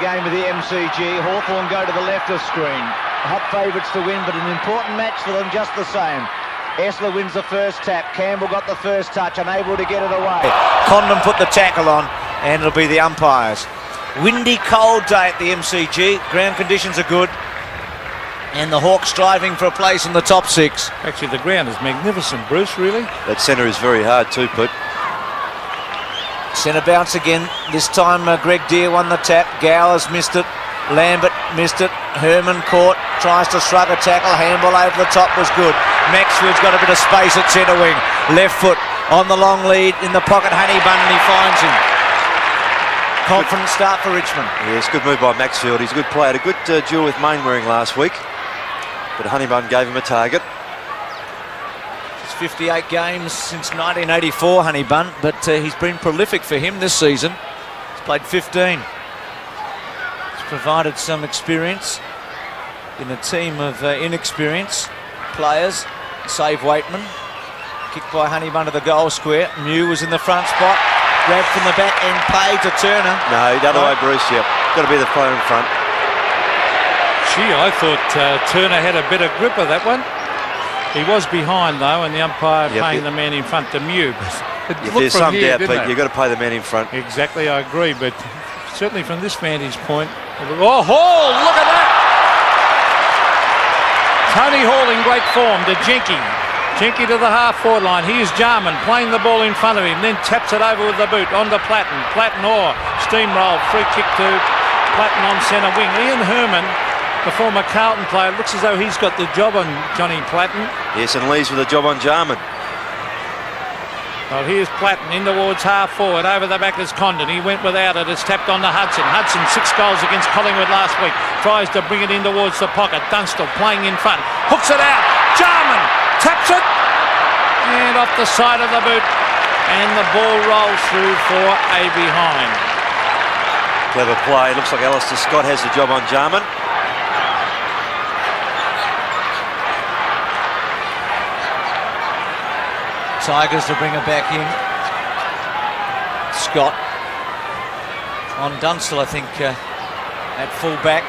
Game of the MCG. Hawthorn go to the left of screen. Hot favourites to win, but an important match for them just the same. Essler wins the first tap. Campbell got the first touch, unable to get it away. Condon put the tackle on, and it'll be the umpires. Windy, cold day at the MCG. Ground conditions are good, and the Hawks striving for a place in the top six. Actually, the ground is magnificent, Bruce, really. That centre is very hard to put. Centre bounce again. This time Greg Deere won the tap. Gowers missed it. Lambert missed it. Herman caught. Tries to shrug a tackle. Handball over the top was good. Maxfield's got a bit of space at centre wing. Left foot on the long lead. In the pocket, Honeybun, and he finds him. Confident start for Richmond. Yes, good move by Maxfield. He's a good player. Had a good duel with Mainwaring last week. But Honeybun gave him a target. 58 games since 1984, Honeybun, but he's been prolific for him this season. He's played 15. He's provided some experience in a team of inexperienced players. Save Waitman. Kicked by Honeybun to the goal square. Mew was in the front spot. Grabbed from the back and paid to Turner. No, the other way, Bruce, yeah. Got to be the player in front. Gee, I thought Turner had a better grip of that one. He was behind, though, and the umpire paying the man in front to Mew. If there's some doubt, Pete, you've got to pay the man in front. Exactly, I agree, but certainly from this vantage point... Oh, Hall! Look at that! Tony Hall in great form to Jenky. Jenky to the half-forward line. Here's Jarman playing the ball in front of him, then taps it over with the boot onto Platten. Platten, steamroll, free kick to Platten on centre wing. Ian Herman, the former Carlton player, looks as though he's got the job on Johnny Platten. Yes, and leaves with a job on Jarman. Well, here's Platten in towards half forward. Over the back is Condon. He went without it. It's tapped on to Hudson. Hudson, 6 goals against Collingwood last week. Tries to bring it in towards the pocket. Dunstall playing in front. Hooks it out. Jarman taps it. And off the side of the boot. And the ball rolls through for a behind. Clever play. Looks like Alistair Scott has the job on Jarman. Tigers to bring her back in. Scott on Dunstall, I think, at full back.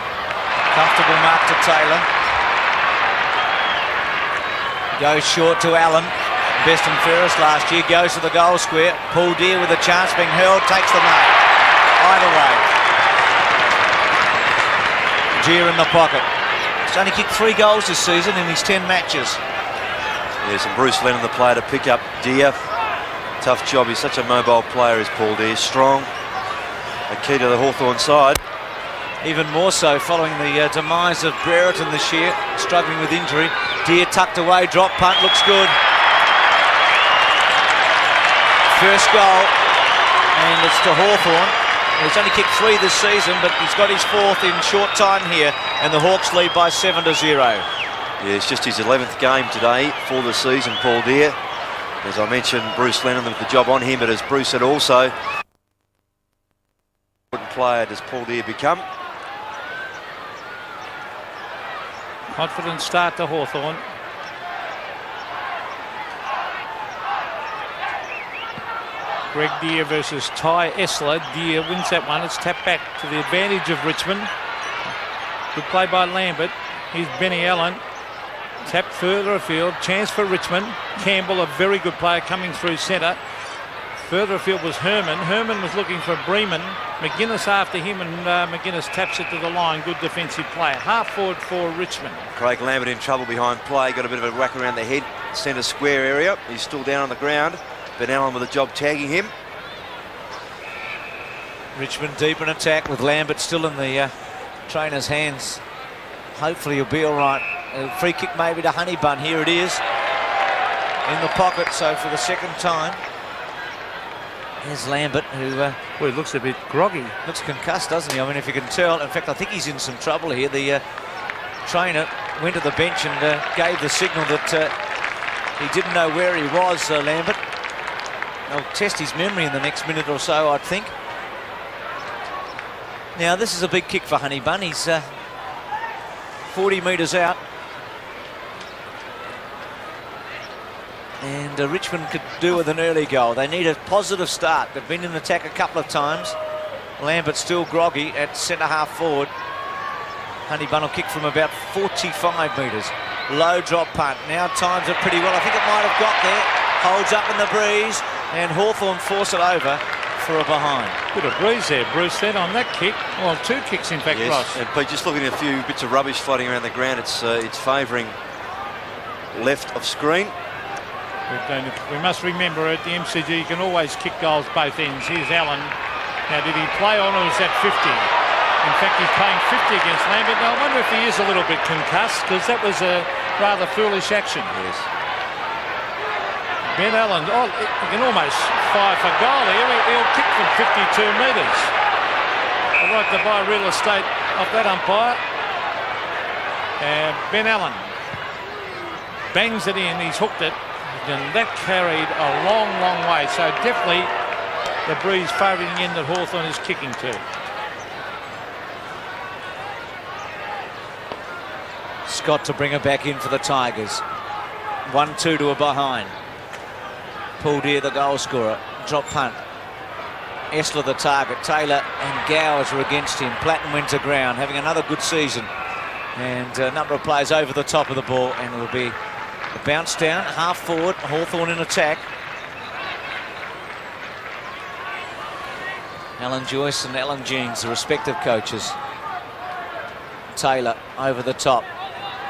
Comfortable mark to Taylor. Goes short to Allen. Best and fairest last year. Goes to the goal square. Paul Deere with a chance being hurled. Takes the mark. Either way. Deere in the pocket. He's only kicked 3 goals this season in his 10 matches. Yes, and Bruce Lennon, the player to pick up Deere. Tough job. He's such a mobile player, is Paul Deere. Strong. A key to the Hawthorn side. Even more so following the demise of Brereton this year, struggling with injury. Deere tucked away, drop punt, looks good. First goal, and it's to Hawthorn. He's only kicked 3 this season, but he's got his 4th in short time here, and the Hawks lead by 7-0. Yeah, it's just his 11th game today for the season, Paul Deere. As I mentioned, Bruce Lennon with the job on him, but as Bruce said also, what player does Paul Deere become? Confident start to Hawthorn. Greg Deere versus Ty Essler. Deere wins that one. It's tapped back to the advantage of Richmond. Good play by Lambert. Here's Benny Allen. Tapped further afield. Chance for Richmond. Campbell, a very good player coming through centre. Further afield was Herman. Herman was looking for Bremen. McGuinness after him, and McGuinness taps it to the line. Good defensive play. Half forward for Richmond. Craig Lambert in trouble behind play. Got a bit of a whack around the head. Centre square area. He's still down on the ground. Ben Allen with a job tagging him. Richmond deep in attack with Lambert still in the trainer's hands. Hopefully he'll be all right. A free kick maybe to Honeybun. Here it is. In the pocket, so for the second time. Here's Lambert, who... well, he looks a bit groggy. Looks concussed, doesn't he? I mean, if you can tell. In fact, I think he's in some trouble here. The trainer went to the bench and gave the signal that he didn't know where he was, Lambert. They'll test his memory in the next minute or so, I'd think. Now, this is a big kick for Honeybun. He's 40 metres out. And Richmond could do with an early goal. They need a positive start. They've been in attack a couple of times. Lambert still groggy at centre-half forward. Honeybun will kick from about 45 metres. Low drop punt. Now times it pretty well. I think it might have got there. Holds up in the breeze, and Hawthorn force it over for a behind. Bit of breeze there, Bruce, then on that kick. Well, 2 kicks, in fact, Yes, Ross. and Pete, just looking at a few bits of rubbish floating around the ground, it's favouring left of screen. We must remember at the MCG you can always kick goals both ends. Here's Allen. Now, did he play on or was that 50? In fact, he's playing 50 against Lambert. Now, I wonder if he is a little bit concussed, because that was a rather foolish action. Yes. Ben Allen, he can almost fire for goal here. He'll kick from 52 metres. I'd like to buy real estate off that umpire. Ben Allen bangs it in. He's hooked it. And that carried a long, long way. So definitely the breeze favouring in that Hawthorn is kicking to. Scott to bring her back in for the Tigers. 1-2 to a behind. Paul Deere, the goal scorer. Drop punt. Essler the target. Taylor and Gowers are against him. Platten wins the ground, having another good season. And a number of players over the top of the ball, and it'll be a bounce down, half forward, Hawthorn in attack. Alan Joyce and Alan Jeans, the respective coaches. Taylor over the top.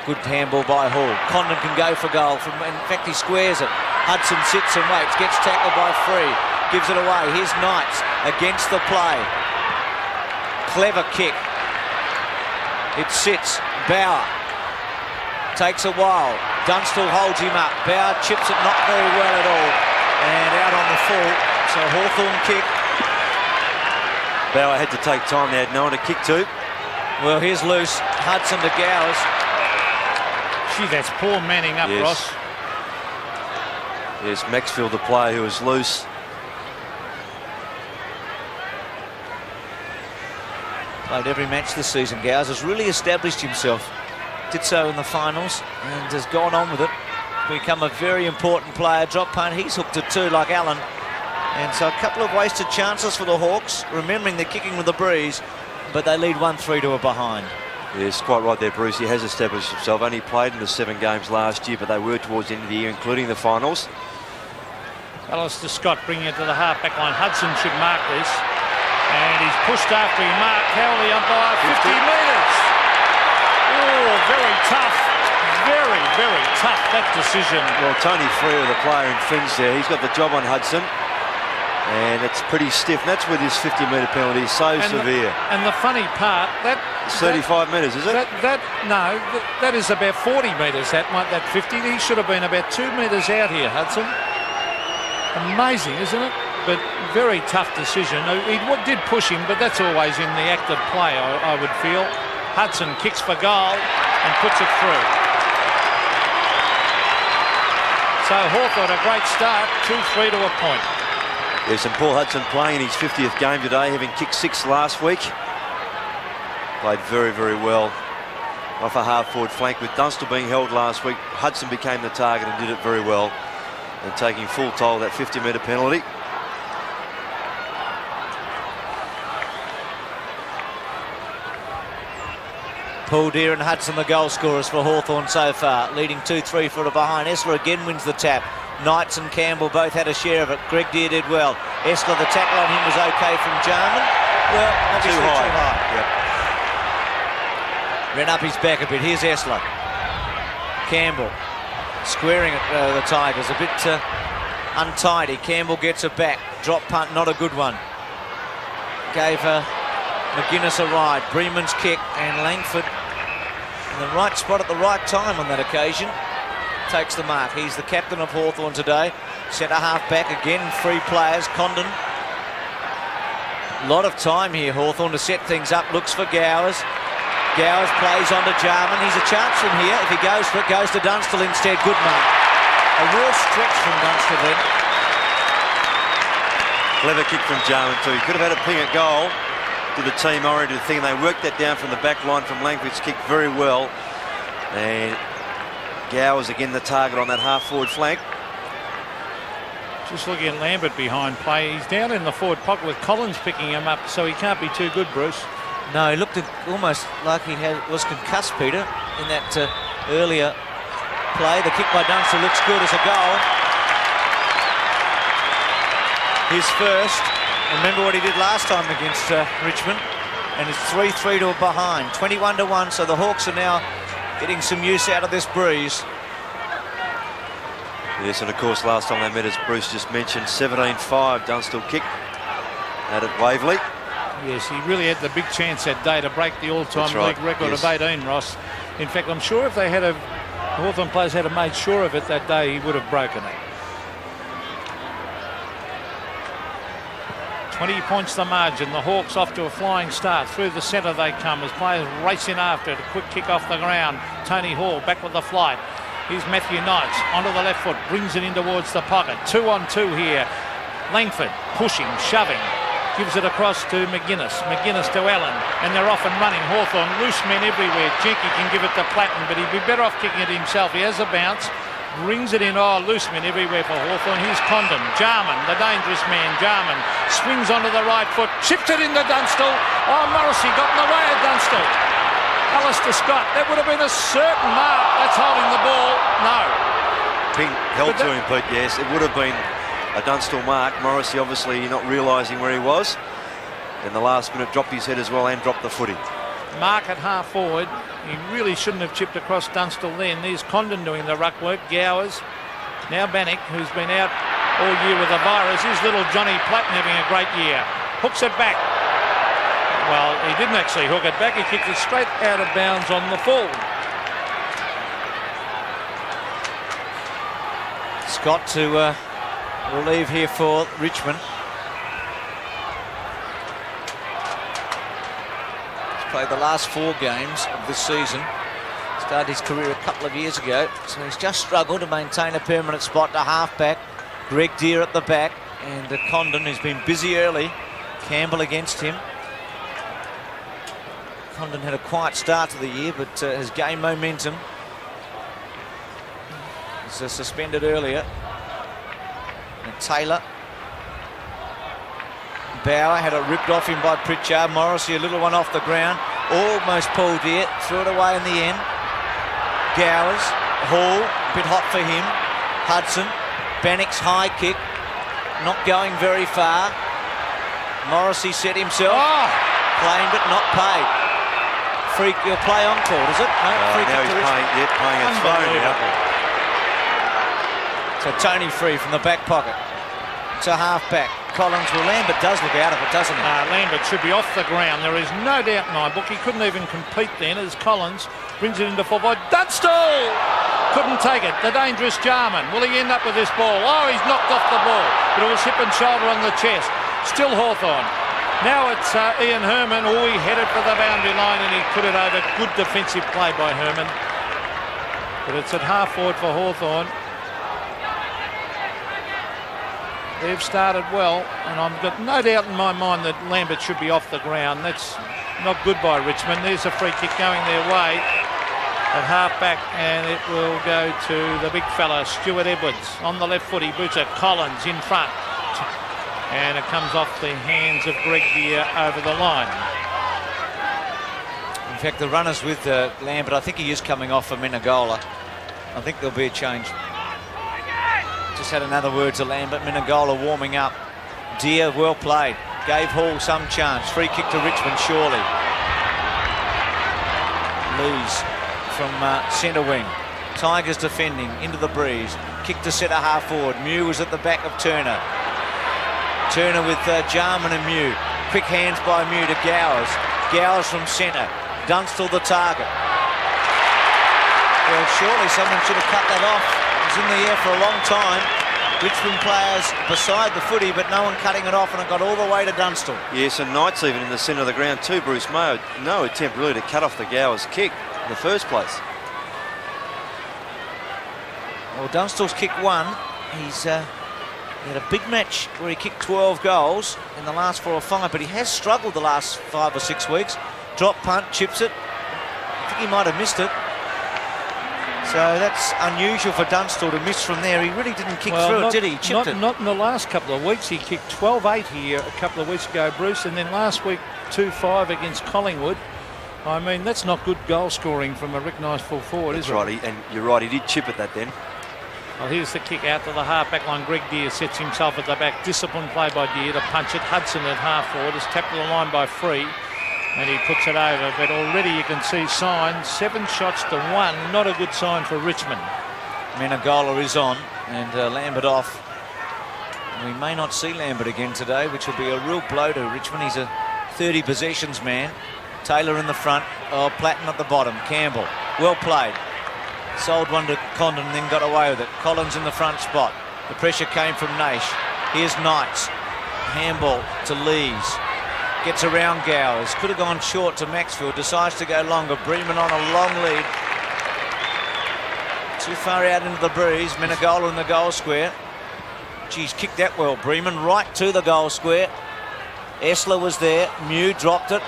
Good handball by Hall. Condon can go for goal. In fact, he squares it. Hudson sits and waits, gets tackled by Free, gives it away. Here's Knights against the play. Clever kick. It sits. Bauer takes a while. Dunstall holds him up. Bauer chips it not very well at all. And out on the full. So Hawthorn kick. Bauer had to take time. They had no one to kick to. Well, here's loose. Hudson to Gowers. Gee, that's poor manning up, Yes. Ross. There's Maxfield, the player who was loose. Played every match this season. Gowers has really established himself. Did so in the finals and has gone on with it. Become a very important player. Drop punt, he's hooked it too, like Allen. And so a couple of wasted chances for the Hawks, remembering they're kicking with the breeze, but they lead 1-3 to a behind. Yes, quite right there, Bruce. He has established himself. Only played in the 7 games last year, but they were towards the end of the year, including the finals. Alistair Scott bringing it to the half-back line. Hudson should mark this. And he's pushed after he marked. How will the umpire? 50 metres. Oh, very tough. Very, very tough, that decision. Well, Tony Freer, the player in Finns there, he's got the job on Hudson. And it's pretty stiff. And that's where this 50-metre penalty is so severe. And the funny part, It's 35 metres, is it? No, that is about 40 metres, that 50. He should have been about 2 metres out here, Hudson. Amazing, isn't it? But very tough decision. He did push him, but that's always in the act of play, I would feel. Hudson kicks for goal and puts it through. So Hawthorn, a great start, 2-3 to a point. Yes, and Paul Hudson playing in his 50th game today, having kicked 6 last week. Played very, very well off a half-forward flank. With Dunstall being held last week, Hudson became the target and did it very well. And taking full toll of that 50-metre penalty. Paul Deere and Hudson the goal scorers for Hawthorn so far, leading 2-3 for a behind. Essler again wins the tap. Knights and Campbell both had a share of it. Greg Deere did well. Essler, the tackle on him was okay from Jarman. Well, obviously too high. Yep. Ran up his back a bit. Here's Essler. Campbell squaring it, the Tigers. A bit untidy. Campbell gets it back. Drop punt, not a good one. Gave McGuinness a ride. Breeman's kick, and Langford in the right spot at the right time on that occasion. Takes the mark. He's the captain of Hawthorn today. Centre half back again, 3 players. Condon. A lot of time here, Hawthorn, to set things up. Looks for Gowers. Gowers plays on to Jarman. He's a chance from here. If he goes for it, goes to Dunstall instead. Good mark. A real stretch from Dunstall then. Clever kick from Jarman too. He could have had a ping at goal. Did the team-oriented thing. They worked that down from the back line from Langford's kick very well. And Gowers again the target on that half-forward flank. Just looking at Lambert behind play. He's down in the forward pocket with Collins picking him up, so he can't be too good, Bruce. No, he looked almost like he was concussed, Peter, in that earlier play. The kick by Dunstall looks good as a goal. His first. Remember what he did last time against Richmond, and it's 3-3 to a behind, 21-1. So the Hawks are now getting some use out of this breeze. Yes, and of course last time they met, as Bruce just mentioned, 17-5 Dunstall kick out at Waverley. Yes, he really had the big chance that day to break the all-time league record of 18, Ross. In fact, I'm sure if they had the Hawthorn players had made sure of it that day, he would have broken it. 20 points the margin. The Hawks off to a flying start. Through the centre they come as players racing after it. A quick kick off the ground. Tony Hall back with the flight. Here's Matthew Knights onto the left foot. Brings it in towards the pocket. 2-on-2 here. Langford pushing, shoving. Gives it across to McGuinness. McGuinness to Allen. And they're off and running. Hawthorn, loose men everywhere. Jenky can give it to Platten, but he'd be better off kicking it himself. He has a bounce. Brings it in. Oh, loose men everywhere for Hawthorn. Here's Condon. Jarman, the dangerous man. Jarman swings onto the right foot. Chips it into Dunstall. Oh, Morrissey got in the way of Dunstall. Alistair Scott. That would have been a certain mark. That's holding the ball. No. Being held to him, Pete, yes. It would have been a Dunstall mark. Morrissey obviously not realising where he was. In the last minute dropped his head as well and dropped the footy. Mark at half forward. He really shouldn't have chipped across Dunstall then. There's Condon doing the ruck work. Gowers. Now Bannock, who's been out all year with a virus. Here's little Johnny Platten having a great year. Hooks it back. Well, he didn't actually hook it back. He kicked it straight out of bounds on the full. Scott to relieve here for Richmond. Played the last 4 games of this season. Started his career a couple of years ago, so he's just struggled to maintain a permanent spot to half-back. Greg Deere at the back, and Condon, who's been busy early. Campbell against him. Condon had a quiet start to the year, but has gained momentum. He's suspended earlier. And Taylor. Bauer had it ripped off him by Pritchard. Morrissey, a little one off the ground. Almost pulled it. Threw it away in the end. Gowers. Hall. A bit hot for him. Hudson. Bannock's high kick. Not going very far. Morrissey set himself. Oh. Claimed it, not paid. Free play on court, is it? No, free now he's playing a throw now. So Tony free from the back pocket. To half-back. Collins, well, Lambert does look out of it, doesn't he? Lambert should be off the ground. There is no doubt in my book. He couldn't even compete then as Collins brings it into full forward. Dunstall! Couldn't take it. The dangerous Jarman. Will he end up with this ball? Oh, he's knocked off the ball. But it was hip and shoulder on the chest. Still Hawthorn. Now it's Ian Herman. Oh, he headed for the boundary line and he put it over. Good defensive play by Herman. But it's at half forward for Hawthorn. They've started well, and I've got no doubt in my mind that Lambert should be off the ground. That's not good by Richmond. There's a free kick going their way at half-back, and it will go to the big fella, Stuart Edwards. On the left foot, he boots it. Collins in front. And it comes off the hands of Greg Deere over the line. In fact, the runners with Lambert, I think he is coming off for Minagola. I think there'll be a change. Just had another word to Lambert. Minagola warming up. Deere, well played. Gave Hall some chance. Free kick to Richmond, surely. Lees from centre wing. Tigers defending into the breeze. Kick to centre half forward. Mew was at the back of Turner. Turner with Jarman and Mew. Quick hands by Mew to Gowers. Gowers from centre. Dunstall the target. Well, surely someone should have cut that off. It was in the air for a long time. Richmond players beside the footy, but no one cutting it off, and it got all the way to Dunstall. Yes, and Knights even in the centre of the ground too, Bruce Mayo. No attempt really to cut off the Gowers kick in the first place. Well, Dunstall's kick one. He had a big match where he kicked 12 goals in the last 4 or 5, but he has struggled the last 5 or 6 weeks. Drop punt, chips it. I think he might have missed it. So that's unusual for Dunstall to miss from there. He really didn't kick through it, did he? He chipped it. Not in the last couple of weeks. He kicked 12-8 here a couple of weeks ago, Bruce, and then last week 2-5 against Collingwood. I mean, that's not good goal scoring from a recognised full forward, is it? That's right, and you're right, he did chip it that then. Well, here's the kick out to the half-back line. Greg Deere sets himself at the back. Disciplined play by Deere to punch it. Hudson at half-forward is tapped to the line by Free, and he puts it over. But already you can see signs. 7 shots to 1. Not a good sign for Richmond. Menegola is on, and Lambert off. We may not see Lambert again today, which will be a real blow to Richmond. He's a 30 possessions man. Taylor in the front. Oh, Platten at the bottom. Campbell. Well played. Sold one to Condon and then got away with it. Collins in the front spot. The pressure came from Naish. Here's Knights. Handball to Lees. Gets around Gowers. Could have gone short to Maxfield. Decides to go longer. Bremen on a long lead. Too far out into the breeze. Menegola in the goal square. Geez, kicked that well. Bremen right to the goal square. Essler was there. Mew dropped it.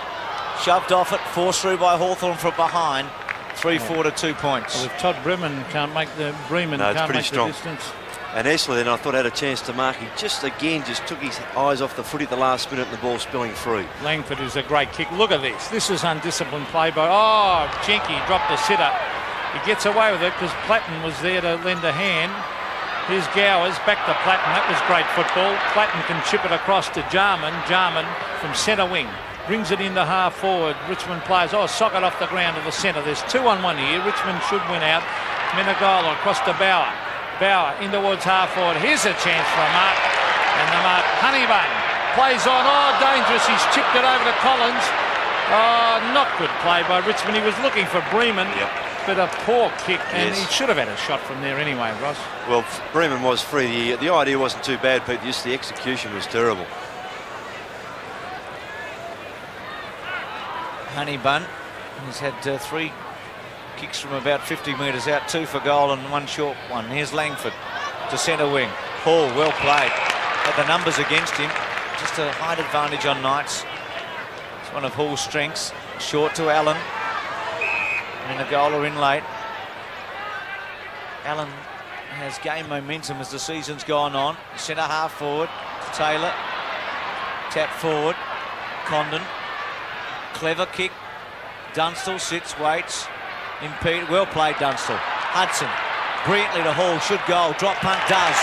Shoved off it. Forced through by Hawthorn from behind. 3-4 to 2 points. Well, if Todd Bremen can't make the distance. And Essler then I thought had a chance to mark. He just took his eyes off the footy at the last minute and the ball spilling free. Langford is a great kick. Look at this. This is undisciplined play by... Oh, Jenke dropped the sitter. He gets away with it because Platten was there to lend a hand. Here's Gowers, back to Platten. That was great football. Platten can chip it across to Jarman. Jarman from centre wing. Brings it into half forward. Richmond players, sock it off the ground to the centre. There's 2-on-1 here. Richmond should win out. Menegola across to Bauer. Bauer in towards half forward. Here's a chance for a mark. And the mark, Honeybun plays on. Oh, dangerous. He's chipped it over to Collins. Oh, not good play by Richmond. He was looking for Bremen. Yep. But a poor kick, and he should have had a shot from there anyway, Ross. Well, Bremen was free. The idea wasn't too bad, Pete. Just the execution was terrible. Honeybun. He's had 3 kicks from about 50 metres out, 2 for goal and 1 short one. Here's Langford to centre wing. Hall, well played. Had the numbers against him. Just a height advantage on Knights. It's one of Hall's strengths. Short to Allen. Menegola in late. Allen has gained momentum as the season's gone on. Centre half forward. Taylor. Tap forward. Condon. Clever kick. Dunstall sits, waits. Impede. Well played, Dunstall. Hudson. Brilliantly to Hall. Should goal. Drop punt does.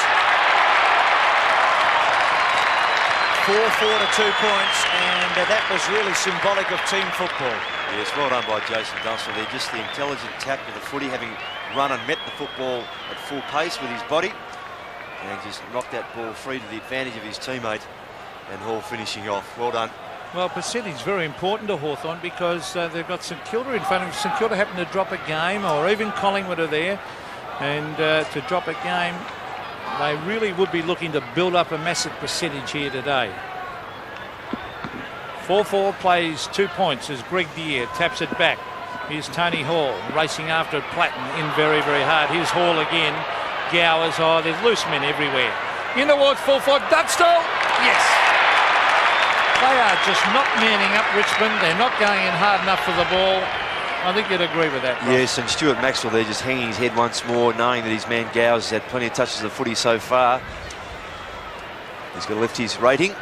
4-4 to 2 points, and that was really symbolic of team football. Yes, well done by Jason Dunstall there. Just the intelligent tackle of the footy, having run and met the football at full pace with his body, and just knocked that ball free to the advantage of his teammate, and Hall finishing off. Well done. Well, percentage is very important to Hawthorn because they've got St Kilda in front of them. St Kilda happen to drop a game, or even Collingwood are there, and to drop a game, they really would be looking to build up a massive percentage here today. 4-4 plays 2 points as Greg Deere taps it back. Here's Tony Hall racing after Platten in very, very hard. Here's Hall again. Gowers, there's loose men everywhere. In towards full forward, Dunstall, yes. They are just not manning up Richmond. They're not going in hard enough for the ball. I think you'd agree with that, Ross. Yes, and Stuart Maxwell there just hanging his head once more, knowing that his man Gowers has had plenty of touches of footy so far. He's going to lift his rating.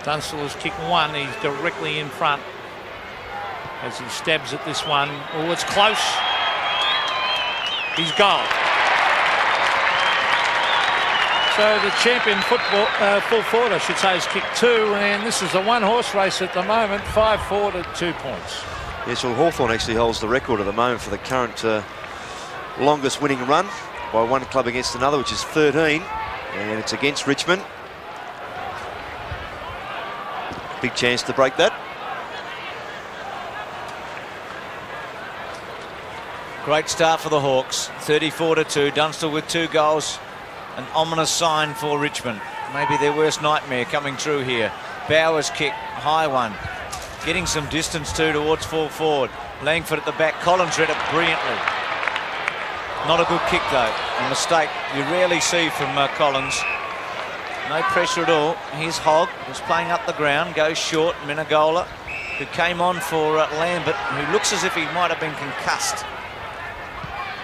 Dunstall has kicked 1. He's directly in front as he stabs at this one. Oh, it's close. He's gone. So the champion full forward, I should say, has kicked 2, and this is a 1-horse race at the moment, 5-4 to 2 points. Yes, well, Hawthorn actually holds the record at the moment for the current longest winning run by one club against another, which is 13, and it's against Richmond. Big chance to break that. Great start for the Hawks, 34 to 2. Dunstall with 2 goals. An ominous sign for Richmond. Maybe their worst nightmare coming true here. Bowers kick, high one. Getting some distance too towards full forward. Langford at the back. Collins read it brilliantly. Not a good kick though. A mistake you rarely see from Collins. No pressure at all. Here's Hogg, who's playing up the ground. Goes short. Menegola, who came on for Lambert, who looks as if he might have been concussed.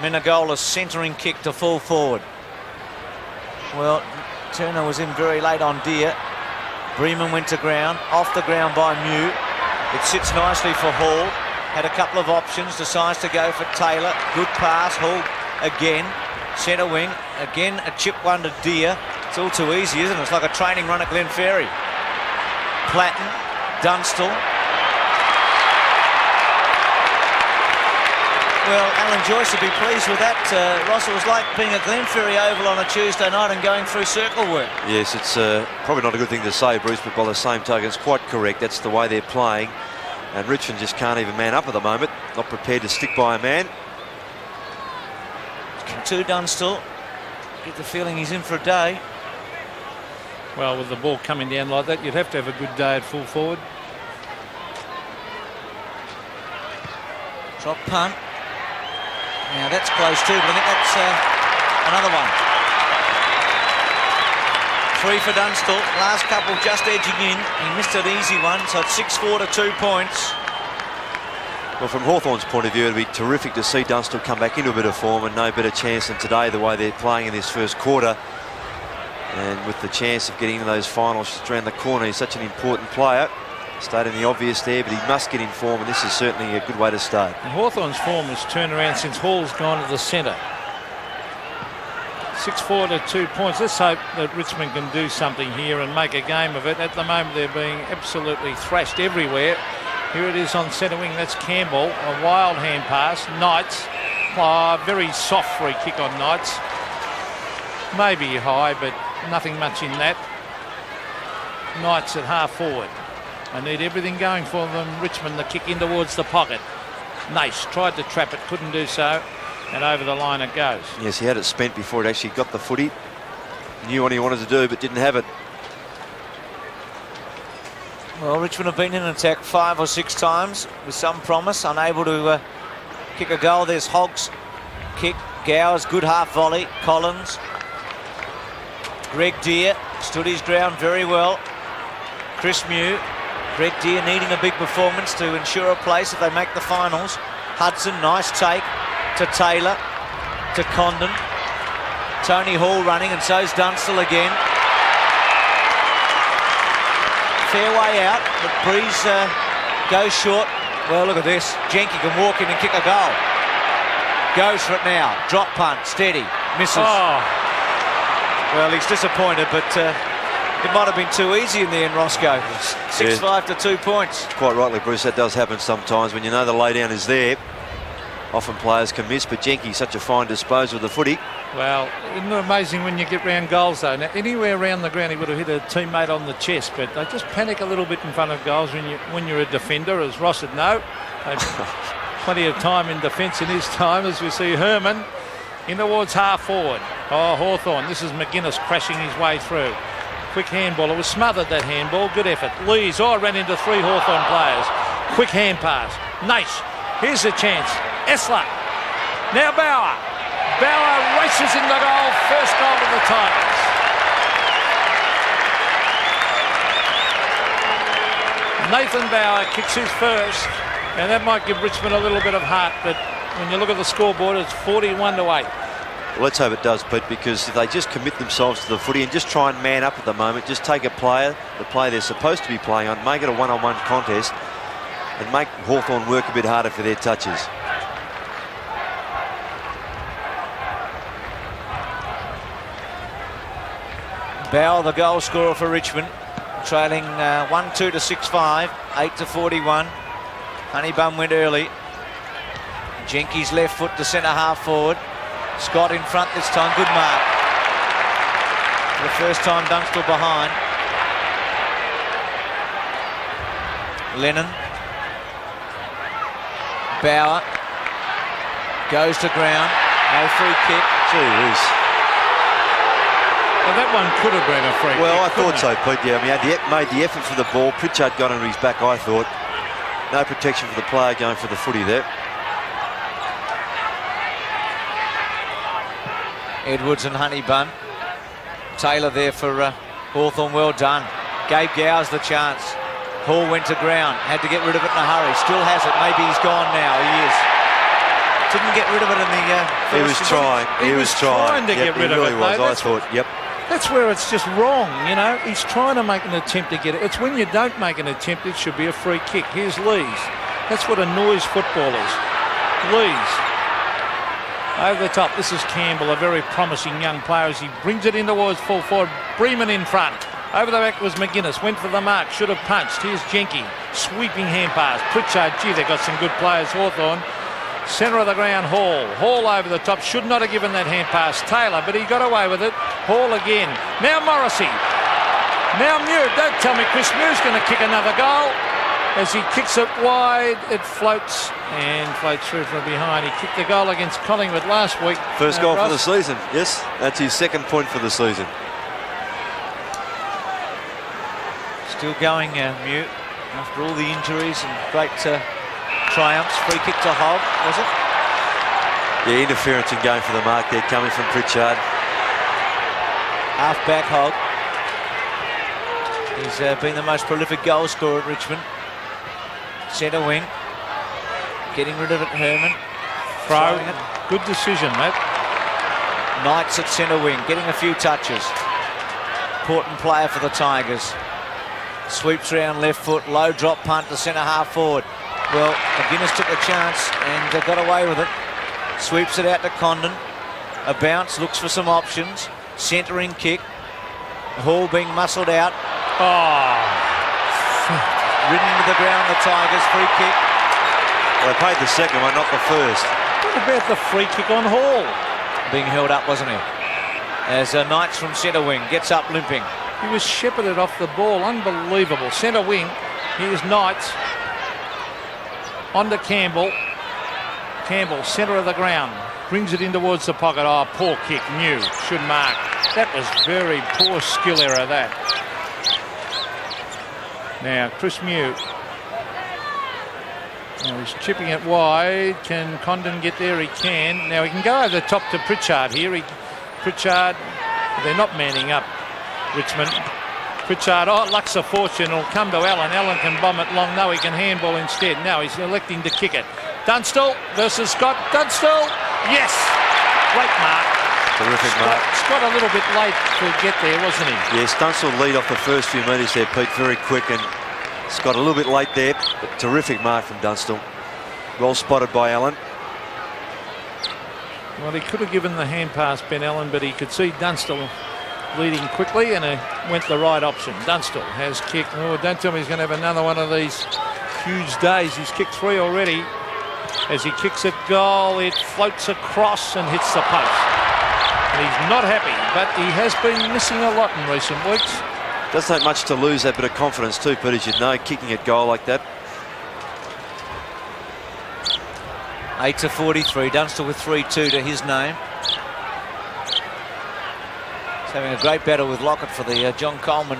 Menegola's centering kick to full forward. Well, Turner was in very late on Deer. Bremen went to ground, off the ground by Mew. It sits nicely for Hall. Had a couple of options, decides to go for Taylor. Good pass, Hall again. Centre wing, again a chip one to Deer. It's all too easy, isn't it? It's like a training run at Glenferrie. Platten, Dunstall. Well, Alan Joyce would be pleased with that. Ross, it was like being at Glenferrie Oval on a Tuesday night and going through circle work. Yes, it's probably not a good thing to say, Bruce, but by the same token, it's quite correct. That's the way they're playing. And Richmond just can't even man up at the moment. Not prepared to stick by a man. To Dunstall. Get the feeling he's in for a day. Well, with the ball coming down like that, you'd have to have a good day at full forward. Drop punt. Now that's close too, but I think that's another one. 3 for Dunstall. Last couple just edging in. He missed an easy one, so it's 6-4 to 2 points. Well, from Hawthorn's point of view, it'd be terrific to see Dunstall come back into a bit of form, and no better chance than today, the way they're playing in this first quarter. And with the chance of getting into those finals just around the corner, he's such an important player. Stating the obvious there, but he must get in form, and this is certainly a good way to start. And Hawthorn's form has turned around since Hall's gone to the centre. 6-4 to 2 points. Let's hope that Richmond can do something here and make a game of it. At the moment, they're being absolutely thrashed everywhere. Here it is on centre wing. That's Campbell. A wild hand pass. Knights. Very soft free kick on Knights. Maybe high, but nothing much in that. Knights at half forward. I need everything going for them. Richmond, the kick in towards the pocket. Nash tried to trap it, couldn't do so, and over the line it goes. Yes, he had it spent before it actually got the footy. Knew what he wanted to do, but didn't have it. Well, Richmond have been in attack 5 or 6 times with some promise, unable to kick a goal. There's Hogg's kick. Gowers, good half volley. Collins. Greg Deer stood his ground very well. Chris Mew. Greg Deer needing a big performance to ensure a place if they make the finals. Hudson, nice take to Taylor, to Condon. Tony Hall running, and so's Dunstall again. Fair way out, but Breeze goes short. Well, look at this. Jenke can walk in and kick a goal. Goes for it now. Drop punt, steady, misses. Oh. Well, he's disappointed, but it might have been too easy in the end, Roscoe. 6-5 to 2 points. Quite rightly, Bruce, that does happen sometimes. When you know the laydown is there, often players can miss, but Jenke's such a fine disposal of the footy. Well, isn't it amazing when you get round goals, though? Now, anywhere around the ground, he would have hit a teammate on the chest, but they just panic a little bit in front of goals when you're a defender, as Ross would know. Plenty of time in defence in his time, as we see Herman in towards half forward. Oh, Hawthorn. This is McGuinness crashing his way through. Quick handball. It was smothered, that handball. Good effort. Lees. Oh, ran into 3 Hawthorn players. Quick hand pass. Nice. Here's a chance. Esler. Now Bauer. Bauer races in the goal. First goal of the Tigers. Nathan Bauer kicks his first, and that might give Richmond a little bit of heart, but when you look at the scoreboard, it's 41 to 8. Well, let's hope it does, Pete, because if they just commit themselves to the footy and just try and man up at the moment, just take a player, the player they're supposed to be playing on, make it a one-on-one contest, and make Hawthorn work a bit harder for their touches. Bauer, the goal scorer for Richmond, trailing 1-2 to 6-5, 8 to 41. Honeybun went early. Jenke's left foot to centre half forward. Scott in front this time, good mark. For the first time, Dunstall behind. Lennon. Bauer goes to ground. No free kick. Gee whiz. Well, that one could have been a free kick. Well, I thought so, Pete. Yeah, I mean, he made the effort for the ball. Pritchard got under his back, I thought. No protection for the player going for the footy there. Edwards and Honeybun. Taylor there for Hawthorn, well done. Gave Gowers the chance. Hall went to ground, had to get rid of it in a hurry. Still has it, maybe he's gone now, he is. Didn't get rid of it in the He was trying. He was trying to get rid of it. He really was. I thought. Yep. That's where it's just wrong, you know. He's trying to make an attempt to get it. It's when you don't make an attempt, it should be a free kick. Here's Lees. That's what annoys footballers. Lees. Over the top. This is Campbell, a very promising young player as he brings it in towards full forward. Bremen in front. Over the back was McGuinness. Went for the mark. Should have punched. Here's Jenke. Sweeping hand pass. Pritchard. Gee, they've got some good players. Hawthorn. Centre of the ground, Hall. Hall over the top. Should not have given that hand pass. Taylor, but he got away with it. Hall again. Now Morrissey. Now Mew. Don't tell me Chris Mew's going to kick another goal. As he kicks it wide, it floats and floats through from behind. He kicked the goal against Collingwood last week. First goal for the season. Yes, that's his second point for the season. Still going, Mew, after all the injuries and great triumphs. Free kick to Hogg, was it? Yeah, interference and going for the mark there, coming from Pritchard. Half-back Hogg. He's been the most prolific goal scorer at Richmond. Centre wing. Getting rid of it, Herman. Throw. Good decision, mate. Knights at centre wing, getting a few touches. Important player for the Tigers. Sweeps around left foot, low drop punt to centre half forward. Well, McGuinness took the chance and got away with it. Sweeps it out to Condon. A bounce, looks for some options. Centering kick. Hall being muscled out. Oh. Ridden to the ground, the Tigers. Free kick. Well, they paid the second one, not the first. What about the free kick on Hall? Being held up, wasn't he? As Knights from centre wing gets up limping. He was shepherded off the ball. Unbelievable. Centre wing. Here's Knights. On to Campbell. Campbell, centre of the ground. Brings it in towards the pocket. Oh, poor kick. Mew should mark. That was very poor skill error, that. Now, Chris Mew. Now he's chipping it wide. Can Condon get there? He can. Now he can go over the top to Pritchard here. Pritchard, they're not manning up, Richmond. Pritchard, oh, luck's a fortune. It'll come to Allen. Allen can bomb it long. No, he can handball instead. Now he's electing to kick it. Dunstall versus Scott. Dunstall, yes! Great mark. Terrific mark. Scott a little bit late to get there, wasn't he? Yes, Dunstall lead off the first few metres there, Pete, very quick, and Scott a little bit late there, but terrific mark from Dunstall. Well spotted by Allen. Well, he could have given the hand pass, Ben Allen, but he could see Dunstall leading quickly and went the right option. Dunstall has kicked. Oh, don't tell me he's going to have another one of these huge days. He's kicked 3 already. As he kicks it goal, it floats across and hits the post. And he's not happy, but he has been missing a lot in recent weeks. Doesn't take much to lose that bit of confidence too, Pete, as you know, kicking at goal like that. 8-43. Dunstall with 3-2 to his name. He's having a great battle with Lockett for the John Coleman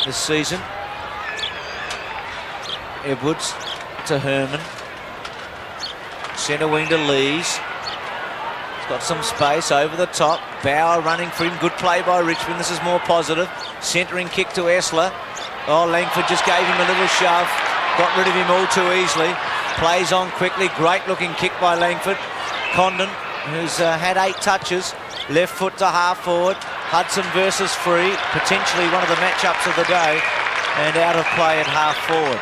this season. Edwards to Herman. Centre wing to Lees. He's got some space over the top. Bauer running for him. Good play by Richmond. This is more positive. Centering kick to Essler. Oh, Langford just gave him a little shove. Got rid of him all too easily. Plays on quickly. Great looking kick by Langford. Condon, who's had 8 touches. Left foot to half forward. Hudson versus Free. Potentially one of the matchups of the day. And out of play at half forward.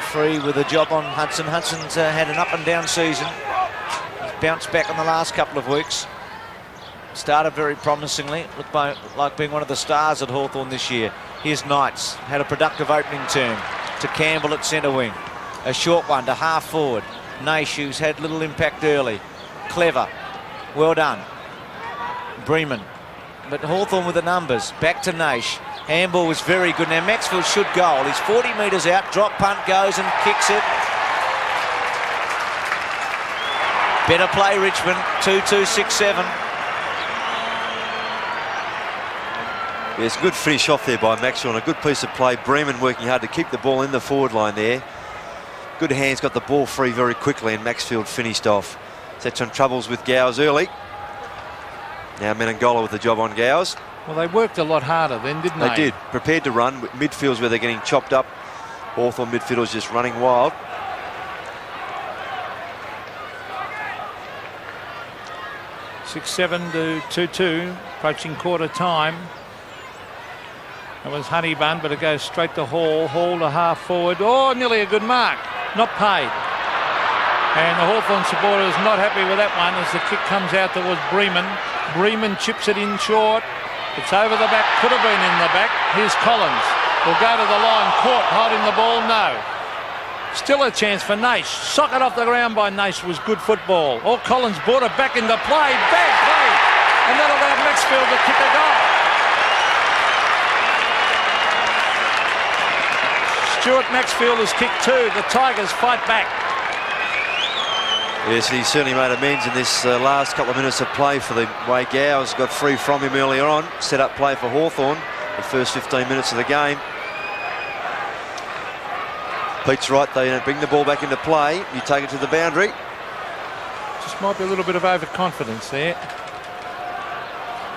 Free with a job on Hudson. Hudson's had an up and down season. He's bounced back in the last couple of weeks. Started very promisingly. Looked like being one of the stars at Hawthorn this year. Here's Knights. Had a productive opening term to Campbell at centre wing. A short one to half forward. Naish, who's had little impact early. Clever. Well done. Bremen. But Hawthorn with the numbers. Back to Naish. Handball was very good. Now Maxfield should goal. He's 40 metres out. Drop punt goes and kicks it. Better play Richmond. 2-2-6-7. Yeah, it's a good finish off there by Maxwell and a good piece of play. Bremen working hard to keep the ball in the forward line there. Good hands, got the ball free very quickly, and Maxfield finished off. Set some troubles with Gowers early. Now Menangola with the job on Gowers. Well, they worked a lot harder then, didn't they? They did. Prepared to run. Midfields where they're getting chopped up. Hawthorn midfielders just running wild. (6-7 to 2-2), approaching quarter time. That was Honeybun, but it goes straight to Hall. Hall to half forward. Oh, nearly a good mark. Not paid. And the Hawthorn supporter is not happy with that one as the kick comes out towards Bremen. Bremen chips it in short. It's over the back. Could have been in the back. Here's Collins. Will go to the line. Caught holding the ball. No. Still a chance for Naish. Socket off the ground by Naish was good football. Or Collins brought it back into play. Bad play. And that allowed Maxfield to kick a goal. Stuart Maxfield has kicked 2. The Tigers fight back. Yes, he certainly made amends in this last couple of minutes of play for the way Gowers got free from him earlier on. Set up play for Hawthorn the first 15 minutes of the game. Pete's right, they don't bring the ball back into play. You take it to the boundary. Just might be a little bit of overconfidence there.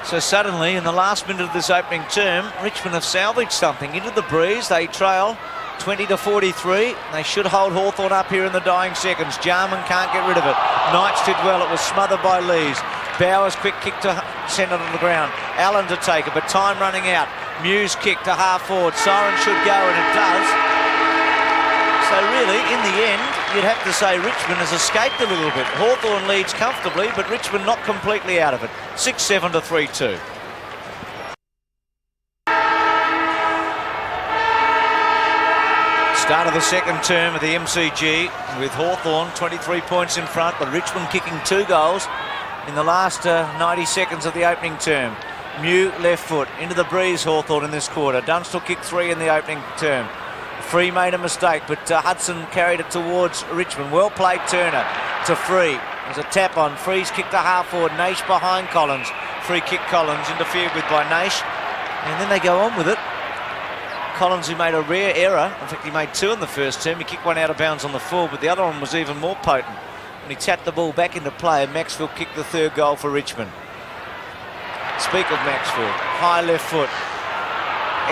So suddenly, in the last minute of this opening term, Richmond have salvaged something. Into the breeze, they trail 20 to 43. They should hold Hawthorn up here in the dying seconds. Jarman can't get rid of it. Knights did well. It was smothered by Lees. Bowers quick kick to send it on the ground. Allen to take it, but time running out. Muse kick to half forward. Siren should go, and it does. So really, in the end, you'd have to say Richmond has escaped a little bit. Hawthorn leads comfortably, but Richmond not completely out of it. 6-7 to 3-2. Start of the second term of the MCG with Hawthorn 23 points in front, but Richmond kicking 2 goals in the last 90 seconds of the opening term. Mew left foot into the breeze. Hawthorn in this quarter. Dunstall kicked 3 in the opening term. Free made a mistake, but Hudson carried it towards Richmond. Well played Turner to Free. There's a tap on. Free's kicked to half forward. Naish behind Collins. Free kick Collins, interfered with by Naish. And then they go on with it. Collins, who made a rare error. In fact, he made 2 in the first term. He kicked 1 out of bounds on the full, but the other one was even more potent. And he tapped the ball back into play, and Maxfield kicked the 3rd goal for Richmond. Speak of Maxfield. High left foot.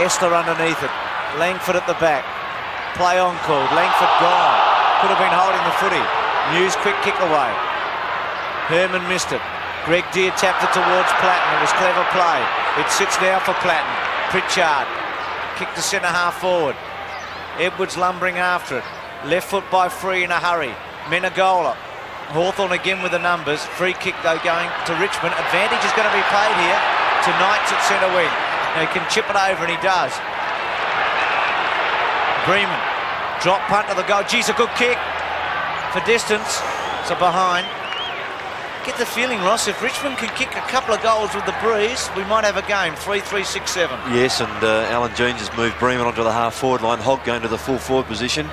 Esther underneath it. Langford at the back. Play on called. Langford gone. Could have been holding the footy. Muse quick kick away. Herman missed it. Greg Deere tapped it towards Platten. It was clever play. It sits now for Platten. Pritchard. Kick to centre half forward. Edwards lumbering after it. Left foot by Free in a hurry. Menegola. Hawthorn again with the numbers. Free kick though going to Richmond. Advantage is going to be played here to Knights at centre wing. Now he can chip it over, and he does. Bremen. Drop punt to the goal. Geez, a good kick for distance. So behind. Get the feeling, Ross, if Richmond can kick a couple of goals with the breeze, we might have a game. 3-3, 6-7. Yes, and Alan Jones has moved Bremen onto the half forward line. Hogg going to the full forward position.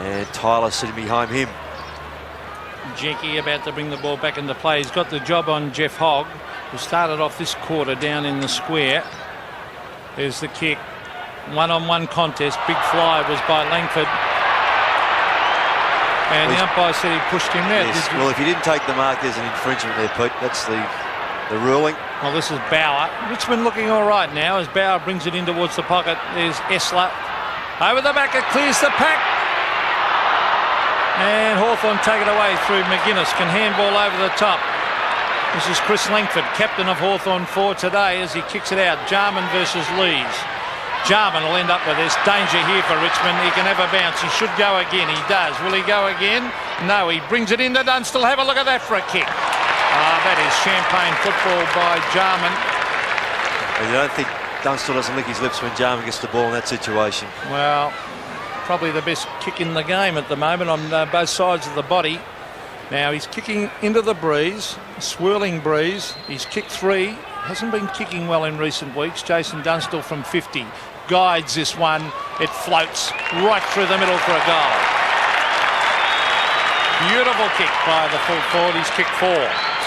And Tyler sitting behind him. Jenke about to bring the ball back into play. He's got the job on Jeff Hogg, who started off this quarter down in the square. There's the kick. One-on-one contest. Big fly was by Langford. And the umpire said he pushed him out. Yes. Well, if he didn't take the mark, there's an infringement there, Pete. That's the ruling. Well, this is Bauer. Richmond looking all right now as Bauer brings it in towards the pocket. There's Essler. Over the back, it clears the pack. And Hawthorn take it away through McGuinness. Can handball over the top. This is Chris Langford, captain of Hawthorn for today, as he kicks it out. Jarman versus Lees. Jarman will end up with this. Danger here for Richmond. He can have a bounce. He should go again. He does. Will he go again? No, he brings it into Dunstall. Have a look at that for a kick. That is champagne football by Jarman. You don't think Dunstall doesn't lick his lips when Jarman gets the ball in that situation? Well, probably the best kick in the game at the moment on both sides of the body. Now he's kicking into the breeze, swirling breeze. He's kicked 3. Hasn't been kicking well in recent weeks. Jason Dunstall from 50 guides this one. It floats right through the middle for a goal. Beautiful kick by the full forward. He's kicked 4.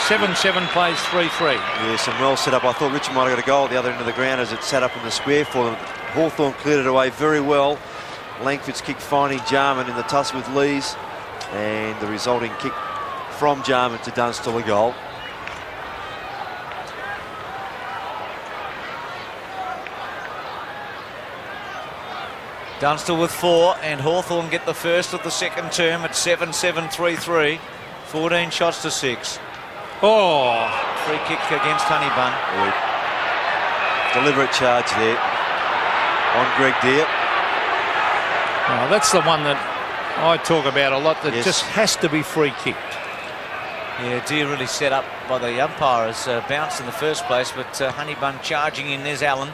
7-7 plays 3-3. Yes, and well set up. I thought Richmond might have got a goal at the other end of the ground as it sat up in the square for them. Hawthorn cleared it away very well. Langford's kick finding Jarman in the tussle with Lees, and the resulting kick from Jarman to Dunstall, a goal. Dunstall with 4, and Hawthorn get the first of the second term at 7-7-3-3. 14 shots to 6. Oh, Free kick against Honeybun. Deliberate charge there on Greg Deere. well, that's the one that I talk about a lot, that Yes. just has to be free kicked. Yeah, Deere really set up by the umpires. Bounced in the first place, but Honeybun charging in. There's Allen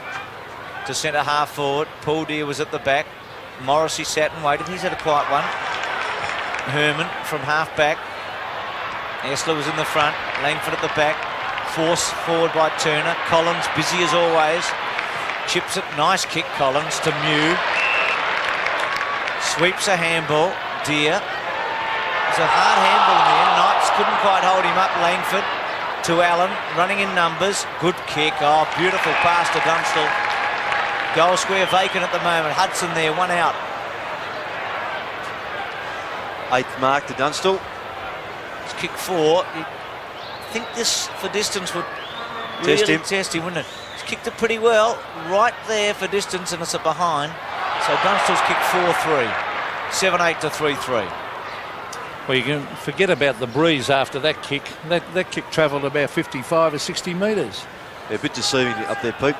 to centre half forward. Paul Deere was at the back. Morrissey sat and waited. He's had a quiet one. Herman from half back. Esler was in the front. Langford at the back. Forced forward by Turner. Collins busy as always. Chips it. Nice kick, Collins, to Mew. Sweeps a handball. Deere. It's a hard handball in the end. Knights couldn't quite hold him up. Langford to Allen. Running in numbers. Good kick. Oh, beautiful pass to Dunstall. Goal square vacant at the moment. Hudson there, 1 out. 8th mark to Dunstall. It's kick 4. I think this for distance would really test him, wouldn't it? He's kicked it pretty well. Right there for distance, and it's a behind. So Dunstall's kicked 4-3. 7-8 to 3-3. Well, you can forget about the breeze after that kick. That kick travelled about 55 or 60 metres. Yeah, a bit deceiving up there, Pete.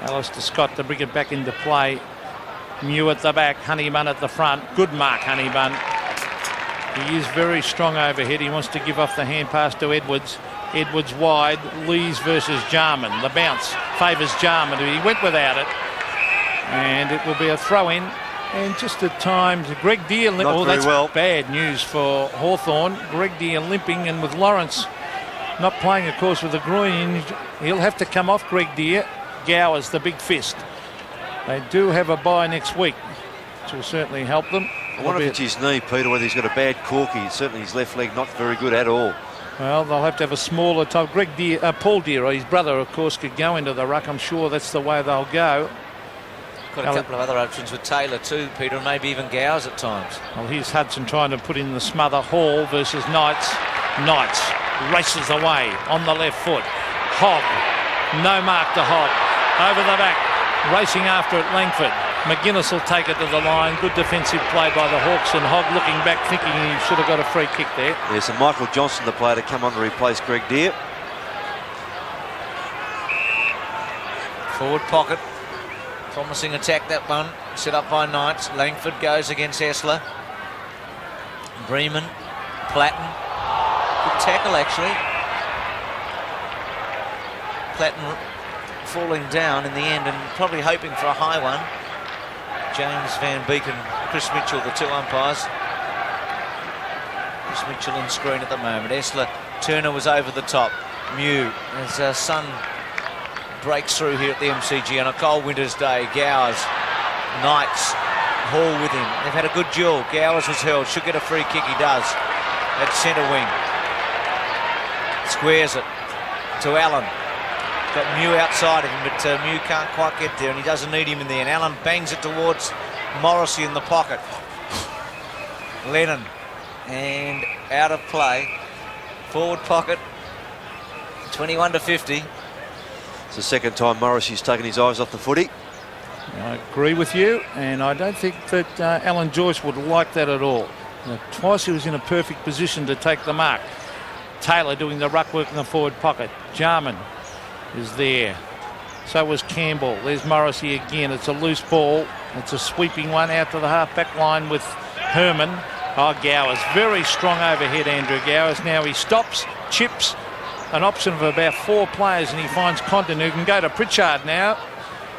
Alistair Scott to bring it back into play. Mew at the back, Honeybun at the front. Good mark, Honeybun. He is very strong overhead. He wants to give off the hand pass to Edwards. Edwards wide. Lees versus Jarman. The bounce favours Jarman. He went without it. And it will be a throw-in. And just at times, Greg Deere... Not very that's well. Bad news for Hawthorn. Greg Deere limping, and with Lawrence not playing, of course, with the groin, he'll have to come off Greg Deere. Gowers, the big fist. They do have a bye next week, which will certainly help them. I wonder if it's his knee, Peter, whether he's got a bad corky. Certainly his left leg not very good at all. Well, they'll have to have a smaller type. Paul Deere, his brother, of course, could go into the ruck. I'm sure that's the way they'll go. Got a couple of other options with Taylor too, Peter, and maybe even Gowers at times. Well, here's Hudson trying to put in the smother. Hall versus Knights. Knights races away on the left foot. Hogg, no mark to Hogg. Over the back, racing after it, Langford. McGuinness will take it to the line. Good defensive play by the Hawks, and Hogg looking back, thinking he should have got a free kick there. There's a Michael Johnson, the player, to come on to replace Greg Deere. Forward pocket. Promising attack, that one. Set up by Knights. Langford goes against Esler. Bremen. Platten. Good tackle, actually. Platten falling down in the end and probably hoping for a high one. James Van Beek and Chris Mitchell, the two umpires. Chris Mitchell in screen at the moment. Esler. Turner was over the top. Mew, as Sun breaks through here at the MCG on a cold winter's day. Gowers, Knights, Hall with him. They've had a good duel. Gowers was held. Should get a free kick. He does. At centre wing. Squares it to Allen. Got Mew outside of him, but Mew can't quite get there, and he doesn't need him in there. And Allen bangs it towards Morrissey in the pocket. Lennon, and out of play. Forward pocket. 21 to 50. It's the second time Morrissey's taken his eyes off the footy. I agree with you, and I don't think that Alan Joyce would like that at all. Twice he was in a perfect position to take the mark. Taylor doing the ruck work in the forward pocket. Jarman is there. So was Campbell. There's Morrissey again. It's a loose ball. It's a sweeping one out to the half-back line with Herman. Oh, Gowers. Very strong overhead, Andrew Gowers. Now he stops, chips. An option of about 4 players, and he finds Condon, who can go to Pritchard now.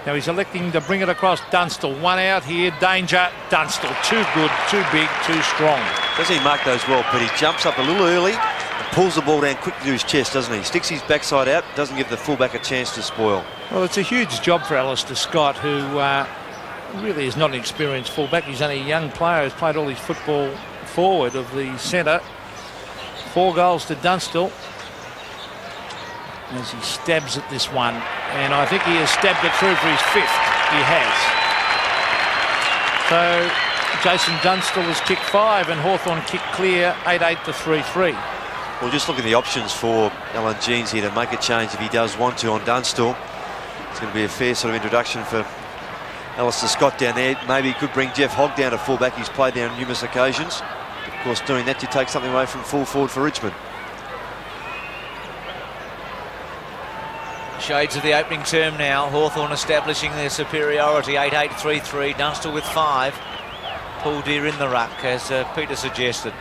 Now he's electing to bring it across Dunstall. 1 out here. Danger. Dunstall. Too good, too big, too strong. Doesn't he mark those well, but he jumps up a little early and pulls the ball down quickly to his chest, doesn't he? Sticks his backside out, doesn't give the fullback a chance to spoil. Well, it's a huge job for Alistair Scott, who really is not an experienced fullback. He's only a young player who's played all his football forward of the centre. 4 goals to Dunstall as he stabs at this one, and I think he has stabbed it through for his 5th. He has. So Jason Dunstall has kicked 5 and Hawthorn kicked clear. 8-8 to 3-3. Well, just look at the options for Alan Jeans here to make a change if he does want to on Dunstall. It's going to be a fair sort of introduction for Alistair Scott down there. Maybe he could bring Jeff Hogg down to fullback. He's played there on numerous occasions. Of course, doing that, you take something away from full forward for Richmond. Shades of the opening term now. Hawthorn establishing their superiority. 8-8-3-3. Dunstall with 5. Paul Deere in the ruck, as Peter suggested.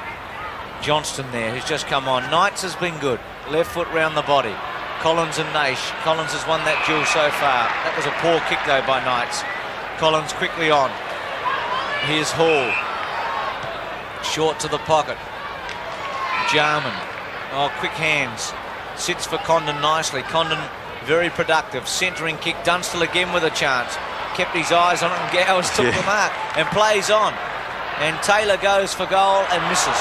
Johnston there, who's just come on. Knights has been good. Left foot round the body. Collins and Naish. Collins has won that duel so far. That was a poor kick though by Knights. Collins quickly on. Here's Hall. Short to the pocket. Jarman. Oh, quick hands. Sits for Condon nicely. Condon very productive. Centering kick. Dunstall again with a chance. Kept his eyes on it, and Gowers took the mark and plays on. And Taylor goes for goal and misses.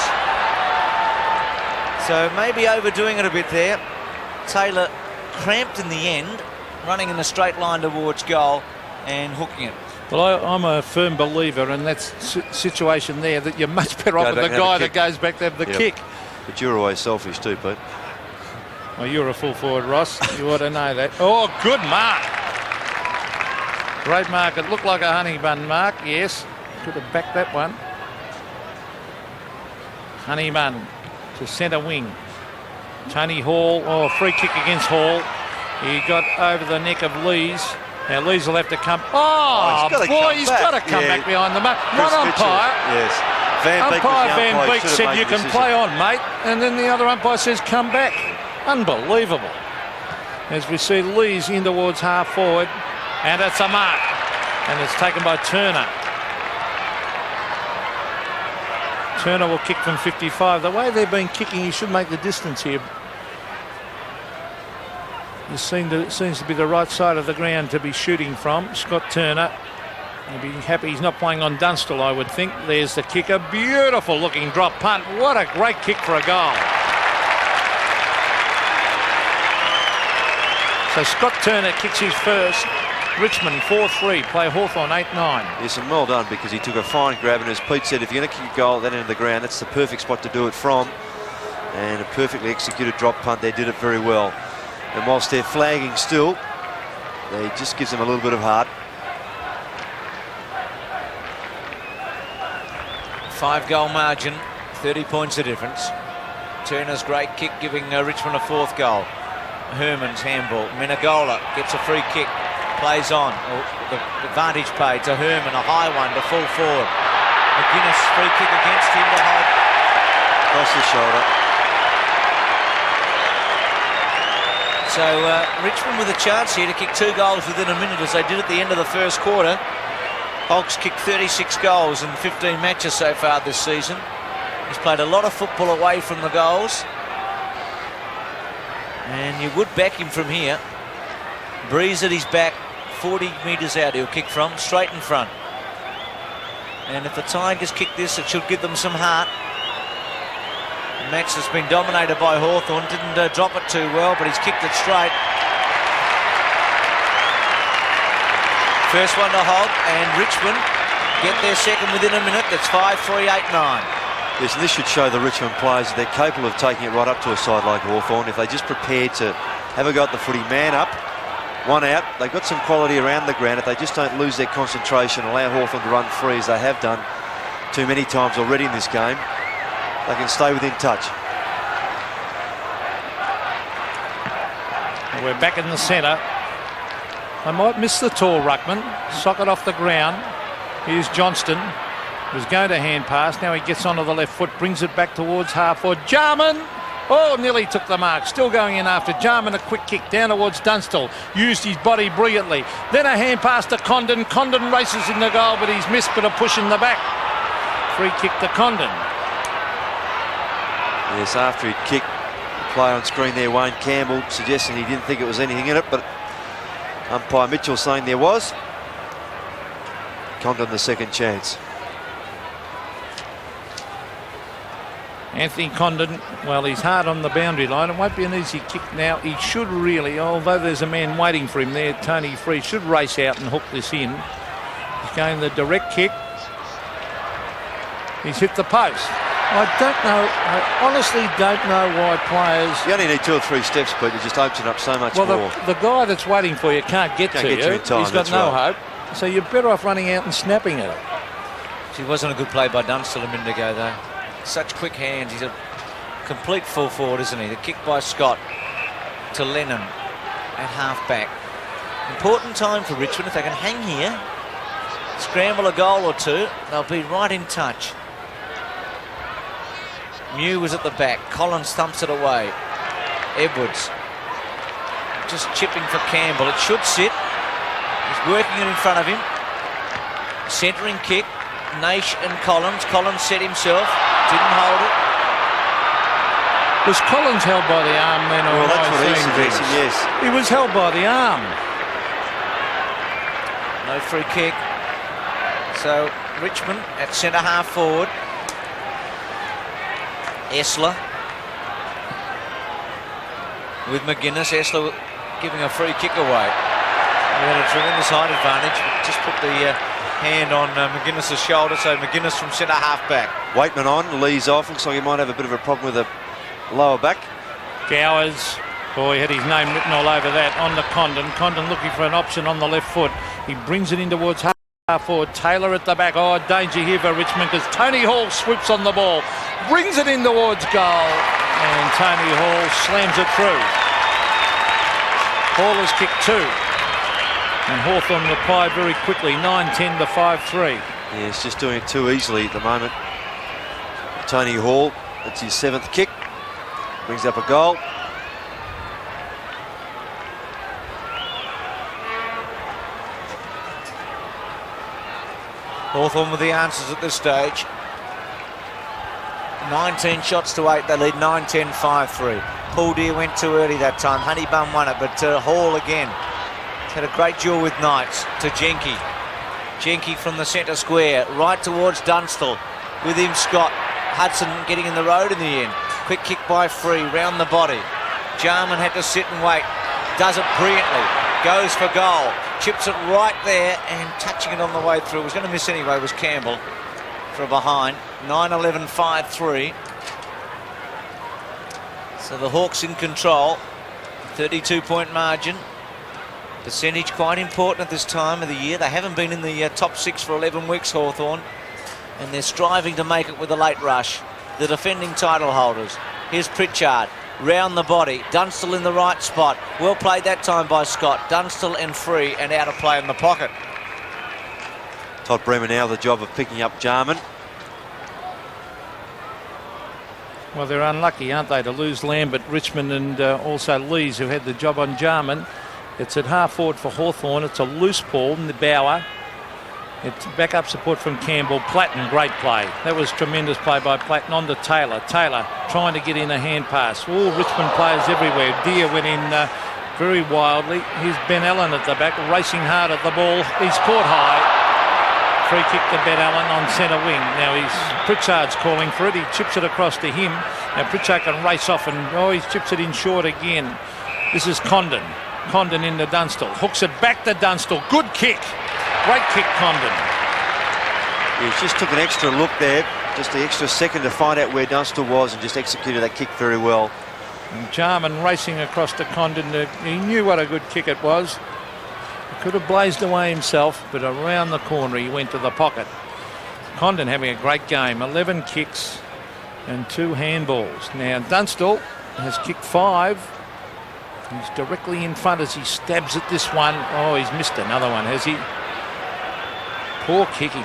So maybe overdoing it a bit there. Taylor cramped in the end, running in a straight line towards goal and hooking it. Well, I'm a firm believer in that situation there, that you're much better off with the guy that goes back to have the kick. But you're always selfish too, Pete. Well, you're a full forward, Ross. You ought to know that. Oh, good mark. Great mark. It looked like a honey bun mark, yes. Could have backed that one. Honey bun to centre wing. Tony Hall. Oh, free kick against Hall. He got over the neck of Lees. Now Lees will have to come. Oh, he's got to come back behind the mark. One umpire. Yes. Umpire Van Beek said you can play on, mate. And then the other umpire says come back. Unbelievable. As we see Lees in towards half forward. And it's a mark. And it's taken by Turner. Turner will kick from 55. The way they've been kicking, he should make the distance here. It seems to be the right side of the ground to be shooting from. Scott Turner. He'll be happy he's not playing on Dunstall, I would think. There's the kicker. Beautiful looking drop punt. What a great kick for a goal. So Scott Turner kicks his first. Richmond 4-3, play Hawthorn 8-9. Yes, and well done, because he took a fine grab, and as Pete said, if you're going to kick a goal at that end of the ground, that's the perfect spot to do it from. And a perfectly executed drop punt. They did it very well. And whilst they're flagging still, they just gives them a little bit of heart. 5-goal margin, 30 points of difference. Turner's great kick giving Richmond a 4th goal. Herman's handball. Menegola gets a free kick. Plays on. The advantage paid to Herman. A high one to full forward. McGuinness free kick against him to hold. Across the shoulder. So Richmond with a chance here to kick 2 goals within a minute, as they did at the end of the first quarter. Hogg's kicked 36 goals in 15 matches so far this season. He's played a lot of football away from the goals. And you would back him from here. Breeze at his back, 40 metres out he'll kick from, straight in front. And if the Tigers kick this, it should give them some heart. The match has been dominated by Hawthorn. Didn't drop it too well, but he's kicked it straight. First one to Hogg, and Richmond get their second within a minute. That's 5-3, 8-9. Yes, and this should show the Richmond players that they're capable of taking it right up to a side like Hawthorn. If they just prepare to have a go at the footy, man up, one out. They've got some quality around the ground. If they just don't lose their concentration, allow Hawthorn to run free as they have done too many times already in this game, they can stay within touch. And we're back in the centre. They might miss the tall ruckman. Sock it off the ground. Here's Johnston. Was going to hand pass. Now he gets onto the left foot, brings it back towards half forward. Jarman. Oh, nearly took the mark. Still going in after Jarman. A quick kick down towards Dunstall. Used his body brilliantly. Then a hand pass to Condon. Condon races in the goal, but he's missed, but a push in the back. Free kick to Condon. Yes, after he'd kicked, the player on screen there, Wayne Campbell, suggesting he didn't think it was anything in it, but umpire Mitchell saying there was. Condon the second chance. Anthony Condon, well, he's hard on the boundary line. It won't be an easy kick now. He should really, although there's a man waiting for him there, Tony Free, should race out and hook this in. He's going the direct kick. He's hit the post. I don't know, I honestly don't know why players... You only need 2 or 3 steps, but it just opens it up so much more. Well, the guy that's waiting for you can't get to you. In time, he's got no hope. So you're better off running out and snapping at it. She wasn't a good play by Dunstall a minute ago, though. Such quick hands. He's a complete full forward, isn't he? The kick by Scott to Lennon at half-back. Important time for Richmond. If they can hang here, scramble a goal or two, they'll be right in touch. Mew was at the back. Collins thumps it away. Edwards just chipping for Campbell. It should sit. He's working it in front of him. Centering kick. Naish and Collins. Collins set himself. Didn't hold it. Was Collins held by the arm then? Well, that's what he's suggesting, yes. He was held by the arm. No free kick. So Richmond at centre half forward. Esler with McGuinness. Esler giving a free kick away. He had a tremendous height advantage. Just put the hand on McGuinness's shoulder. So McGuinness from centre half back. Waitman on, Lee's off. Looks like he might have a bit of a problem with the lower back. Gowers, boy, had his name written all over that. On to Condon. Condon looking for an option on the left foot. He brings it in towards half forward. Taylor at the back. Oh, danger here for Richmond because Tony Hall swoops on the ball. Brings it in towards goal. And Tony Hall slams it through. Hall has kicked 2. And Hawthorn replied very quickly. 9-10 to 5-3. Yeah, he's just doing it too easily at the moment. Tony Hall, that's his 7th kick. Brings up a goal. Hawthorn with the answers at this stage. 19 shots to 8. They lead 9-10, 5-3. Paul Deere went too early that time. Honeybum won it, but Hall again. Had a great duel with Knights to Jenke. Jenke from the centre square, right towards Dunstall. With him, Scott. Hudson getting in the road in the end. Quick kick by Free, round the body. Jarman had to sit and wait. Does it brilliantly. Goes for goal. Chips it right there and touching it on the way through. Was going to miss anyway, was Campbell from behind. 9-11, 5-3. So the Hawks in control. 32-point margin. Percentage quite important at this time of the year. They haven't been in the top 6 for 11 weeks, Hawthorn. And they're striving to make it with a late rush. The defending title holders. Here's Pritchard. Round the body. Dunstall in the right spot. Well played that time by Scott. Dunstall and Free and out of play in the pocket. Todd Bremer now the job of picking up Jarman. Well, they're unlucky, aren't they, to lose Lambert, Richmond and also Lees, who had the job on Jarman. It's at half forward for Hawthorn. It's a loose ball in the Bower. It's backup support from Campbell. Platten, great play. That was tremendous play by Platten. On to Taylor. Taylor trying to get in a hand pass. All Richmond players everywhere. Deere went in very wildly. Here's Ben Allen at the back, racing hard at the ball. He's caught high. Free kick to Ben Allen on centre wing. Now Pritchard's calling for it. He chips it across to him. Now Pritchard can race off and he chips it in short again. This is Condon. Condon into Dunstall. Hooks it back to Dunstall. Good kick. Great kick, Condon. He just took an extra look there, just the extra second to find out where Dunstall was and just executed that kick very well. And Jarman racing across to Condon. He knew what a good kick it was. He could have blazed away himself, but around the corner he went to the pocket. Condon having a great game. 11 kicks and 2 handballs. Now Dunstall has kicked 5. He's directly in front as he stabs at this one. Oh, he's missed another one, has he? Poor kicking.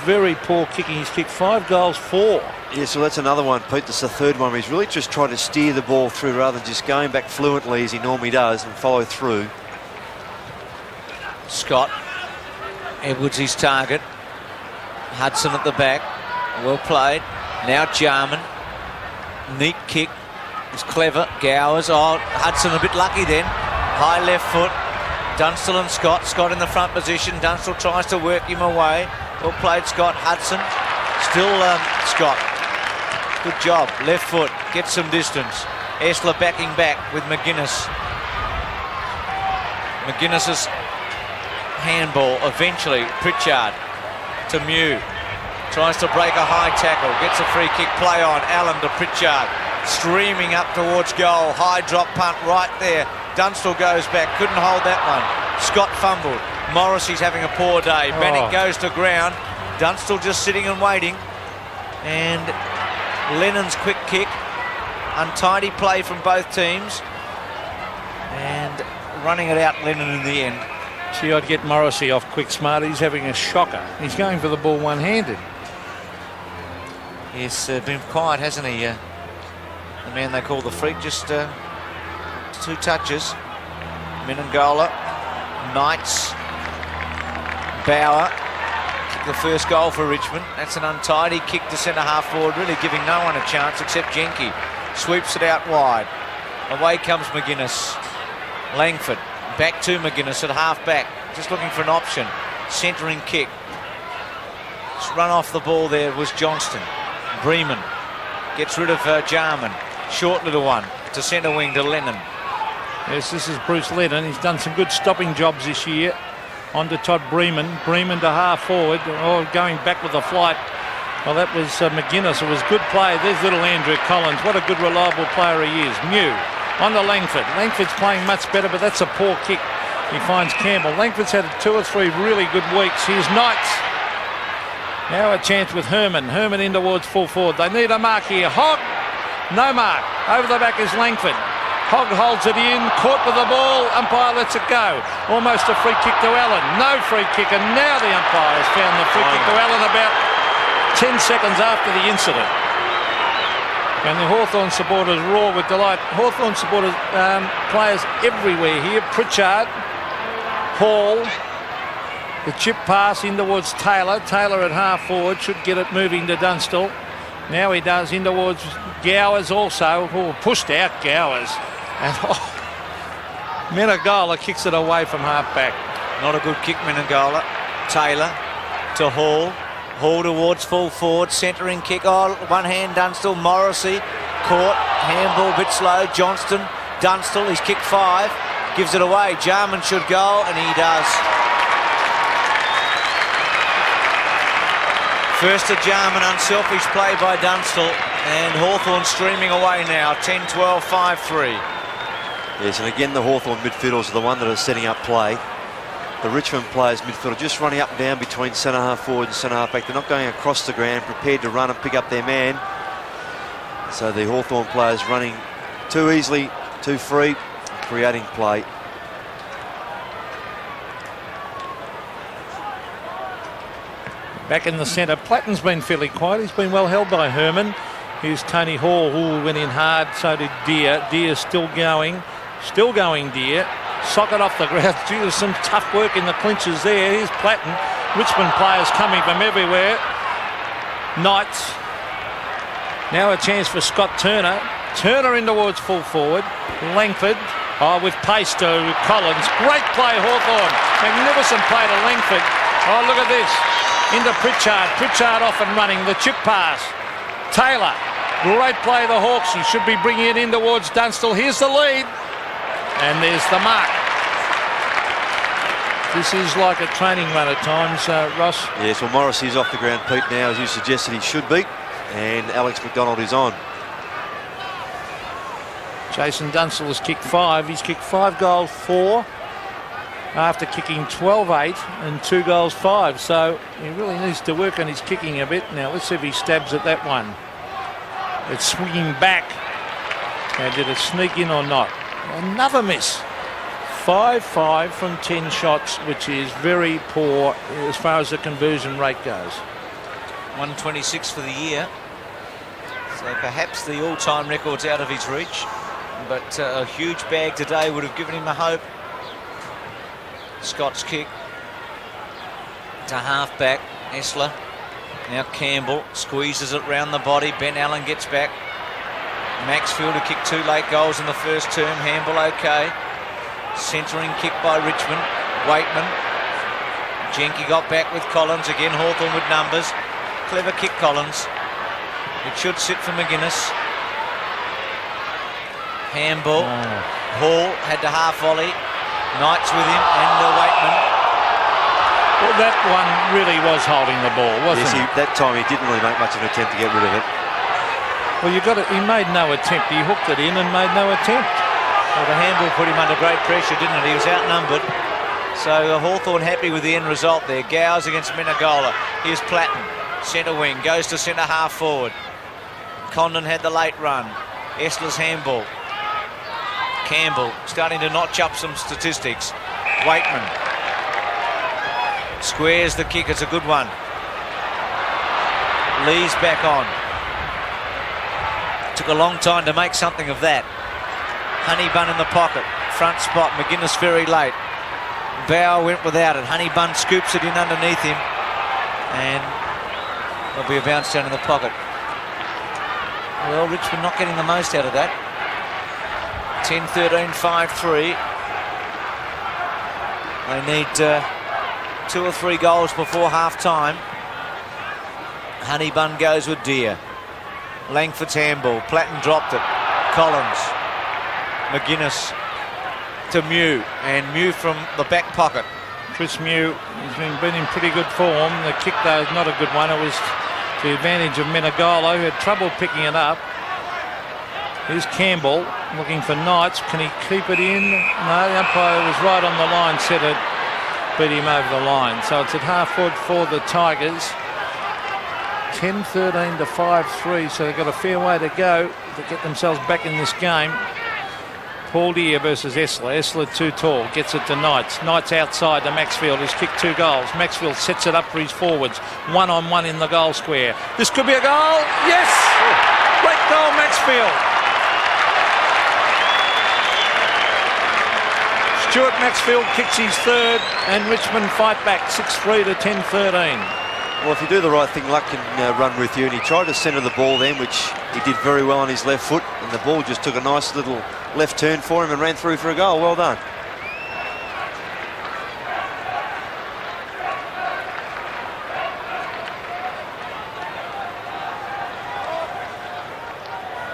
Very poor kicking. He's kicked 5 goals, 4. Yeah, so that's another one, Pete. That's the third one. He's really just trying to steer the ball through rather than just going back fluently as he normally does and follow through. Scott. Edwards his target. Hudson at the back. Well played. Now Jarman. Neat kick. It's clever. Gowers. Oh, Hudson a bit lucky then. High left foot. Dunstall and Scott. Scott in the front position. Dunstall tries to work him away. Well played, Scott. Hudson. Still Scott. Good job. Left foot. Gets some distance. Esler backing back with McGuinness. McGuinness's handball. Eventually, Pritchard to Mew. Tries to break a high tackle. Gets a free kick. Play on. Allen to Pritchard. Streaming up towards goal. High drop punt right there. Dunstall goes back. Couldn't hold that one. Scott fumbled. Morrissey's having a poor day. Bannock goes to ground. Dunstall just sitting and waiting. And Lennon's quick kick. Untidy play from both teams. And running it out, Lennon in the end. Gee, I'd get Morrissey off quick smart. He's having a shocker. He's going for the ball one-handed. He's been quiet, hasn't he? The man they call the Freak, just 2 touches. Menengola, Knights, Bauer kick the first goal for Richmond. That's an untidy kick to centre half forward, really giving no one a chance except Jenke. Sweeps it out wide. Away comes McGuinness. Langford back to McGuinness at half back, just looking for an option. Centering kick. Just run off the ball there was Johnston. Bremen gets rid of Jarman. Short little one to centre wing to Lennon. Yes, this is Bruce Lennon. He's done some good stopping jobs this year. On to Todd Bremen. Bremen to half forward. Oh, going back with the flight. Well, that was McGuinness. It was good play. There's little Andrew Collins. What a good, reliable player he is. Mew on to Langford. Langford's playing much better, but that's a poor kick. He finds Campbell. Langford's had 2 or 3 really good weeks. Here's Knights. Now a chance with Herman. Herman in towards full forward. They need a mark here. Hogg. No mark. Over the back is Langford. Hogg holds it in. Caught with the ball. Umpire lets it go. Almost a free kick to Allen. No free kick. And now the umpire has found the free kick to Allen about 10 seconds after the incident. And the Hawthorn supporters roar with delight. Hawthorn supporters, players everywhere here. Pritchard, Hall, the chip pass in towards Taylor. Taylor at half forward should get it moving to Dunstall. Now he does in towards Gowers also. Oh, pushed out Gowers. And Menengola kicks it away from half back. Not a good kick, Menengola. Taylor to Hall. Hall towards full forward, centering kick. Oh, one hand Dunstall. Morrissey caught. Handball a bit slow. Johnston. Dunstall. He's kicked 5. Gives it away. Jarman should go, and he does. First to Jarman, unselfish play by Dunstall. And Hawthorn streaming away now. 10-12, 5-3. Yes, and again the Hawthorn midfielders are the one that are setting up play. The Richmond players midfield are just running up and down between centre half forward and centre half back. They're not going across the ground, prepared to run and pick up their man. So the Hawthorn players running too easily, too free, creating play. Back in the centre, Platten's been fairly quiet. He's been well held by Herman. Here's Tony Hall, who went in hard. So did Deere. Deere still going. Still going, Deere. Socket off the ground. Gee, there's some tough work in the clinches there. Here's Platten. Richmond players coming from everywhere. Knights. Now a chance for Scott Turner. Turner in towards full forward. Langford. Oh, with pace to Collins. Great play, Hawthorn. Magnificent play to Langford. Oh, look at this. Into Pritchard. Pritchard off and running. The chip pass. Taylor. Great play, the Hawks. He should be bringing it in towards Dunstall. Here's the lead. And there's the mark. This is like a training run at times, Ross. Yes, well, Morrissey's off the ground, Pete, now, as you suggested he should be. And Alex McDonald is on. Jason Dunstall has kicked 5. He's kicked 5 goals, 4 after kicking 12-8 and 2 goals, 5. So he really needs to work on his kicking a bit. Now let's see if he stabs at that one. It's swinging back. Now, did it sneak in or not? Another miss. 5-5 from 10 shots, which is very poor as far as the conversion rate goes. 126 for the year. So perhaps the all-time record's out of his reach. But a huge bag today would have given him a hope. Scott's kick to half-back. Essler. Now Campbell squeezes it round the body. Ben Allen gets back. Maxfield who kicked 2 late goals in the first term. Handball okay. Centering kick by Richmond. Waitman. Jenke got back with Collins. Again Hawthorn with numbers. Clever kick, Collins. It should sit for McGuinness. Handball. Hall had to half volley. Knights with him and Waitman. Well, that one really was holding the ball, wasn't it? Yes, that time he didn't really make much of an attempt to get rid of it. Well, you got it. He made no attempt. He hooked it in and made no attempt. Well, the handball put him under great pressure, didn't it? He was outnumbered. So Hawthorn happy with the end result there. Gowers against Minagola. Here's Platten, centre wing, goes to centre half forward. Condon had the late run. Esler's handball. Campbell starting to notch up some statistics. Waitman squares the kick. It's a good one. Lee's back on. Took a long time to make something of that. Honeybun in the pocket. Front spot. McGuinness very late. Bauer went without it. Honeybun scoops it in underneath him. And there'll be a bounce down in the pocket. Well, Richmond not getting the most out of that. 10-13, 5-3. They need 2 or 3 goals before half-time. Honeybun goes with Deere. Langford's handball. Platten dropped it. Collins. McGuinness to Mew. And Mew from the back pocket. Chris Mew has been in pretty good form. The kick, though, is not a good one. It was to the advantage of Menegalo, who had trouble picking it up. Here's Campbell looking for Knights. Can he keep it in? No, the umpire was right on the line, said it beat him over the line. So it's at half forward for the Tigers. 10-13 to 5-3, so they've got a fair way to go to get themselves back in this game. Paul Deere versus Esler. Esler too tall, gets it to Knights. Knights outside to Maxfield, who's kicked 2 goals. Maxfield sets it up for his forwards. 1-on-1 in the goal square. This could be a goal. Yes! Great goal, Maxfield. Stuart Maxfield kicks his 3rd, and Richmond fight back 6-3 to 10-13. Well, if you do the right thing, luck can run with you. And he tried to centre the ball then, which he did very well on his left foot. And the ball just took a nice little left turn for him and ran through for a goal. Well done.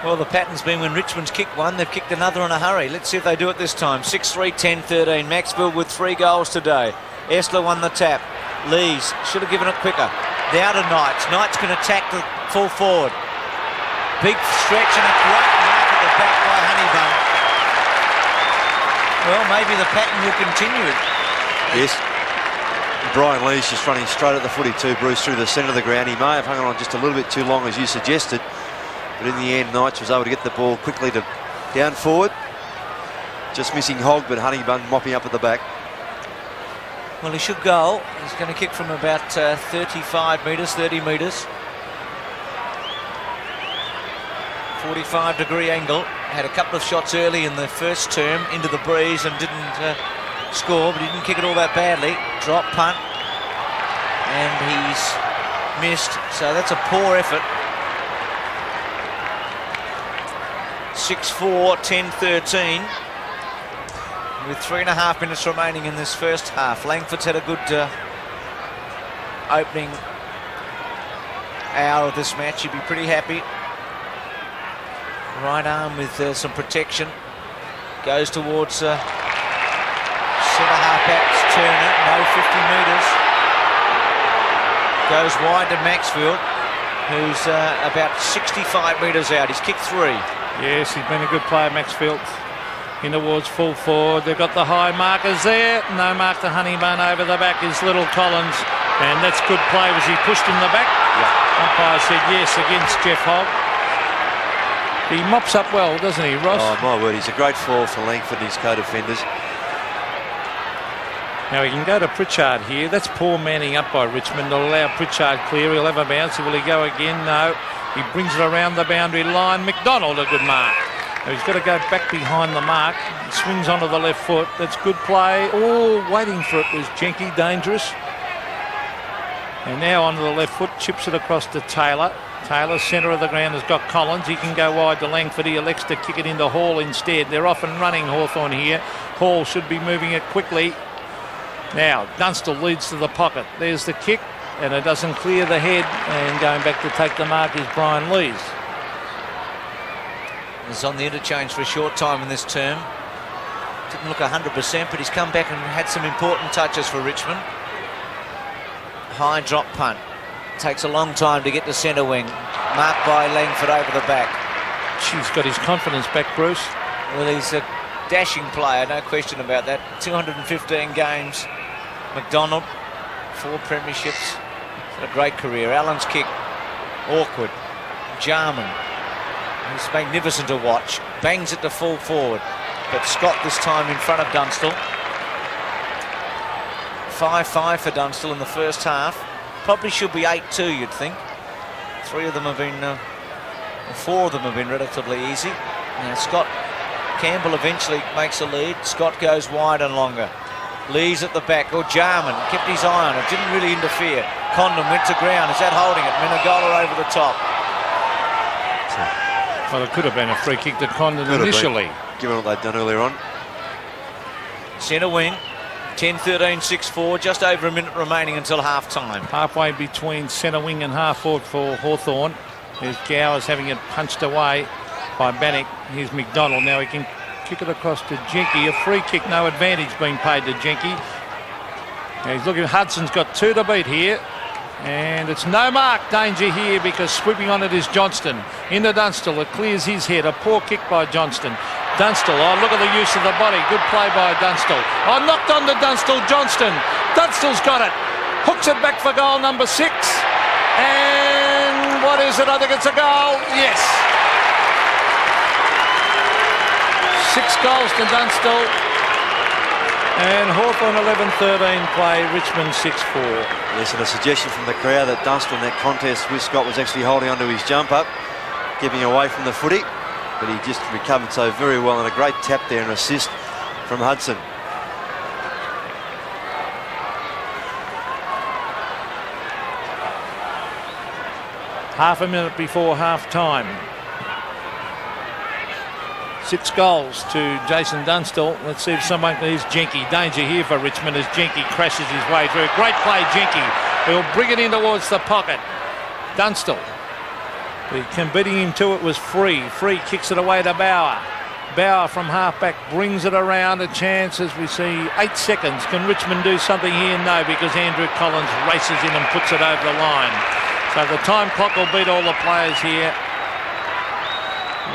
Well, the pattern's been when Richmond's kicked one, they've kicked another in a hurry. Let's see if they do it this time. 6-3, 10-13. Maxfield with 3 goals today. Esler won the tap. Lees should have given it quicker. Now to Knights. Knights can attack the full forward. Big stretch and a great mark at the back by Honeybun. Well, maybe the pattern will continue. Yes. Brian Lee's just running straight at the footy too, Bruce, through the centre of the ground. He may have hung on just a little bit too long, as you suggested. But in the end, Knights was able to get the ball quickly to down forward. Just missing Hogg, but Honeybun mopping up at the back. Well, he should go. He's going to kick from about 35 metres, 30 metres. 45-degree angle. Had a couple of shots early in the first term into the breeze and didn't score, but he didn't kick it all that badly. Drop punt. And he's missed. So that's a poor effort. 6-4, 10-13. With 3.5 minutes remaining in this first half. Langford's had a good opening hour of this match. He'd be pretty happy. Right arm with some protection. Goes towards centre half backs Turner. No 50 metres. Goes wide to Maxfield, who's about 65 metres out. He's kicked 3. Yes, he's been a good player, Maxfield. In towards full forward. They've got the high markers there. No mark to Honeybun. Over the back is Little Collins. And that's good play. Was he pushed in the back? Yeah. Umpire said yes against Jeff Hogg. He mops up well, doesn't he, Ross? Oh, my word. He's a great fall for Langford and his co-defenders. Now he can go to Pritchard here. That's poor manning up by Richmond. They'll allow Pritchard clear. He'll have a bounce. Will he go again? No. He brings it around the boundary line. McDonald, a good mark. Now he's got to go back behind the mark. He swings onto the left foot. That's good play. Oh, waiting for it was Jenke, dangerous. And now onto the left foot, chips it across to Taylor. Taylor, centre of the ground, has got Collins. He can go wide to Langford. He elects to kick it into Hall instead. They're off and running, Hawthorn here. Hall should be moving it quickly. Now, Dunstall leads to the pocket. There's the kick, and it doesn't clear the head. And going back to take the mark is Brian Lees. He's on the interchange for a short time in this term. Didn't look 100%, but he's come back and had some important touches for Richmond. High drop punt. Takes a long time to get to centre wing. Marked by Langford over the back. She's got his confidence back, Bruce. Well, he's dashing player, no question about that. 215 games. McDonald, 4 premierships. Had a great career. Allen's kick, awkward. Jarman, he's magnificent to watch. Bangs it to full forward. But Scott this time in front of Dunstall. 5-5 for Dunstall in the first half. Probably should be 8-2, you'd think. 4 of them have been relatively easy. Now Scott Campbell eventually makes a lead. Scott goes wide and longer. Lee's at the back, or Jarman kept his eye on it, didn't really interfere. Condon went to ground. Is that holding it? Menegola over the top. Well, it could have been a free kick to Condon initially. Given what they'd done earlier on. Centre wing, 10-13, 6-4, just over a minute remaining until half-time. Halfway between centre wing and half forward for Hawthorn. There's Gowers having it punched away by Bannock. Here's McDonald. Now he can kick it across to Jenke. A free kick, no advantage being paid to Jenke. Now he's looking. Hudson's got 2 to beat here. And it's no mark danger here because sweeping on it is Johnston. Into Dunstall. It clears his head. A poor kick by Johnston. Dunstall. Oh, look at the use of the body. Good play by Dunstall. Oh, knocked on to Dunstall. Johnston. Dunstall's got it. Hooks it back for goal number 6. And what is it? I think it's a goal. Yes. 6 goals to Dunstall. And Hawthorn 11-13 play, Richmond 6-4. Yes, and a suggestion from the crowd that Dunstall in that contest with Scott was actually holding onto his jump up, keeping away from the footy, but he just recovered so very well, and a great tap there and assist from Hudson. Half a minute before half-time. 6 goals to Jason Dunstall. Let's see if someone... There's Jenke. Danger here for Richmond as Jenke crashes his way through. Great play, Jenke. He'll bring it in towards the pocket. Dunstall. Beating him to it was Free. Free kicks it away to Bauer. Bauer from halfback brings it around. A chance as we see 8 seconds. Can Richmond do something here? No, because Andrew Collins races in and puts it over the line. So the time clock will beat all the players here.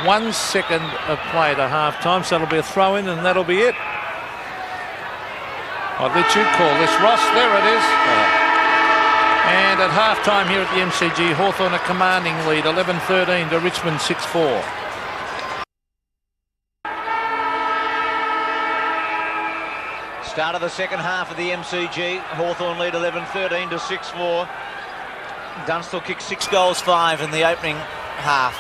1 second of play to half-time, so it'll be a throw-in and that'll be it. I'll let you call this, Ross. There it is. And at half-time here at the MCG, Hawthorn a commanding lead, 11-13 to Richmond 6-4. Start of the second half of the MCG. Hawthorn lead 11-13 to 6-4. Dunstall kicked 6 goals, 5 in the opening half.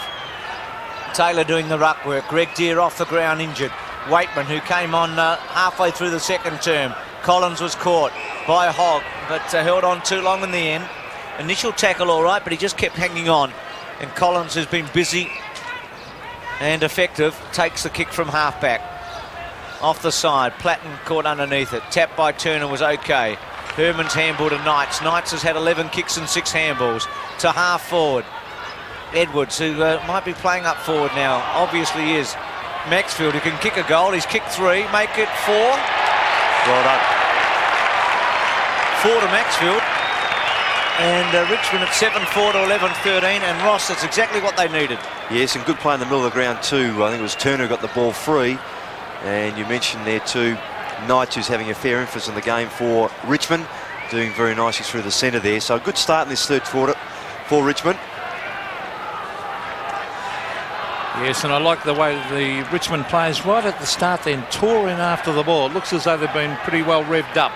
Taylor doing the ruck work. Greg Deere off the ground injured. Waitman, who came on halfway through the second term. Collins was caught by Hogg, but held on too long in the end. Initial tackle all right, but he just kept hanging on. And Collins has been busy and effective. Takes the kick from halfback. Off the side. Platten caught underneath it. Tap by Turner was okay. Herman's handball to Knights. Knights has had 11 kicks and 6 handballs. To half forward. Edwards, who might be playing up forward now, obviously is. Maxfield, who can kick a goal. He's kicked 3, make it 4. Well done. 4 to Maxfield. And Richmond at 7-4 to 11-13. And Ross, that's exactly what they needed. Yes, and good play in the middle of the ground too. I think it was Turner who got the ball free. And you mentioned there too, Knights, who's having a fair influence in the game for Richmond, doing very nicely through the centre there. So a good start in this third quarter for Richmond. Yes, and I like the way the Richmond players right at the start then tore in after the ball. It looks as though they've been pretty well revved up.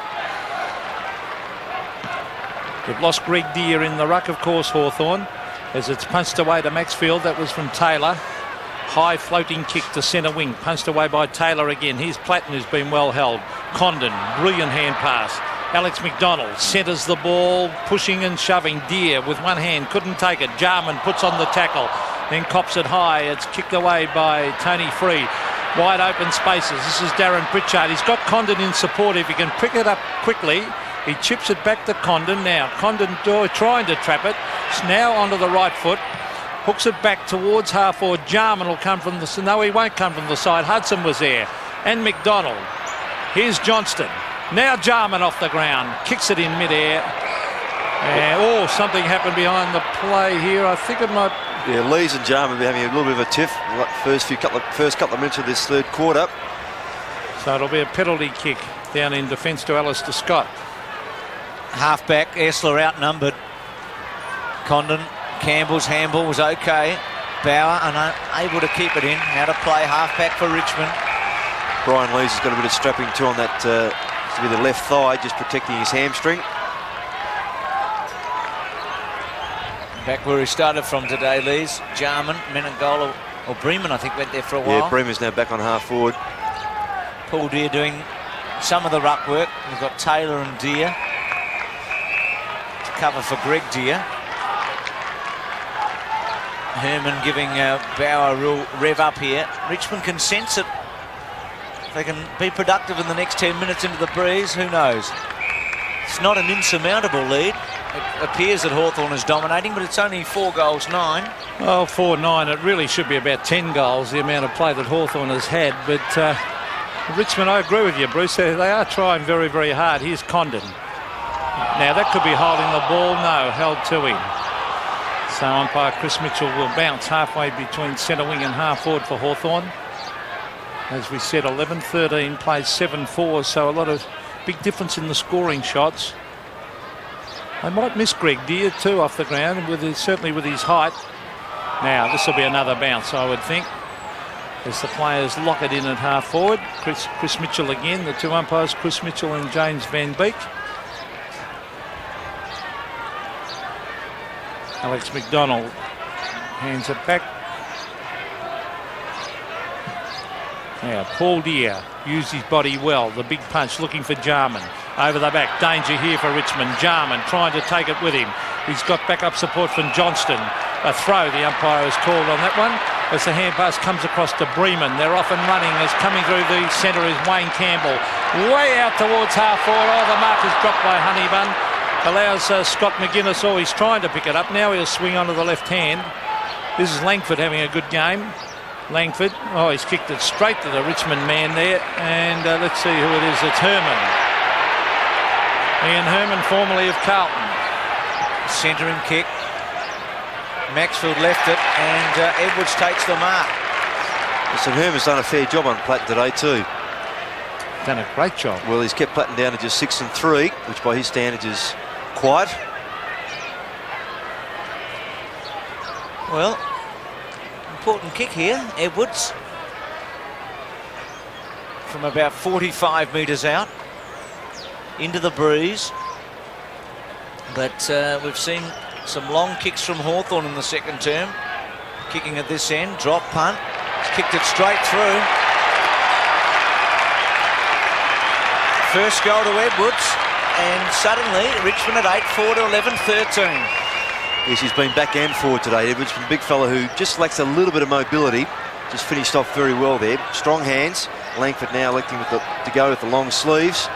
They've lost Greg Deere in the ruck, of course, Hawthorn, as it's punched away to Maxfield. That was from Taylor. High floating kick to centre wing, punched away by Taylor again. Here's Platten, who's been well held. Condon, brilliant hand pass. Alex McDonald centres the ball, pushing and shoving. Deere with one hand, couldn't take it. Jarman puts on the tackle, then cops it high. It's kicked away by Tony Free. Wide open spaces. This is Darren Pritchard. He's got Condon in support. If he can pick it up quickly, he chips it back to Condon. Now Condon trying to trap it. It's now onto the right foot. Hooks it back towards half forward. Jarman will come from the... No, he won't come from the side. Hudson was there. And McDonald. Here's Johnston. Now Jarman off the ground. Kicks it in midair. And, something happened behind the play here. I think it might... Yeah, Lees and Jarman have been having a little bit of a tiff. First couple of minutes of this third quarter. So it'll be a penalty kick down in defence to Alistair Scott. Half-back, Essler outnumbered. Condon, Campbell's handball was okay. Bauer unable to keep it in. Now to play half-back for Richmond. Brian Lees has got a bit of strapping too on that to be the left thigh, just protecting his hamstring. Back where he started from today, Lees. Jarman, Menangola, or Bremen, I think, went there for a while. Yeah, Bremer's now back on half forward. Paul Deere doing some of the ruck work. We've got Taylor and Deere to cover for Greg Deere. Herman giving Bauer a real rev up here. Richmond can sense it. If they can be productive in the next 10 minutes into the breeze, who knows? It's not an insurmountable lead. It appears that Hawthorn is dominating, but it's only 4 goals, 9. Well, 4-9. It really should be about 10 goals, the amount of play that Hawthorn has had. But Richmond, I agree with you, Bruce. They are trying very, very hard. Here's Condon. Now, that could be holding the ball. No, held to him. So umpire Chris Mitchell will bounce halfway between centre wing and half forward for Hawthorn. As we said, 11-13 plays 7-4, so a lot of big difference in the scoring shots. They might miss Greg Deere too off the ground, certainly with his height. Now, this will be another bounce, I would think, as the players lock it in at half forward. Chris Mitchell again, the two umpires, Chris Mitchell and James Van Beek. Alex McDonald hands it back. Now, Paul Deere used his body well. The big punch looking for Jarman. Over the back. Danger here for Richmond. Jarman trying to take it with him. He's got backup support from Johnston. A throw, the umpire has called on that one. As the hand pass comes across to Bremen. They're off and running. As coming through the centre is Wayne Campbell. Way out towards half forward. Oh, the mark is dropped by Honeybun. Allows Scott McGuinness, he's trying to pick it up. Now he'll swing onto the left hand. This is Langford having a good game. Langford, he's kicked it straight to the Richmond man there. And let's see who it is. It's Herman. Ian Herman, formerly of Carlton. Centering kick. Maxfield left it, and Edwards takes the mark. So Herman's done a fair job on Platten today too. Done a great job. Well, he's kept Platten down to just 6 and 3, which by his standards is quiet. Well, important kick here, Edwards. From about 45 metres out. Into the breeze. But we've seen some long kicks from Hawthorn in the second term. Kicking at this end, drop punt. He's kicked it straight through. First goal to Edwards, and suddenly Richmond at 8-4 to 11-13. Yes, he's been back and forward today, Edwards, from a big fella who just lacks a little bit of mobility. Just finished off very well there. Strong hands. Langford now electing to go with the long sleeves.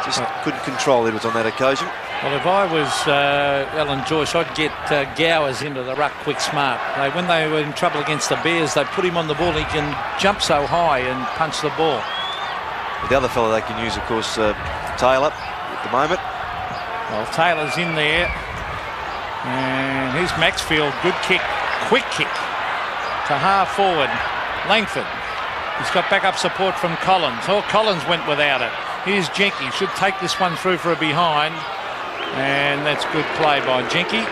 Just couldn't control Edwards on that occasion. Well, if I was Alan Joyce, I'd get Gowers into the ruck quick smart. When they were in trouble against the Bears, they put him on the ball. He can jump so high and punch the ball. The other fellow they can use, of course, Taylor at the moment. Well, Taylor's in there. And here's Maxfield. Good kick. Quick kick to half forward. Langford. He's got backup support from Collins. Collins went without it. Here's Jenke. Should take this one through for a behind. And that's good play by Jenke.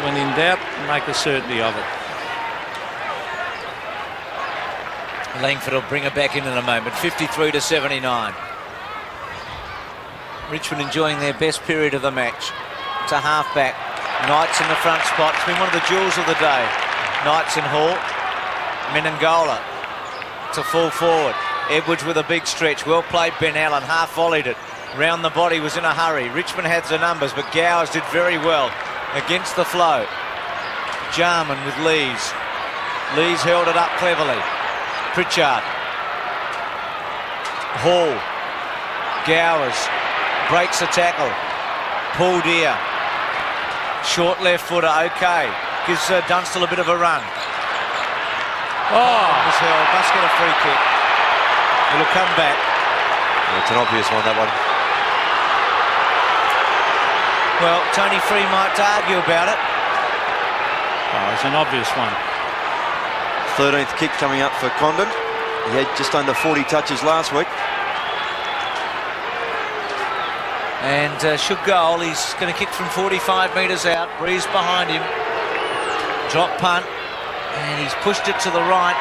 When in doubt, make a certainty of it. Langford will bring it back in a moment. 53 to 79. Richmond enjoying their best period of the match. It's a half-back. Knights in the front spot. It's been one of the jewels of the day. Knights and Hall. Menangola to full forward. Edwards with a big stretch. Well played, Ben Allen. Half volleyed it. Round the body, was in a hurry. Richmond had the numbers, but Gowers did very well against the flow. Jarman with Lees. Lees held it up cleverly. Pritchard. Hall. Gowers breaks the tackle. Paul Deere. Short left footer, okay. Gives Dunstall a bit of a run. Was held. Must get a free kick. It'll come back. Yeah, it's an obvious one, that one. Well, Tony Free might argue about it. It's an obvious one. 13th kick coming up for Condon. He had just under 40 touches last week. And should goal. He's going to kick from 45 metres out. Breeze behind him. Drop punt. And he's pushed it to the right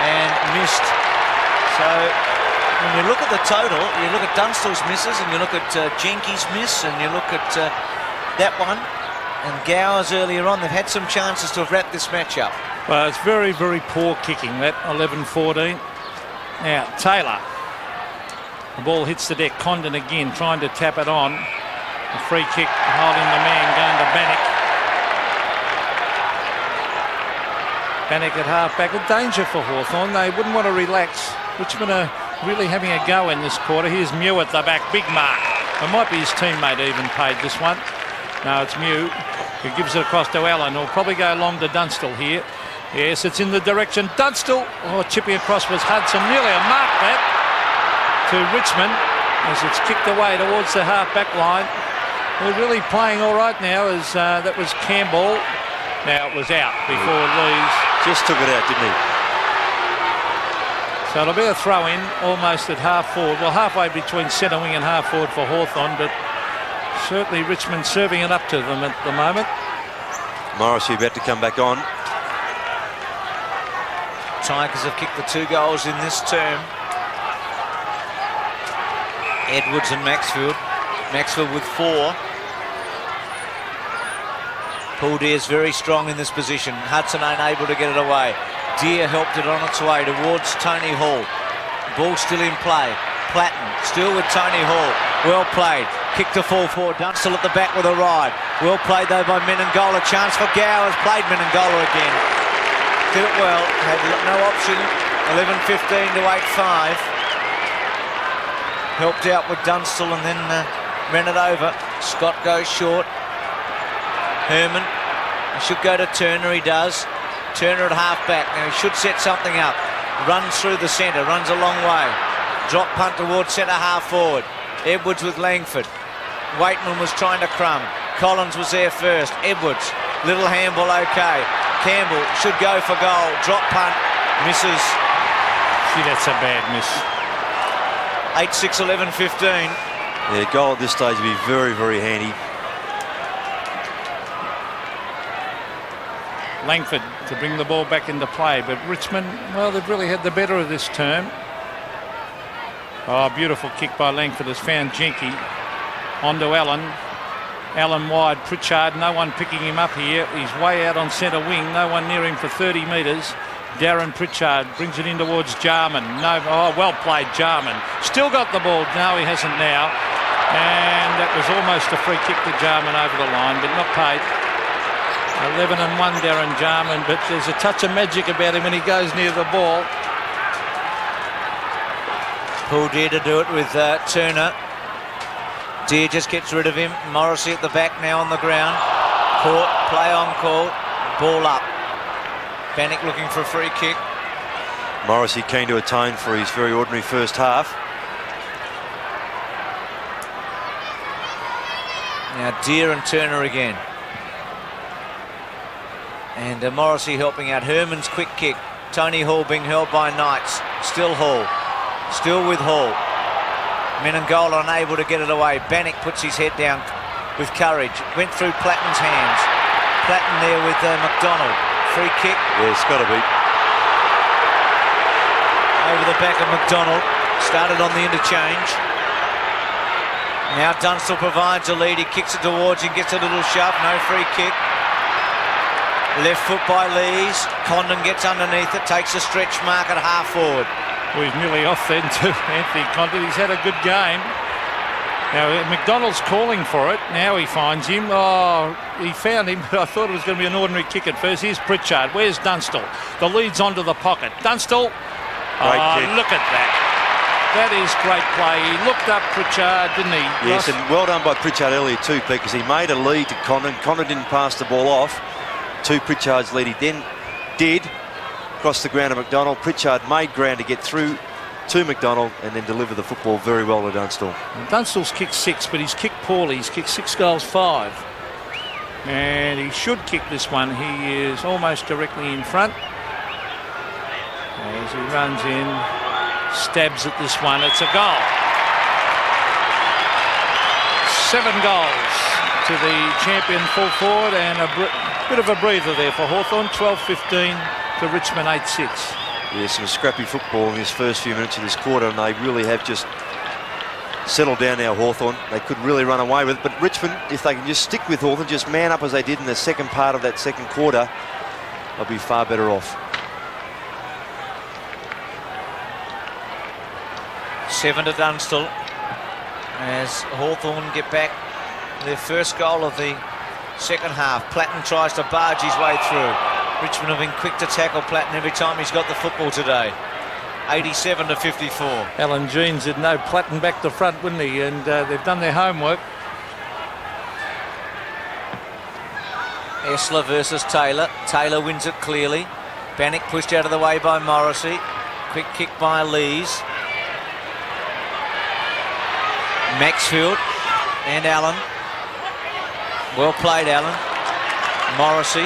and missed. So when you look at the total, you look at Dunstall's misses and you look at Jenky's miss and you look at that one and Gowers earlier on. They've had some chances to have wrapped this match up. Well, it's very, very poor kicking, that 11-14. Now, Taylor. The ball hits the deck. Condon again trying to tap it on. A free kick holding the man going to Bannock. Bannock at half-back. A danger for Hawthorn. They wouldn't want to relax. Richmond are really having a go in this quarter. Here's Mew at the back. Big mark. It might be his teammate even paid this one. No, it's Mew who gives it across to Allen. He'll probably go along to Dunstall here. Yes, it's in the direction. Dunstall. Oh, chipping across was Hudson. Nearly a mark that to Richmond as it's kicked away towards the half-back line. They're really playing all right now as that was Campbell. Now it was out before Lees. Just took it out, didn't he? So it'll be a throw-in almost at half-forward. Well, halfway between centre wing and half-forward for Hawthorn, but certainly Richmond serving it up to them at the moment. Morrissey about to come back on. Tigers have kicked the 2 goals in this term. Edwards and Maxfield. Maxfield with 4. Paul Deer's very strong in this position. Hudson ain't able to get it away. Deer helped it on its way towards Tony Hall. Ball still in play. Platten still with Tony Hall. Well played. Kick to fall for Dunstall at the back with a ride. Well played though by Menangola. Chance for Gowers. Played Menangola again. Did it well. Had no option. 11-15 to 8-5. Helped out with Dunstall and then ran it over. Scott goes short. Herman. He should go to Turner. He does. Turner at half-back. Now he should set something up. Runs through the centre. Runs a long way. Drop punt towards centre half-forward. Edwards with Langford. Waitman was trying to crumb. Collins was there first. Edwards. Little handball okay. Campbell should go for goal. Drop punt. Misses. See, that's a bad miss. 8-6, 11-15. Yeah, goal at this stage would be very, very handy. Langford to bring the ball back into play, but Richmond, well, they've really had the better of this term. Oh, beautiful kick by Langford has found Jenky. On to Allen. Allen wide. Pritchard, no one picking him up here. He's way out on centre wing. No one near him for 30 metres. Darren Pritchard brings it in towards Jarman. No, oh, well played, Jarman. Still got the ball. No, he hasn't now. And that was almost a free kick to Jarman over the line, but not paid. 11-1 Darren Jarman, but there's a touch of magic about him when he goes near the ball. Paul Deer to do it with Turner. Deer just gets rid of him. Morrissey at the back now on the ground. Caught, play on call, ball up. Bannock looking for a free kick. Morrissey keen to atone for his very ordinary first half. Now Deer and Turner again. And Morrissey helping out. Herman's quick kick. Tony Hall being held by Knights. Still Hall. Still with Hall. Menangola unable to get it away. Bannock puts his head down with courage. Went through Platten's hands. Platten there with McDonald. Free kick. Yeah, it's got to be. Over the back of McDonald. Started on the interchange. Now Dunstall provides a lead. He kicks it towards him. Gets a little shove. No free kick. Left foot by Lees. Condon gets underneath it. Takes a stretch mark at half forward. Well, he's nearly off then to Anthony Condon. He's had a good game. Now McDonald's calling for it. Now he finds him. Oh, he found him, but I thought it was going to be an ordinary kick at first. Here's Pritchard. Where's Dunstall? The lead's onto the pocket. Dunstall. Great kick. Look at that. That is great play. He looked up Pritchard, didn't he? Yes, and well done by Pritchard earlier too, Pete, because he made a lead to Condon. Condon didn't pass the ball off to Pritchard's lead. He then did cross the ground to McDonald. Pritchard made ground to get through to McDonald and then deliver the football very well to Dunstall. Dunstall's kicked 6, but he's kicked poorly. He's kicked 6 goals, 5. And he should kick this one. He is almost directly in front. As As he runs in, stabs at this one. It's a goal. 7 goals to the champion full forward, and a bit of a breather there for Hawthorn. 12-15 to Richmond 8-6. Yeah, some scrappy football in this first few minutes of this quarter, and they really have just settled down now, Hawthorn. They could really run away with it, but Richmond, if they can just stick with Hawthorn, just man up as they did in the second part of that second quarter, they'll be far better off. 7 to Dunstall as Hawthorn get back their first goal of the second half. Platten tries to barge his way through. Richmond have been quick to tackle Platten every time he's got the football today. 87 to 54. Alan Jeans would know Platten back to front, wouldn't he? And they've done their homework. Esler versus Taylor. Taylor wins it clearly. Bannock pushed out of the way by Morrissey. Quick kick by Lees. Maxfield and Allen. Well played, Allen. Morrissey.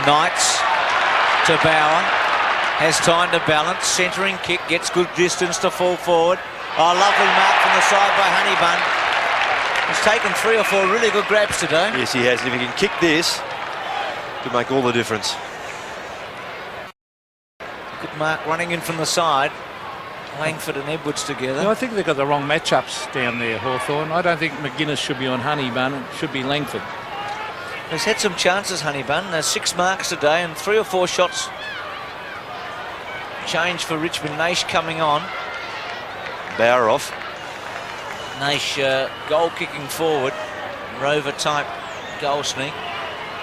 Knights to Bauer. Has time to balance. Centering kick. Gets good distance to fall forward. Oh, lovely mark from the side by Honeybun. He's taken 3 or 4 really good grabs today. Yes, he has. If he can kick this, it could make all the difference. Good mark running in from the side. Langford and Edwards together. No, I think they've got the wrong matchups down there, Hawthorn. I don't think McGuinness should be on Honeybun. It should be Langford. He's had some chances, Honeybun. There's 6 marks today and 3 or 4 shots change for Richmond. Naish coming on. Bauer off. Naish goal kicking forward. Rover type goal sneak.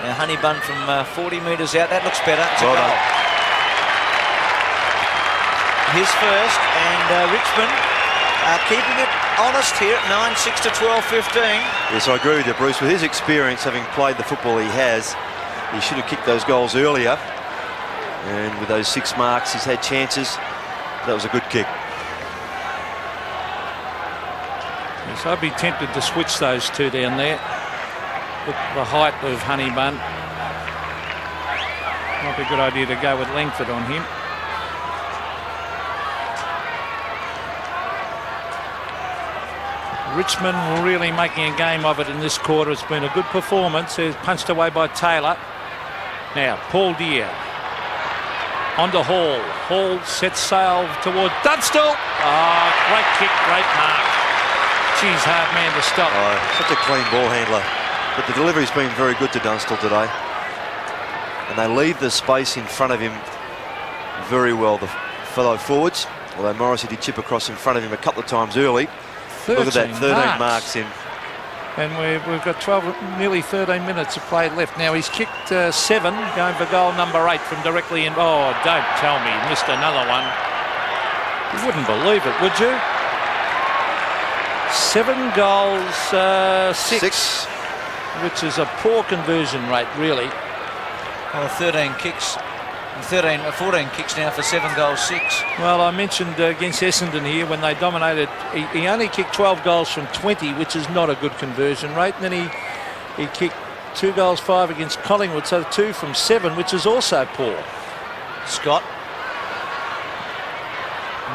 Now Honeybun from 40 metres out. That looks better. It's Well a goal. done. His first, and Richmond keeping it honest here at 9-6 to 12-15. Yes, I agree with you, Bruce. With his experience, having played the football he has, he should have kicked those goals earlier. And with those 6 marks, he's had chances. That was a good kick. Yes, I'd be tempted to switch those 2 down there. With the height of Honeybun, might be a good idea to go with Langford on him. Richmond really making a game of it in this quarter. It's been a good performance. It's punched away by Taylor. Now, Paul Deere. On to Hall. Hall sets sail toward Dunstall. Oh, great kick, great mark. Geez, hard man to stop. Oh, such a clean ball handler. But the delivery's been very good to Dunstall today. And they leave the space in front of him very well, the fellow forwards. Although Morrissey did chip across in front of him a couple of times early. Look at that, 13 marks in. And we've got 12, nearly 13 minutes of play left. Now he's kicked 7, going for goal number 8 from directly in. Oh, don't tell me, he missed another one. You wouldn't believe it, would you? 7 goals, 6, which is a poor conversion rate, really. Well, 13 kicks. 14 kicks now for 7 goals, 6. Well, I mentioned against Essendon here when they dominated, he only kicked 12 goals from 20, which is not a good conversion rate. And then he kicked 2 goals, 5 against Collingwood, so 2 from 7, which is also poor. Scott.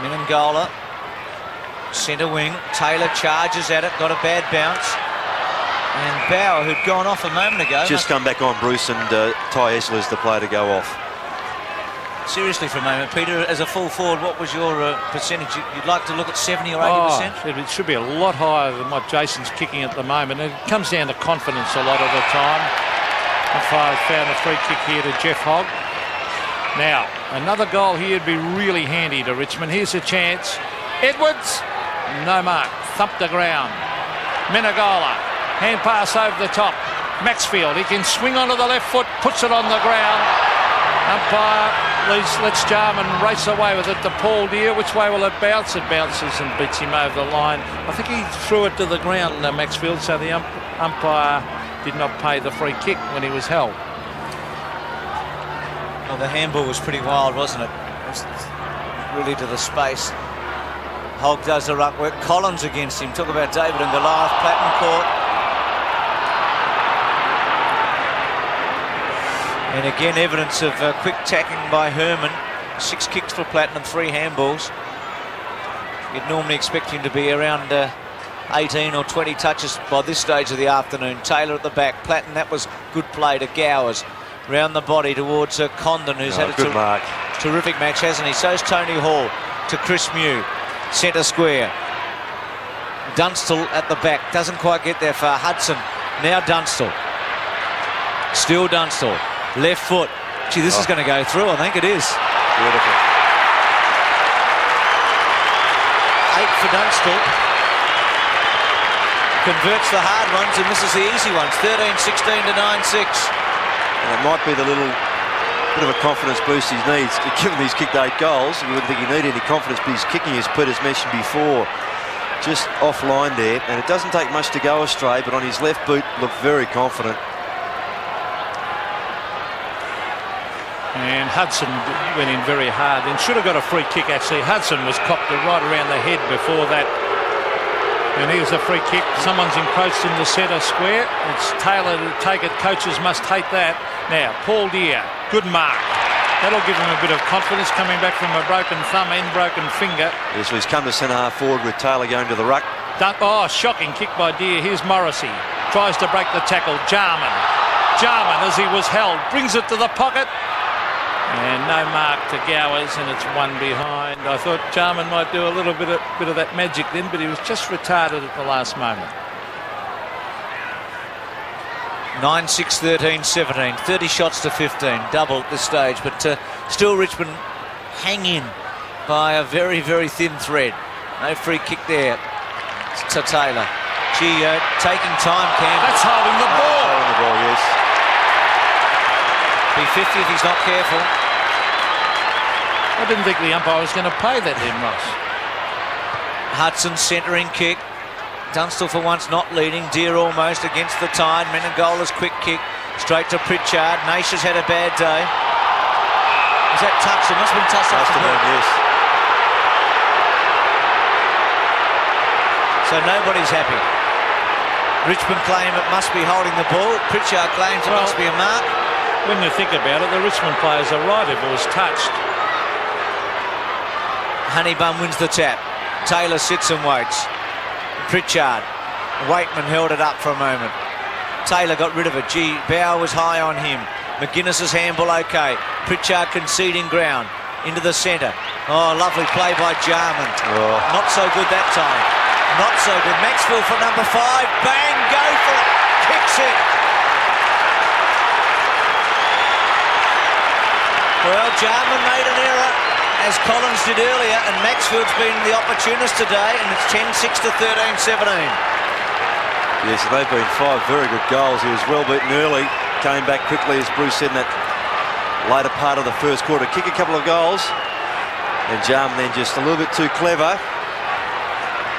Minangola. Centre wing. Taylor charges at it, got a bad bounce. And Bauer, who'd gone off a moment ago. Just come back on, Bruce, and Ty Esler's the player to go off. Seriously for a moment, Peter, as a full forward, what was your percentage? You'd like to look at 70 or 80%? Oh, it should be a lot higher than what Jason's kicking at the moment. It comes down to confidence a lot of the time. Umpire found a free kick here to Jeff Hogg. Now, another goal here would be really handy to Richmond. Here's a chance. Edwards, no mark, thumped the ground. Menegola, hand pass over the top. Maxfield, he can swing onto the left foot, puts it on the ground. Umpire lets Jarman race away with it to Paul Deere. Which way will it bounce? It bounces and beats him over the line. I think he threw it to the ground, Maxfield, so the umpire did not pay the free kick when he was held. Well, the handball was pretty wild, wasn't it? It was really to the space. Hogg does the ruck work. Collins against him. Talk about David and Goliath. Platten caught. And again, evidence of quick tacking by Herman. 6 kicks for Platten and 3 handballs. You'd normally expect him to be around 18 or 20 touches by this stage of the afternoon. Taylor at the back. Platten, that was good play to Gowers. Round the body towards Condon, who's had a terrific match, hasn't he? So's Tony Hall to Chris Mew. Centre square. Dunstall at the back. Doesn't quite get there far. Hudson. Now Dunstall. Still Dunstall. Left foot. Gee, this is going to go through. I think it is. Beautiful. 8 for Dunstall. Converts the hard ones and misses the easy ones. 13-16 to 9-6. And it might be the little bit of a confidence boost he needs. Given he's kicked 8 goals, we wouldn't think he needed any confidence, but he's kicking, as Peter's mentioned before, just offline there. And it doesn't take much to go astray, but on his left boot, looked very confident. And Hudson went in very hard and should have got a free kick, actually. Hudson was copped right around the head before that. And here's a free kick. Someone's encroached in the centre square. It's Taylor to take it. Coaches must hate that. Now, Paul Deere, good mark. That'll give him a bit of confidence coming back from a broken thumb and broken finger. Yes, so he's come to centre half forward with Taylor going to the ruck. Shocking kick by Deere. Here's Morrissey. Tries to break the tackle. Jarman, as he was held, brings it to the pocket. And no mark to Gowers, and it's 1 behind. I thought Jarman might do a little bit of that magic then, but he was just retarded at the last moment. 9-6, 13-17. 30 shots to 15. Double at this stage, but still Richmond hang in by a very, very thin thread. No free kick there to Taylor. Gee, taking time, Cam. That's holding the ball. Holding the ball, yes. Be 50 if he's not careful. I didn't think the umpire was going to pay that then, Ross. Hudson centering kick. Dunstall for once not leading. Deere almost against the tide. Meningola's quick kick straight to Pritchard. Naisha's had a bad day. Is that touch? It must have been touched up to her. Yes. So nobody's happy. Richmond claim it must be holding the ball. Pritchard claims it must be a mark. When you think about it, the Richmond players are right if it was touched. Honeybun wins the tap. Taylor sits and waits. Pritchard. Waitman held it up for a moment. Taylor got rid of it. Gee, Bauer was high on him. McGuinness's handball okay. Pritchard conceding ground. Into the centre. Oh, lovely play by Jarman. Oh. Not so good that time. Not so good. Maxfield for number 5. Bang, go for it. Kicks it. Well, Jarman made an error, as Collins did earlier, and Maxfield's been the opportunist today, and it's 10-6 to 13-17. Yes, and they've been 5 very good goals. He was well beaten early, came back quickly, as Bruce said, in that later part of the first quarter. Kick a couple of goals, and Jarman then just a little bit too clever.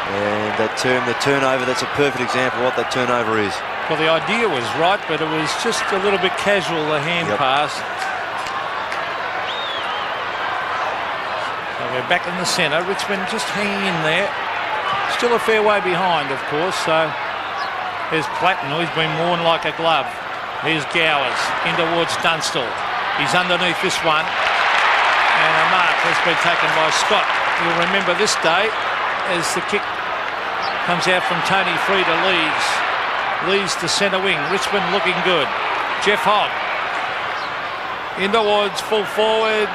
And the turnover, that's a perfect example of what that turnover is. Well, the idea was right, but it was just a little bit casual, the hand pass. We're back in the centre. Richmond just hanging in there. Still a fair way behind, of course. So there's Platten, who's been worn like a glove. Here's Gowers in towards Dunstall. He's underneath this one. And a mark has been taken by Scott. You'll remember this day as the kick comes out from Tony Free to Lees. Lees to centre wing. Richmond looking good. Jeff Hogg in towards full forward.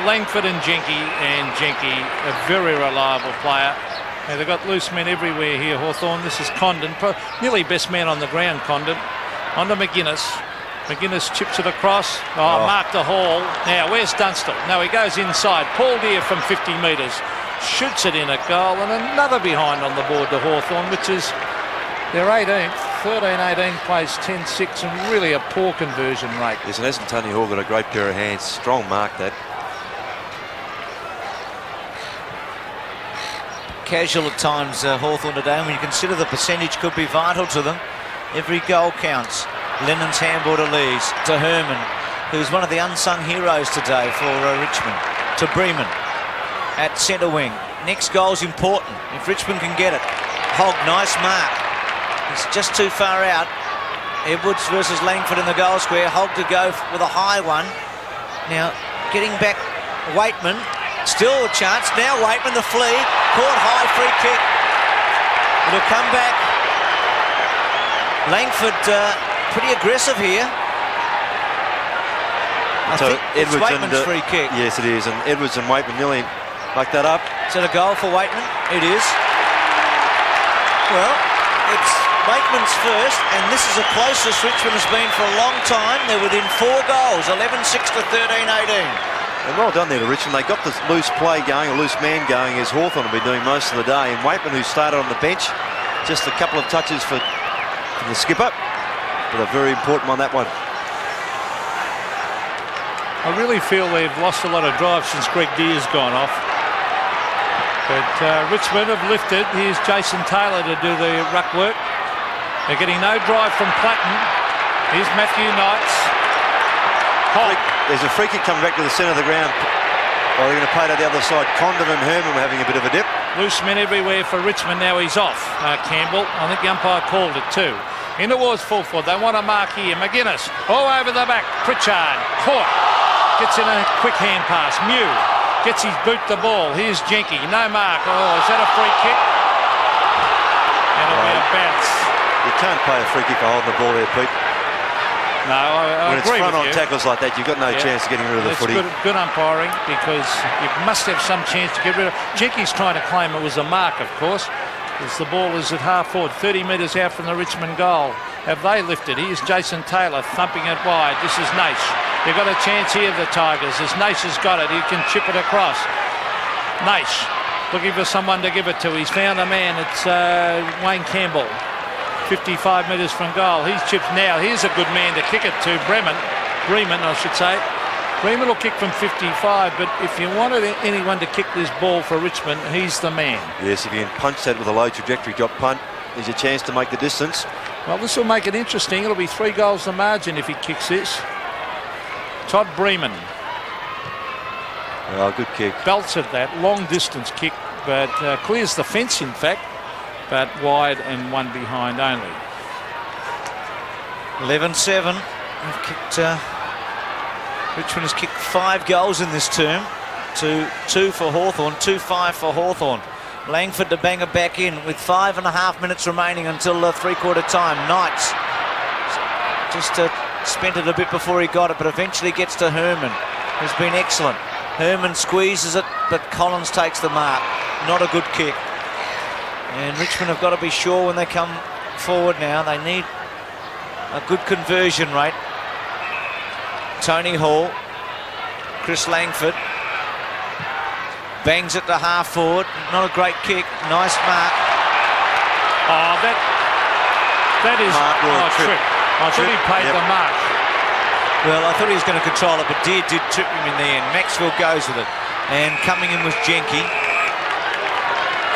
Langford and Jenke, a very reliable player. Now they've got loose men everywhere here, Hawthorn. This is Condon, nearly best man on the ground, Condon. On to McGuinness. McGuinness chips it across. Mark to Hall. Now, where's Dunstall? No, he goes inside. Paul Deere from 50 metres. Shoots it in a goal, and another behind on the board to Hawthorn, which is their 18th. 13-18 plays 10-6, and really a poor conversion rate. Yes, and hasn't Tony Hall got a great pair of hands? Strong mark, that. Casual at times, Hawthorn today, and when you consider the percentage could be vital to them. Every goal counts. Lennon's handball to Lees, to Herman, who's one of the unsung heroes today for Richmond, to Bremen at centre wing. Next goal's important if Richmond can get it. Hogg, nice mark. He's just too far out. Edwards versus Langford in the goal square. Hogg to go with a high one. Now getting back, Waitman, still a chance. Now Waitman, the flea, caught high, free kick. It'll come back. Langford pretty aggressive here. I think it's Edwards Waitman's free kick. Yes, it is, and Edwards and Waitman nearly backed that up. Is it a goal for Waitman? It is. Well, it's Waitman's first, and this is the closest Richmond has been for a long time. They're within 4 goals, 11-6 to 13-18. And well done there to Richmond. They got this loose play going, a loose man going, as Hawthorn will be doing most of the day. And Waitman, who started on the bench, just a couple of touches from the skipper, but a very important one, that one. I really feel they've lost a lot of drive since Greg Deer's gone off. But Richmond have lifted. Here's Jason Taylor to do the ruck work. They're getting no drive from Platten. Here's Matthew Knights. There's a free kick coming back to the centre of the ground. Well, they're going to play to the other side. Condon and Herman were having a bit of a dip. Loose men everywhere for Richmond. Now he's off. Campbell. I think the umpire called it too. In towards full forward. They want a mark here. McGuinness. All over the back. Pritchard. Caught. Gets in a quick hand pass. Mew. Gets his boot the ball. Here's Jenke. No mark. Oh, is that a free kick? That'll be a bounce. You can't play a free kick for holding the ball there, Pete. No, I when agree it's front with on you. tackles like that, you've got no chance of getting rid of the footy. Good umpiring, because you must have some chance to get rid of it. Jenke's trying to claim it was a mark, of course, as the ball is at half forward, 30 metres out from the Richmond goal. Have they lifted? Here's Jason Taylor thumping it wide. This is Nash. They've got a chance here, the Tigers, as Nash has got it. He can chip it across. Nash looking for someone to give it to. He's found a man. It's Wayne Campbell. 55 metres from goal. He's chipped now. Here's a good man to kick it to. Bremen, I should say. Bremen will kick from 55, but if you wanted anyone to kick this ball for Richmond, he's the man. Yes, if you can punch that with a low trajectory drop punt, there's a chance to make the distance. Well, this will make it interesting. It'll be 3 goals the margin if he kicks this. Todd Bremen. Oh, good kick. Belts at that. Long distance kick, but clears the fence, in fact. But wide and one behind only. 11-7. We've kicked, Richmond has kicked 5 goals in this term. 2 for Hawthorn, 2-5 for Hawthorn. Langford to bang it back in with 5.5 minutes remaining until the 3/4 time. Knights just spent it a bit before he got it, but eventually gets to Herman, who's been excellent. Herman squeezes it, but Collins takes the mark. Not a good kick. And Richmond have got to be sure when they come forward now. They need a good conversion rate. Tony Hall, Chris Langford bangs it to half forward. Not a great kick. Nice mark. Oh, that is a trip. I thought he paid the mark. Well, I thought he was going to control it, but Deer did trip him in the end. Maxwell goes with it. And coming in was Jenke.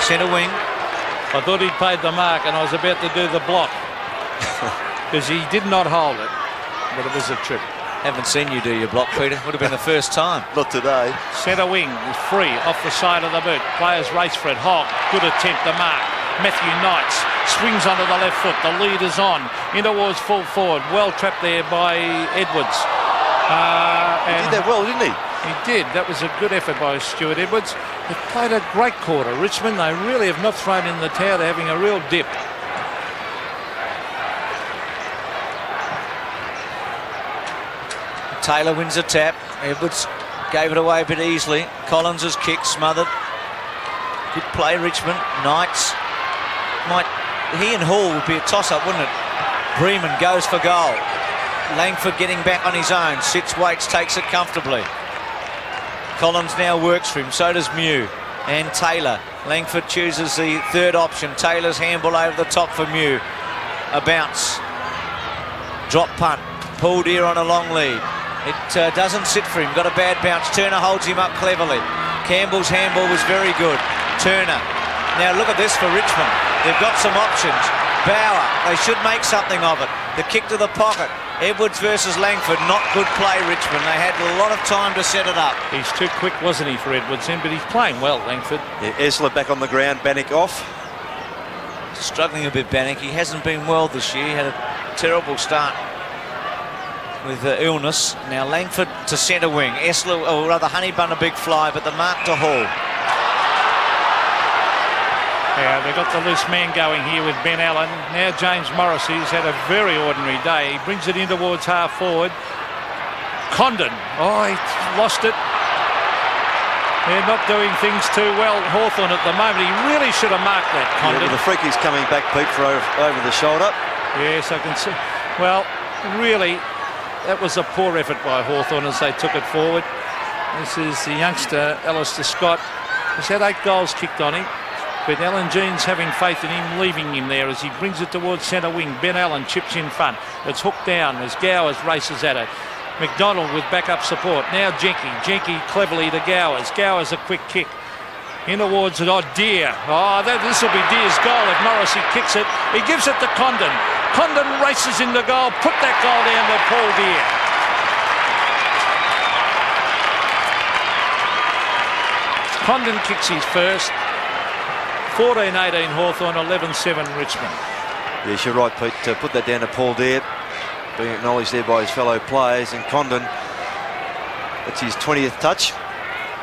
Centre wing. I thought he'd paid the mark, and I was about to do the block because he did not hold it, but it was a trip. Haven't seen you do your block, Peter. Would have been the first time. Not today. Centre wing is free off the side of the boot. Players race for it. Hogg, good attempt to mark. Matthew Knights swings onto the left foot. The lead is on. In towards full forward. Well trapped there by Edwards. He did that well, didn't he? He did. That was a good effort by Stuart Edwards. They've played a great quarter. Richmond, they really have not thrown in the towel. They're having a real dip. Taylor wins a tap. Edwards gave it away a bit easily. Collins' kick smothered. Good play, Richmond. Knights he and Hall would be a toss-up, wouldn't it? Bremen goes for goal. Langford getting back on his own. Sits, waits, takes it comfortably. Collins now works for him. So does Mew and Taylor. Langford chooses the third option. Taylor's handball over the top for Mew. A bounce. Drop punt. Pulled here on a long lead. It doesn't sit for him. Got a bad bounce. Turner holds him up cleverly. Campbell's handball was very good. Turner. Now look at this for Richmond. They've got some options. Bauer. They should make something of it. The kick to the pocket. Edwards versus Langford. Not good play, Richmond. They had a lot of time to set it up. He's too quick, wasn't he, for Edwards then? But he's playing well, Langford. Yeah, Esler back on the ground. Bannock off. Struggling a bit, Bannock. He hasn't been well this year. He had a terrible start with illness. Now Langford to centre wing. Essler, or rather Honeybun, a big fly, but the mark to Hall. Yeah, they've got the loose man going here with Ben Allen. Now James Morrissey's had a very ordinary day. He brings it in towards half forward. Condon, oh, he lost it. They're not doing things too well, Hawthorn, at the moment. He really should have marked that, Condon. Yeah, the freaky's coming back, Pete, for over the shoulder. Yes, I can see. Well, really, that was a poor effort by Hawthorn as they took it forward. This is the youngster, Alistair Scott. He's had 8 goals kicked on him. But Alan Jean's having faith in him, leaving him there as he brings it towards centre wing. Ben Allen chips in front. It's hooked down as Gowers races at it. McDonald with backup support. Now Jenky cleverly to Gowers. Gowers a quick kick. In towards it. Oh, Deere. Oh, this will be Deere's goal if Morrissey kicks it. He gives it to Condon. Condon races in the goal. Put that goal down to Paul Deere. Condon kicks his first. 14-18 Hawthorn, 11-7 Richmond. Yes, you're right, Pete. Put that down to Paul Deere, being acknowledged there by his fellow players. And Condon, that's his 20th touch.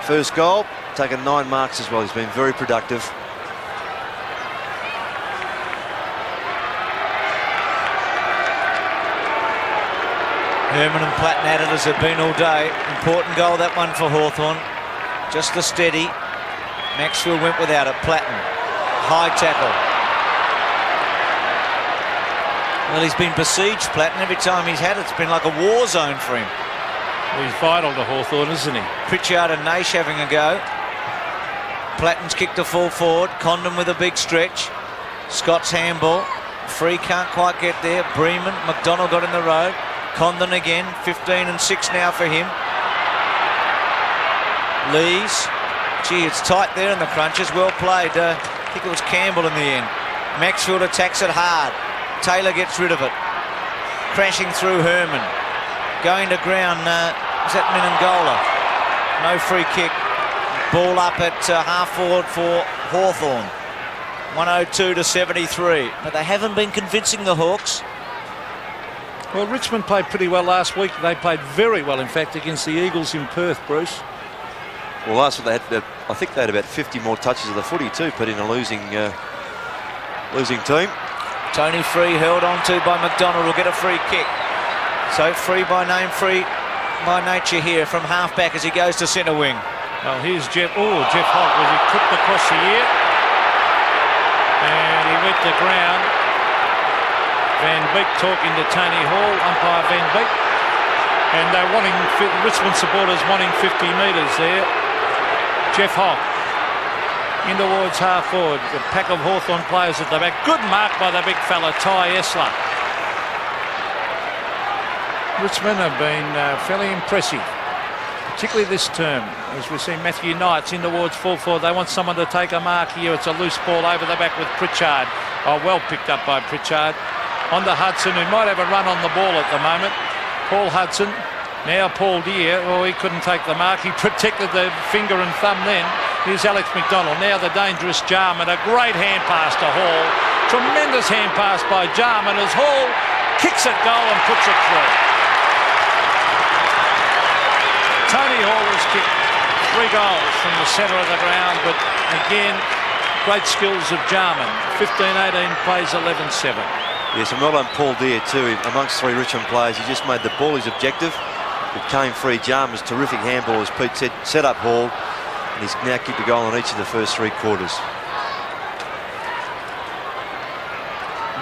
First goal, taken 9 marks as well. He's been very productive. Herman and Platten at it as they've been all day. Important goal, that one for Hawthorn. Just the steady. Maxwell went without it. Platten. High tackle. Well, he's been besieged, Platten. Every time he's had it, it's been like a war zone for him. Well, he's vital to Hawthorn, isn't he? Pritchard and Naish having a go. Platten's kicked the full forward. Condon with a big stretch. Scott's handball. Free can't quite get there. Breeman. McDonald got in the road. Condon again. 15 and 6 now for him. Lees. Gee, it's tight there in the crunches. Well played. I think it was Campbell in the end. Maxfield attacks it hard. Taylor gets rid of it. Crashing through Herman. Going to ground. Is that Minangola? No free kick. Ball up at half forward for Hawthorn. 102-73. But they haven't been convincing, the Hawks. Well, Richmond played pretty well last week. They played very well, in fact, against the Eagles in Perth, Bruce. Well, last week I think they had about 50 more touches of the footy too, put in a losing team. Tony Free held on to by McDonald, will get a free kick. So Free by name, Free by nature here from half-back as he goes to centre wing. Well, here's Jeff. Oh, Jeff Holt was he clipped across the ear. And he went to ground. Van Beek talking to Tony Hall, umpire Van Beek. And they're wanting, Richmond supporters wanting 50 metres there. Jeff Holt in towards half forward. The pack of Hawthorn players at the back. Good mark by the big fella, Ty Essler. Richmond have been fairly impressive, particularly this term, as we see Matthew Knights in towards full forward. They want someone to take a mark here. It's a loose ball over the back with Pritchard. Oh, well picked up by Pritchard. On to Hudson, who might have a run on the ball at the moment. Paul Hudson. Now Paul Deere, he couldn't take the mark. He protected the finger and thumb then. Here's Alex McDonald. Now the dangerous Jarman. A great hand pass to Hall. Tremendous hand pass by Jarman as Hall kicks at goal and puts it through. Tony Hall has kicked 3 goals from the centre of the ground, but again, great skills of Jarman. 15-18 plays 11-7. Yes, and well done Paul Deere too. Amongst 3 Richmond players, he just made the ball his objective. It came free. Jarman's terrific handball, as Pete said, set up Hall, and he's now kicked a goal in each of the first 3 quarters.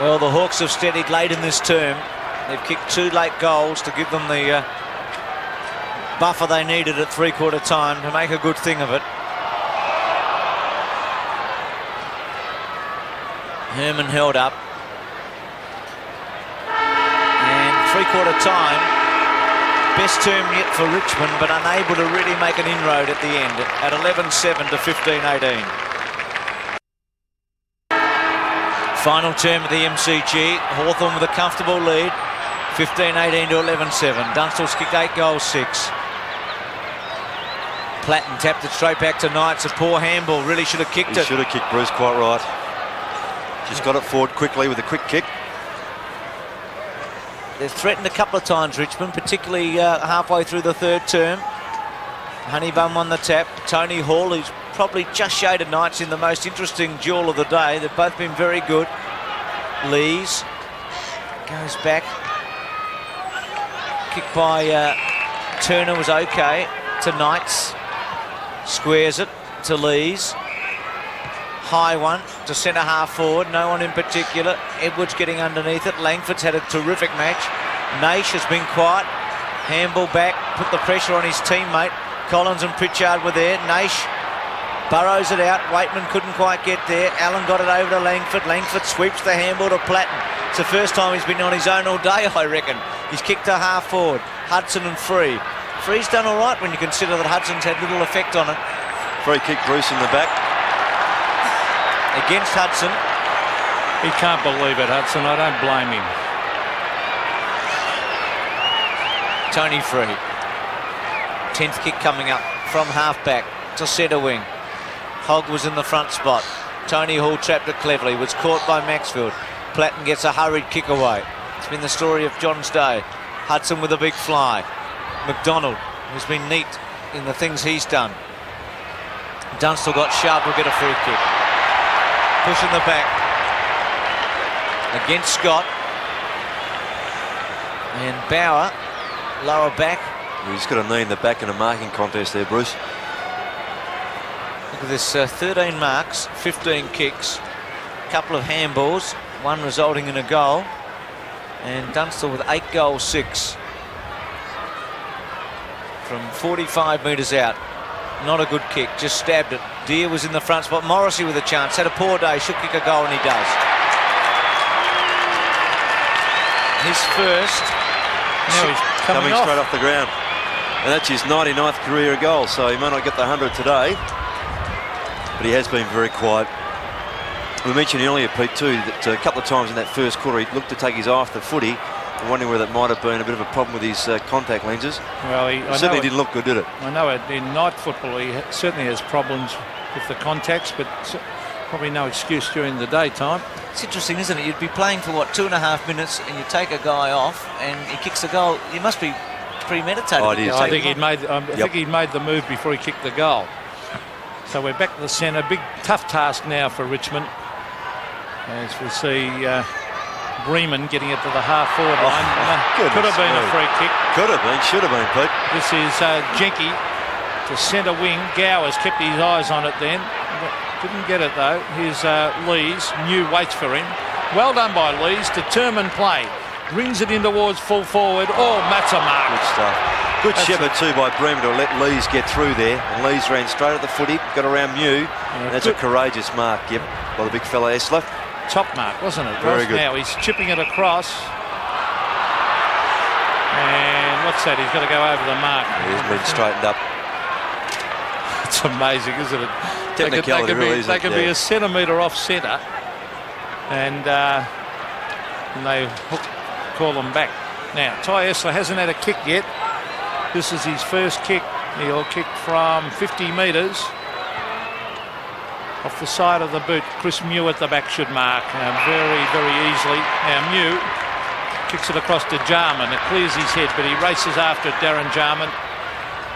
Well, the Hawks have steadied late in this term. They've kicked 2 late goals to give them the buffer they needed at 3/4 time to make a good thing of it. Herman held up. And 3/4 time, best term yet for Richmond, but unable to really make an inroad at the end at 11-7 to 15-18. Final term of the MCG. Hawthorn with a comfortable lead, 15-18 to 11-7. Dunstall's kicked 8 goals, 6. Platten tapped it straight back to Knights. A poor handball. Really should have kicked it. He should have kicked, Bruce, quite right. Just got it forward quickly with a quick kick. They've threatened a couple of times, Richmond, particularly halfway through the third term. Honeybun on the tap. Tony Hall, who's probably just shaded Knights in the most interesting duel of the day. They've both been very good. Lees goes back. Kick by Turner was okay to Knights. Squares it to Lees. High one to centre half forward. No one in particular. Edwards getting underneath it. Langford's had a terrific match. Naish has been quiet. Handball back. Put the pressure on his teammate. Collins and Pritchard were there. Naish burrows it out. Waitman couldn't quite get there. Allen got it over to Langford. Langford sweeps the handball to Platten. It's the first time he's been on his own all day, I reckon. He's kicked to half forward. Hudson and Free. Free's done all right when you consider that Hudson's had little effect on it. Free kick, Bruce in the back. Against Hudson. He can't believe it, Hudson. I don't blame him. Tony Free. 10th kick coming up from half-back to centre wing. Hogg was in the front spot. Tony Hall trapped it cleverly. Was caught by Maxfield. Platten gets a hurried kick away. It's been the story of John's day. Hudson with a big fly. McDonald, who's been neat in the things he's done. Dunstall got sharp, will get a free kick. Push in the back against Scott. And Bauer, lower back. He's got a knee in the back in a marking contest there, Bruce. Look at this, 13 marks, 15 kicks, a couple of handballs, one resulting in a goal. And Dunstall with 8 goals, 6. From 45 metres out. Not a good kick, just stabbed it. Deere was in the front spot. Morrissey with a chance, had a poor day, should kick a goal, and he does. His first. Now he's coming straight off the ground. And that's his 99th career goal, so he may not get the 100 today, but he has been very quiet. We mentioned earlier, Pete, too, that a couple of times in that first quarter he looked to take his eye off the footy. I'm wondering whether that might have been a bit of a problem with his contact lenses. Well, it certainly didn't look good, did it? I know it, in night football he certainly has problems with the contacts, but probably no excuse during the daytime. It's interesting, isn't it? You'd be playing for, what, 2.5 minutes, and you take a guy off and he kicks a goal. You must be premeditated. Oh, it is. I think he'd made the move before he kicked the goal. So we're back to the centre. Big tough task now for Richmond, as we see Breeman getting it to the half-forward line. Could have been a free kick. Could have been, should have been, Pete. This is Jenke to centre wing. Gowers kept his eyes on it then. Didn't get it though. Here's Lees. New waits for him. Well done by Lees. Determined play. Brings it in towards full forward. Oh, that's a mark. Good stuff. Good shepherd too by Breeman to let Lees get through there. And Lees ran straight at the footy, got around Mew. And that's a courageous mark, yep, by the big fella Esler. Top mark, wasn't it? Very good. Now he's chipping it across. And what's that? He's got to go over the mark. He's been straightened up. It's amazing, isn't it? Technicality, they can be a centimetre off centre, and they call them back. Now, Ty Esler hasn't had a kick yet. This is his first kick. He'll kick from 50 metres. Off the side of the boot. Chris Mew at the back should mark very, very easily. Now Mew kicks it across to Jarman. It clears his head, but he races after it, Darren Jarman.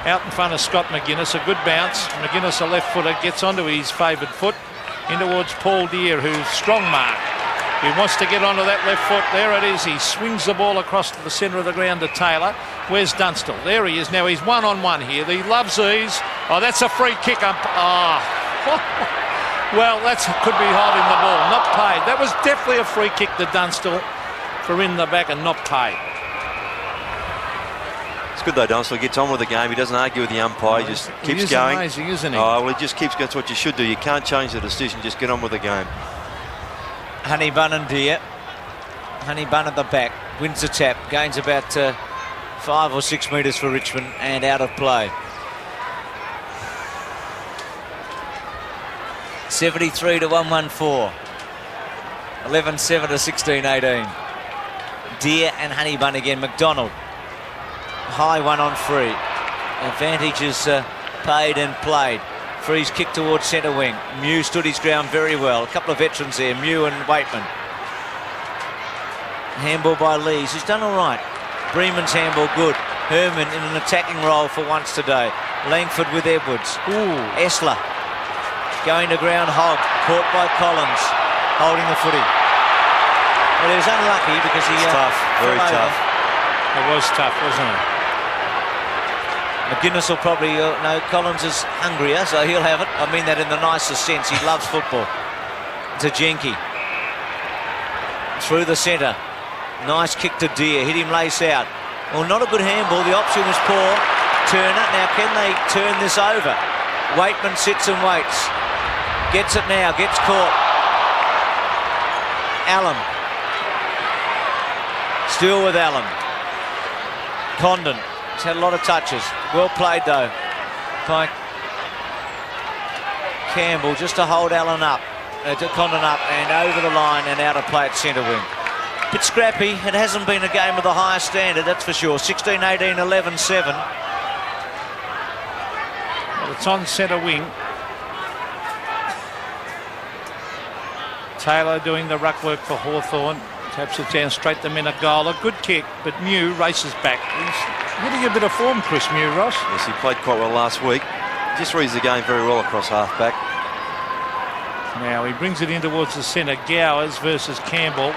Out in front of Scott McGuinness. A good bounce. McGuinness, a left footer, gets onto his favoured foot. In towards Paul Deere, who's strong mark. He wants to get onto that left foot. There it is. He swings the ball across to the centre of the ground to Taylor. Where's Dunstall? There he is. Now he's one-on-one here. He loves these. Oh, that's a free kick. Well, that could be holding the ball. Not paid. That was definitely a free kick to Dunstall for in the back and not paid. It's good though, Dunstall gets on with the game. He doesn't argue with the umpire. He just keeps going. Amazing, isn't he? Oh, well, he just keeps going. That's what you should do. You can't change the decision. Just get on with the game. Honeybun and Deere. Honeybun at the back. Wins the tap. Gains about 5 or 6 metres for Richmond and out of play. 73 to 114. 11-7 to 16-18. Deere and Honeybun again. McDonald. High one on Free. Advantage is paid and played. Free's kick towards centre wing. Mew stood his ground very well. A couple of veterans there, Mew and Waitman. Handball by Lees, who's done all right. Breeman's handball good. Herman in an attacking role for once today. Langford with Edwards. Ooh. Essler going to ground. Hogg caught by Collins, holding the footy. Well, he was unlucky because he... tough, very tough. It was tough, wasn't it? McGuinness will probably know Collins is hungrier, so he'll have it. I mean that in the nicest sense. He loves football. To Jenke. Through the centre. Nice kick to Deere. Hit him lace out. Well, not a good handball. The option was poor. Turner. Now, can they turn this over? Waitman sits and waits. Gets it now. Gets caught. Allen. Still with Allen. Condon. He's had a lot of touches. Well played, though, by Campbell, just to hold Allen up. To Condon up and over the line and out of play at centre wing. Bit scrappy. It hasn't been a game of the highest standard, that's for sure. 16-18, 11-7. Well, it's on centre wing. Taylor doing the ruck work for Hawthorn. Taps it down straight to Menegola. Good kick, but Mew races back. He's getting a bit of form, Chris Mew, Ross. Yes, he played quite well last week. Just reads the game very well across half-back. Now he brings it in towards the centre. Gowers versus Campbell.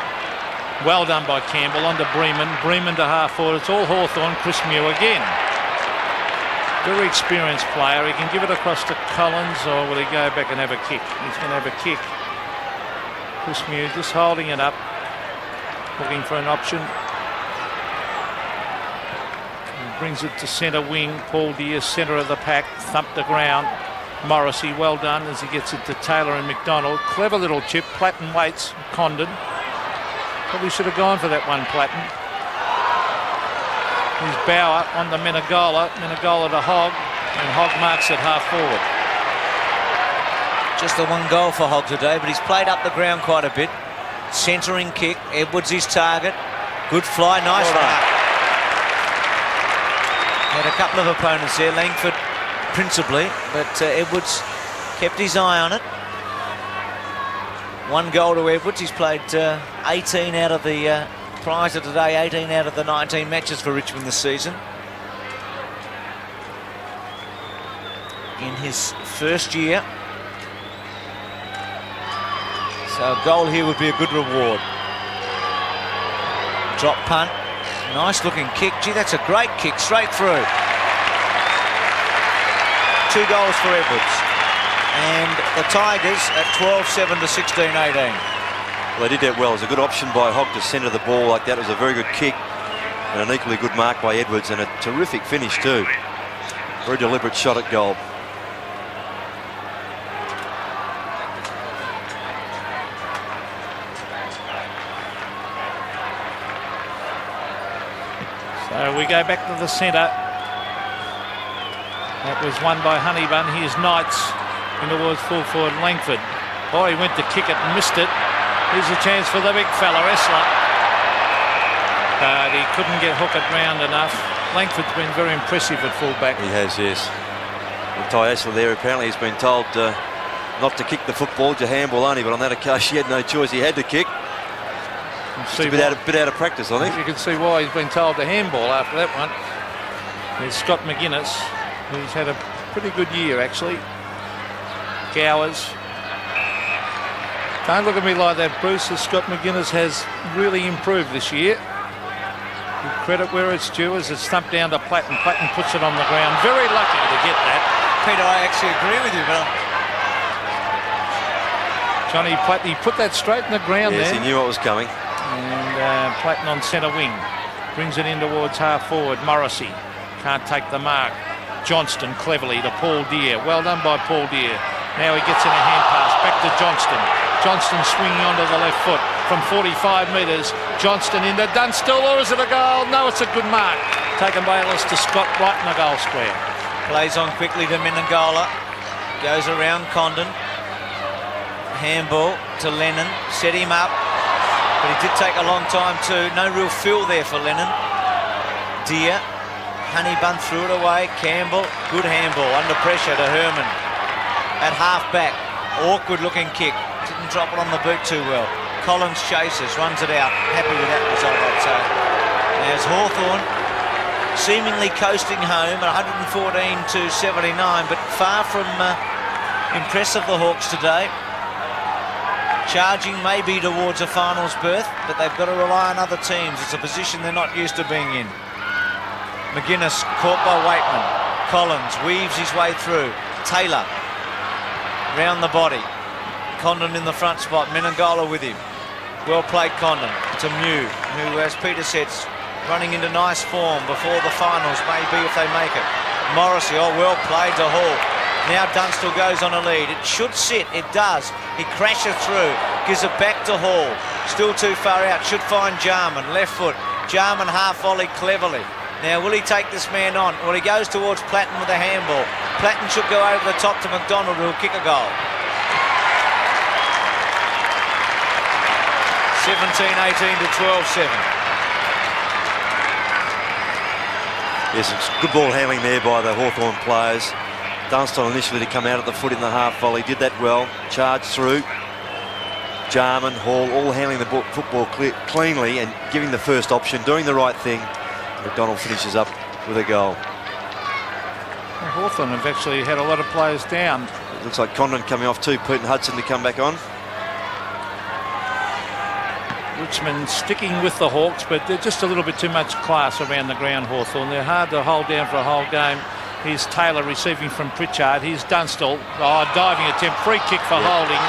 Well done by Campbell. On to Breeman. Breeman to half-forward. It's all Hawthorn. Chris Mew again. Very experienced player. He can give it across to Collins, or will he go back and have a kick? He's going to have a kick. Chris Mew just holding it up. Looking for an option. He brings it to centre wing. Paul Deere, centre of the pack. Thumped the ground. Morrissey, well done as he gets it to Taylor and McDonald. Clever little chip. Platten waits. Condon. Probably should have gone for that one, Platten. Here's Bauer on the Menegola. Menegola to Hogg. And Hogg marks it half forward. Just the one goal for Hogg today, but he's played up the ground quite a bit. Centering kick. Edwards his target. Good fly. Nice mark. Had a couple of opponents there. Langford principally, but Edwards kept his eye on it. One goal to Edwards. He's played 18 out of the, prior to today, 18 out of the 19 matches for Richmond this season. In his first year. So a goal here would be a good reward. Drop punt. Nice looking kick. Gee, that's a great kick straight through. 2 goals for Edwards. And the Tigers at 12-7 to 16-18. Well, they did that well. It was a good option by Hogg to centre the ball like that. It was a very good kick and an equally good mark by Edwards, and a terrific finish too. Very deliberate shot at goal. So we go back to the centre. That was won by Honeybun. Here's Knights in towards full forward Langford. Oh, he went to kick it and missed it. Here's a chance for the big fella, Essler. But he couldn't get hook it round enough. Langford's been very impressive at fullback. He has, yes. And Ty Essler there apparently has been told not to kick the football, to handball only, but on that occasion he had no choice. He had to kick. Just a bit out of practice, I think. You can see why he's been told to handball after that one. There's Scott McGuinness, who's had a pretty good year, actually. Gowers. Don't look at me like that, Bruce, as Scott McGuinness has really improved this year. Give credit where it's due as it's thumped down to Platten. Platten puts it on the ground. Very lucky to get that. Peter, I actually agree with you, Bill. Johnny Platten, he put that straight in the ground there. Yes, he knew what was coming. And Platten on centre wing. Brings it in towards half forward. Morrissey can't take the mark. Johnston cleverly to Paul Deere. Well done by Paul Deere. Now he gets in a hand pass. Back to Johnston. Johnston swinging onto the left foot from 45 metres. Johnston into Dunstall, or is it a goal? No, it's a good mark. Taken by Ellis to Scott, right in the goal square. Plays on quickly to Menegola. Goes around Condon. Handball to Lennon. Set him up. But he did take a long time too. No real feel there for Lennon. Deere. Honeybun threw it away. Campbell. Good handball. Under pressure to Herman. At half back. Awkward looking kick. Didn't drop it on the boot too well. Collins chases, runs it out. Happy with that result, I'd say. There's Hawthorn seemingly coasting home at 114-79, but far from impressive, the Hawks today. Charging maybe towards a finals berth, but they've got to rely on other teams. It's a position they're not used to being in. McGuinness caught by Waitman. Collins weaves his way through. Taylor round the body. Condon in the front spot. Menengola with him. Well played, Condon. To Mew, who, as Peter said, running into nice form before the finals, maybe if they make it. Morrissey, oh, well played to Hall. Now Dunstall goes on a lead. It should sit. It does. He crashes through. Gives it back to Hall. Still too far out. Should find Jarman. Left foot. Jarman half volley cleverly. Now, will he take this man on? Well, he goes towards Platten with a handball. Platten should go over the top to McDonald, who'll kick a goal. 17-18 to 12-7. Yes, it's good ball handling there by the Hawthorn players. Dunstall initially to come out at the foot in the half volley, did that well, charged through. Jarman, Hall, all handling the football cleanly and giving the first option, doing the right thing. McDonald finishes up with a goal. Hawthorn have actually had a lot of players down. It looks like Condon coming off too, Pete and Hudson to come back on. Richmond sticking with the Hawks, but they're just a little bit too much class around the ground, Hawthorn. They're hard to hold down for a whole game. Here's Taylor receiving from Pritchard. Here's Dunstall. Oh, diving attempt. Free kick for holding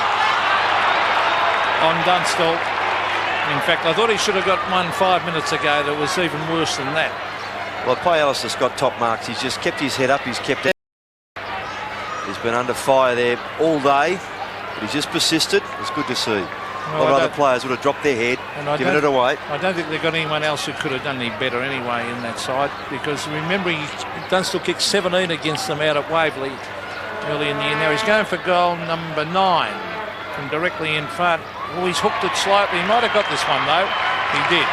on Dunstall. In fact, I thought he should have got one 5 minutes ago that was even worse than that. Well, play Alistair Scott top marks. He's just kept his head up. He's kept out. He's been under fire there all day, but he's just persisted. It's good to see. A lot of other players would have dropped their head, given it away. I don't think they've got anyone else who could have done any better anyway in that side, because remembering Dunstall kicked 17 against them out at Waverley early in the year. Now he's going for goal number 9 from directly in front. Oh, he's hooked it slightly. He might have got this one though. He did.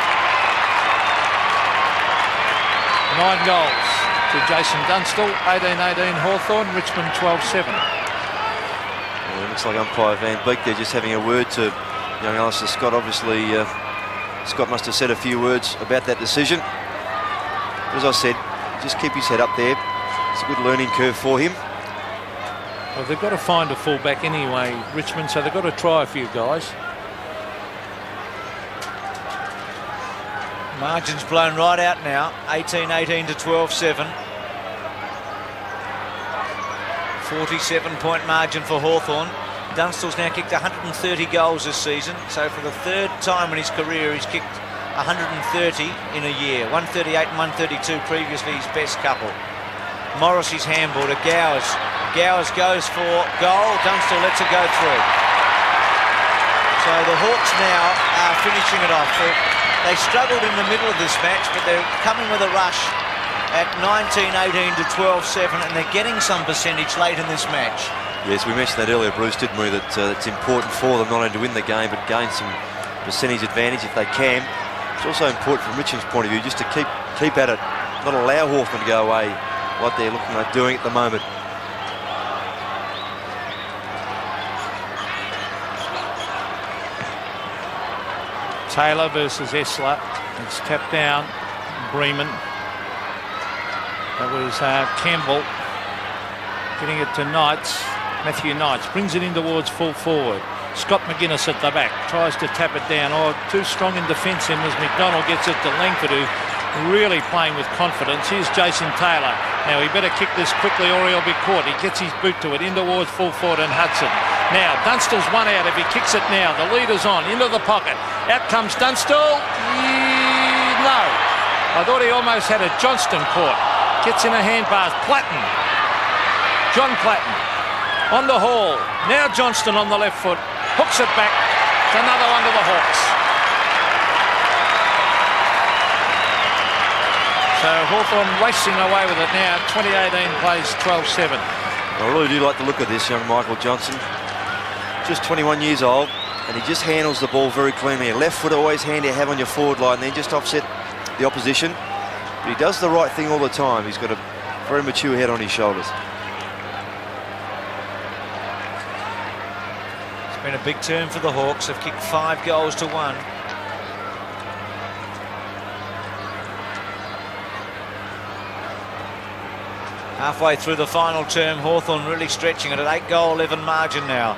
9 goals to Jason Dunstall. 18-18 Hawthorn. Richmond 12-7. Well, it looks like umpire Van Beek there just having a word to young Alistair Scott. Obviously, Scott must have said a few words about that decision. As I said, just keep his head up there. It's a good learning curve for him. Well, they've got to find a fullback anyway, Richmond, so they've got to try a few guys. Margin's blown right out now. 18-18 to 12-7. 47-point margin for Hawthorn. Dunstall's now kicked 130 goals this season, so for the third time in his career he's kicked 130 in a year. 138 and 132 previously his best couple. Morrissey's handball to Gowers. Gowers goes for goal. Dunstall lets it go through. So the Hawks now are finishing it off. They struggled in the middle of this match, but they're coming with a rush at 19-18 to 12-7, and they're getting some percentage late in this match. Yes, we mentioned that earlier, Bruce, didn't we, that it's important for them not only to win the game, but gain some percentage advantage if they can. It's also important from Richmond's point of view just to keep at it, not allow Hawthorn to go away like they're looking like doing at the moment. Taylor versus Esler. It's tapped down. Bremen. That was Campbell getting it to Knights. Matthew Knights brings it in towards full forward. Scott McGuinness at the back tries to tap it down. Oh, too strong in defence him as McDonald gets it to Langford, who really playing with confidence. Here's Jason Taylor. Now he better kick this quickly or he'll be caught. He gets his boot to it in towards full forward and Hudson. Now Dunstall's one out. If he kicks it now, the leader's on into the pocket. Out comes Dunstall. No, I thought he almost had a Johnston caught. Gets in a hand pass. Platten. John Platten on the Hall. Now Johnston on the left foot. Hooks it back. It's another one to the Hawks. So Hawthorn racing away with it now. 2018 plays 12-7. I really do like the look of this young Michael Johnson. Just 21 years old, and he just handles the ball very cleanly. Left foot always handy to have on your forward line, then just offset the opposition. But he does the right thing all the time. He's got a very mature head on his shoulders. It's Been a big turn for the Hawks. Have kicked 5 goals to 1. Halfway through the final term, Hawthorn really stretching it at 8-goal 11 margin now.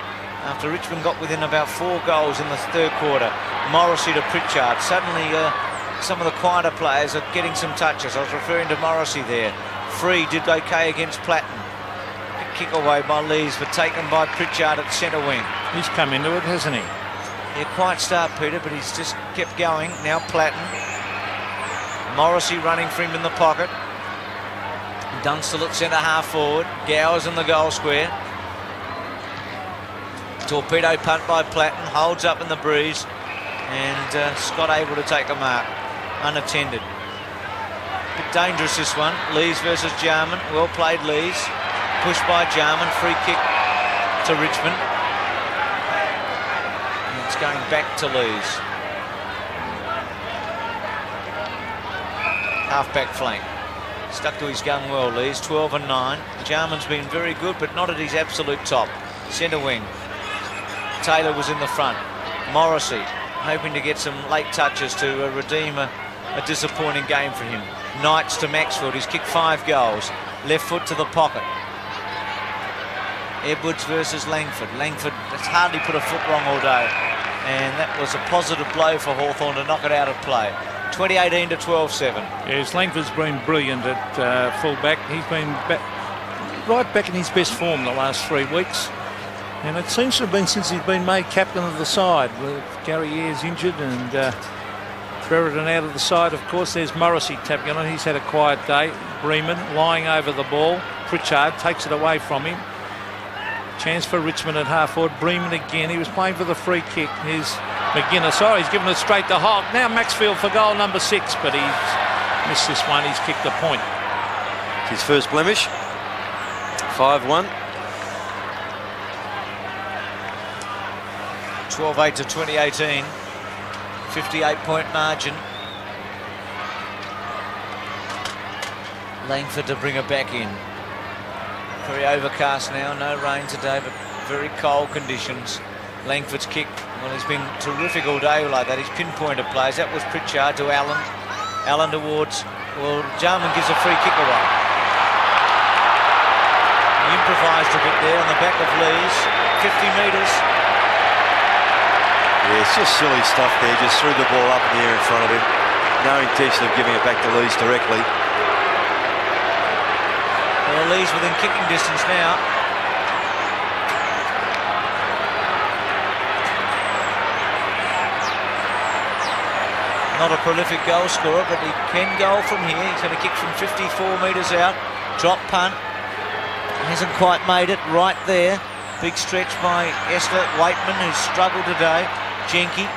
After Richmond got within about 4 goals in the third quarter. Morrissey to Pritchard. Suddenly some of the quieter players are getting some touches. I was referring to Morrissey there. Free did okay against Platten. Kick away by Lees, but taken by Pritchard at centre wing. He's come into it, hasn't he? Yeah, quiet start, Peter, but he's just kept going. Now Platten. Morrissey running for him in the pocket. Dunstall at centre half forward. Gowers in the goal square. Torpedo punt by Platten. Holds up in the breeze. And Scott able to take a mark. Unattended. Bit dangerous this one. Lees versus Jarman. Well played, Lees. Pushed by Jarman. Free kick to Richmond. And it's going back to Lees. Half-back flank. Stuck to his gun well, Lees. 12 and 9. Jarman's been very good, but not at his absolute top. Centre wing. Taylor was in the front. Morrissey hoping to get some late touches to redeem a disappointing game for him. Knights to Maxfield. He's kicked 5 goals. Left foot to the pocket. Edwards versus Langford. Langford has hardly put a foot wrong all day. And that was a positive blow for Hawthorn to knock it out of play. 2018 to 12-7. Yes, Langford's been brilliant at full-back. He's been right back in his best form the last 3 weeks. And it seems to have been since he's been made captain of the side. With Gary Ayres injured and Brereton out of the side. Of course, there's Morrissey tapping on. He's had a quiet day. Bremen lying over the ball. Pritchard takes it away from him. Chance for Richmond at half forward. Bremen again. He was playing for the free kick. Here's McGuinness. Oh, he's given it straight to Hogg. Now Maxfield for goal number 6, but he's missed this one. He's kicked a point. It's his first blemish. 5-1. 12-8 to 2018. 58-point margin. Langford to bring her back in. Very overcast now, no rain today, but very cold conditions. Langford's kick, well, he's been terrific all day like that. He's pinpointed plays. That was Pritchard to Allen. Allen towards, well, Jarman gives a free kick away. He improvised a bit there on the back of Lees. 50 metres. Yeah, it's just silly stuff there. Just threw the ball up in the air in front of him. No intention of giving it back to Lees directly. Well, Lees within kicking distance now. Not a prolific goal scorer, but he can go from here. He's going to kick from 54 metres out. Drop punt. Hasn't quite made it. Right there. Big stretch by Esther Waitman, who's struggled today. Jenke.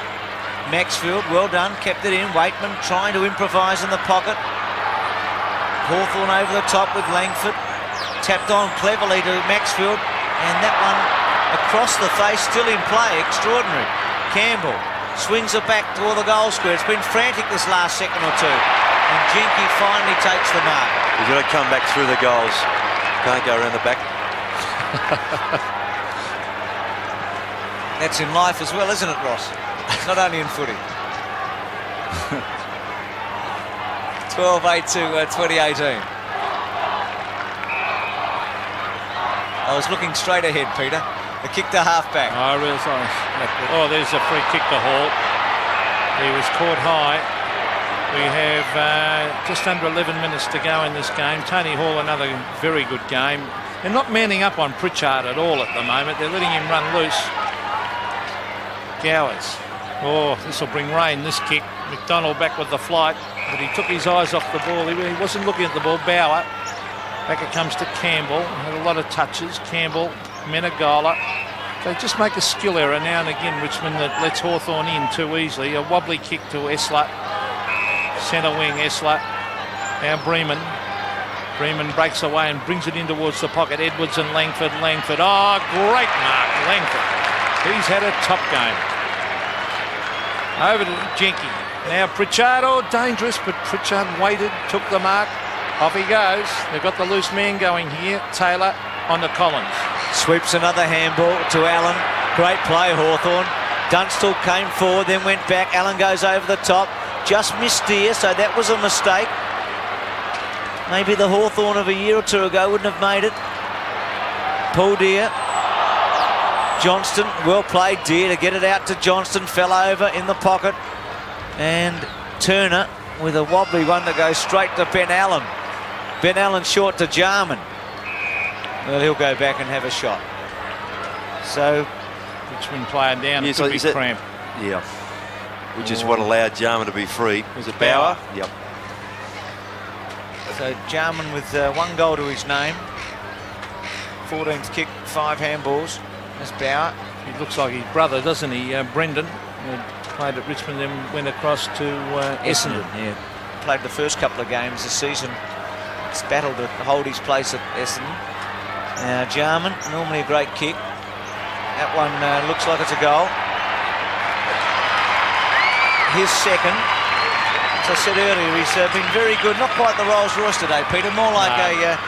Maxfield, well done. Kept it in. Waitman trying to improvise in the pocket. Hawthorn over the top with Langford. Tapped on cleverly to Maxfield. And that one across the face, still in play. Extraordinary. Campbell swings it back toward the goal square. It's been frantic this last second or two. And Jenke finally takes the mark. He's got to come back through the goals. Can't go around the back. That's in life as well, isn't it, Ross? Not only in footy. 12-8 to 2018. I was looking straight ahead, Peter. The kick to half-back. Oh, really sorry. Oh, there's a free kick to Hall. He was caught high. We have just under 11 minutes to go in this game. Tony Hall, another very good game. They're not manning up on Pritchard at all at the moment. They're letting him run loose. Gowers. Oh, this will bring rain, this kick. McDonald back with the flight, but he took his eyes off the ball. He wasn't looking at the ball. Bauer. Back it comes to Campbell. Had a lot of touches. Campbell, Menegola. They just make a skill error now and again, Richmond, that lets Hawthorn in too easily. A wobbly kick to Esler. Centre wing, Esler. Now Bremen. Bremen breaks away and brings it in towards the pocket. Edwards and Langford. Langford. Oh, great mark, Langford. He's had a top game. Over to Jenke. Now Pritchard, oh, dangerous, but Pritchard waited, took the mark. Off he goes. They've got the loose man going here. Taylor on to Collins. Sweeps another handball to Allen. Great play, Hawthorn. Dunstall came forward, then went back. Allen goes over the top. Just missed Deere, so that was a mistake. Maybe the Hawthorn of a year or two ago wouldn't have made it. Paul Deere. Johnston, well played. Deere to get it out to Johnston. Fell over in the pocket. And Turner with a wobbly one that goes straight to Ben Allen. Ben Allen short to Jarman. Well, he'll go back and have a shot. So Richmond player down. Yeah, It so could be is it- cramp. Yeah. Which is what allowed Jarman to be free. Was Was it Bauer? Bauer? Yep. So Jarman with 1 goal to his name. 14th kick, 5 handballs. That's Bauer. He looks like his brother, doesn't he? Brendan, who played at Richmond, then went across to Essendon. Yeah. Played the first couple of games this season. He's battled to hold his place at Essendon. Now Jarman, normally a great kick. That one looks like it's a goal. His second. As I said earlier, he's been very good. Not quite the Rolls Royce today, Peter. More like a,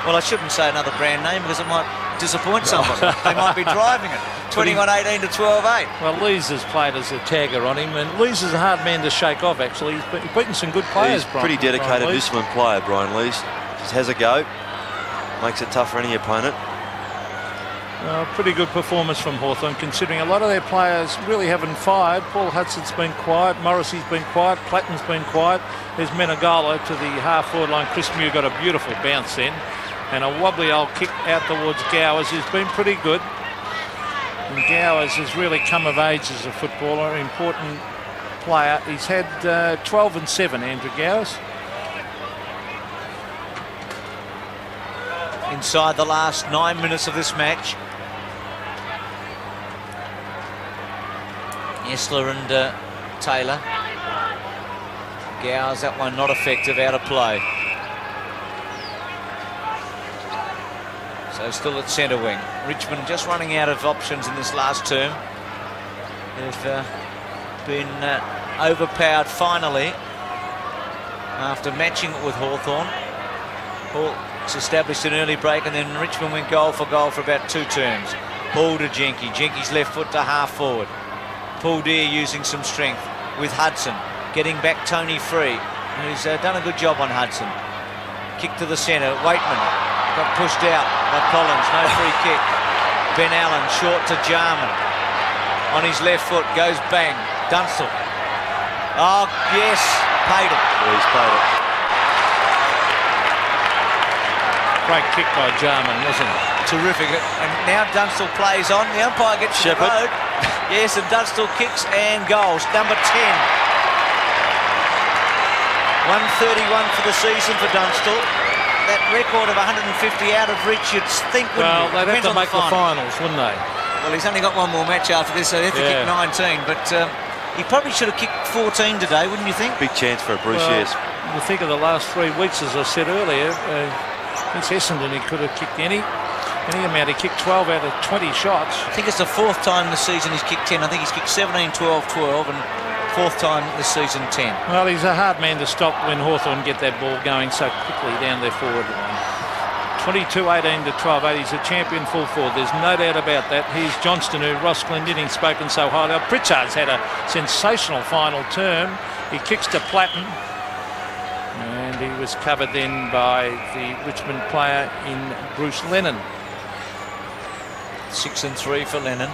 well, I shouldn't say another brand name because it might disappoint someone. They might be driving it. 21-18 to 12-8. Well, Lees has played as a tagger on him, and Lees is a hard man to shake off, actually. He's beaten some good players, He's a pretty dedicated, disciplined player, Brian Lees. Just has a go. Makes it tough for any opponent. Pretty good performance from Hawthorn, considering a lot of their players really haven't fired. Paul Hudson's been quiet, Morrissey's been quiet, Platton's been quiet. There's Menegalo to the half-forward line. Chris Muir got a beautiful bounce then, and a wobbly old kick out towards Gowers, who's been pretty good. And Gowers has really come of age as a footballer, an important player. He's had 12 and 7, Andrew Gowers. Inside the last 9 minutes of this match. Esler and Taylor. Gowers, that one not effective, out of play. So still at centre wing. Richmond just running out of options in this last term. They've been overpowered finally after matching it with Hawthorn. Hawks established an early break, and then Richmond went goal for about 2 turns. Ball to Jenke. Jenke's left foot to half forward. Paul Deere using some strength with Hudson. Getting back Tony Free, who's done a good job on Hudson. Kick to the centre. Waitman got pushed out by Collins. No free kick. Ben Allen short to Jarman. On his left foot goes bang. Dunstall. Oh, yes. Paid it. Yeah, he's paid it. Great kick by Jarman, wasn't it? Terrific. And now Dunstall plays on. The umpire gets to the Shepherd. road. Yes, and Dunstall kicks and goals. Number 10. 131 for the season for Dunstall. That record of 150 out of reach, you'd think, wouldn't Well, it? they'd have Depends to on make the finals, wouldn't they? Well, he's only got one more match after this, so they have to Yeah. kick 19. But he probably should have kicked 14 today, wouldn't you think? Big chance for a Bruce, Well, yes. You think of the last 3 weeks, as I said earlier, against Essendon, he could have kicked any amount. He kicked 12 out of 20 shots. I think it's the 4th time this season he's kicked 10. I think he's kicked 17, 12, 12, and 4th time this season 10. Well, he's a hard man to stop when Hawthorn get that ball going so quickly down their forward line. 22-18 to 12-8. He's a champion full forward. There's no doubt about that. Here's Johnston, who Ross Glendinning spoken so highly of. Pritchard's had a sensational final term. He kicks to Platten. And he was covered then by the Richmond player in Bruce Lennon. 6 and 3 for Lennon.